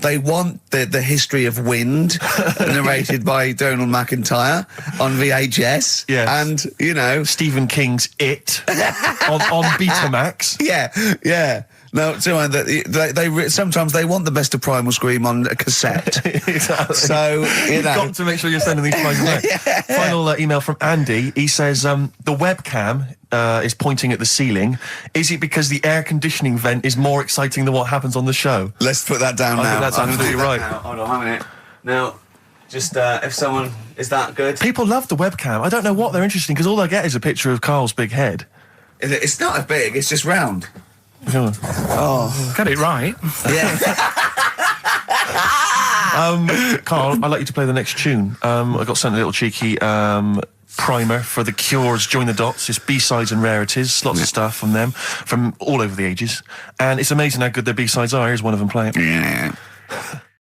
want the history of Wind narrated by Donald McIntyre on VHS. Yes. And, Stephen King's It on Betamax. Yeah. No, they sometimes they want the best of Primal Scream on a cassette. Exactly. So, You've got to make sure you're sending these files away. Final email from Andy. He says, the webcam is pointing at the ceiling. Is it because the air conditioning vent is more exciting than what happens on the show? Let's put that down now. I think that's absolutely right. Hold on a minute. Now, just if someone... Is that good? People love the webcam. I don't know what they're interested in, because all they get is a picture of Carl's big head. It's not as big, it's just round. Oh, get it right. Yeah. Carl, I'd like you to play the next tune. I got sent a little cheeky primer for The Cure's Join the Dots. It's B-sides and rarities, lots of stuff from them, from all over the ages. And it's amazing how good their B-sides are. Here's one of them playing. Yeah.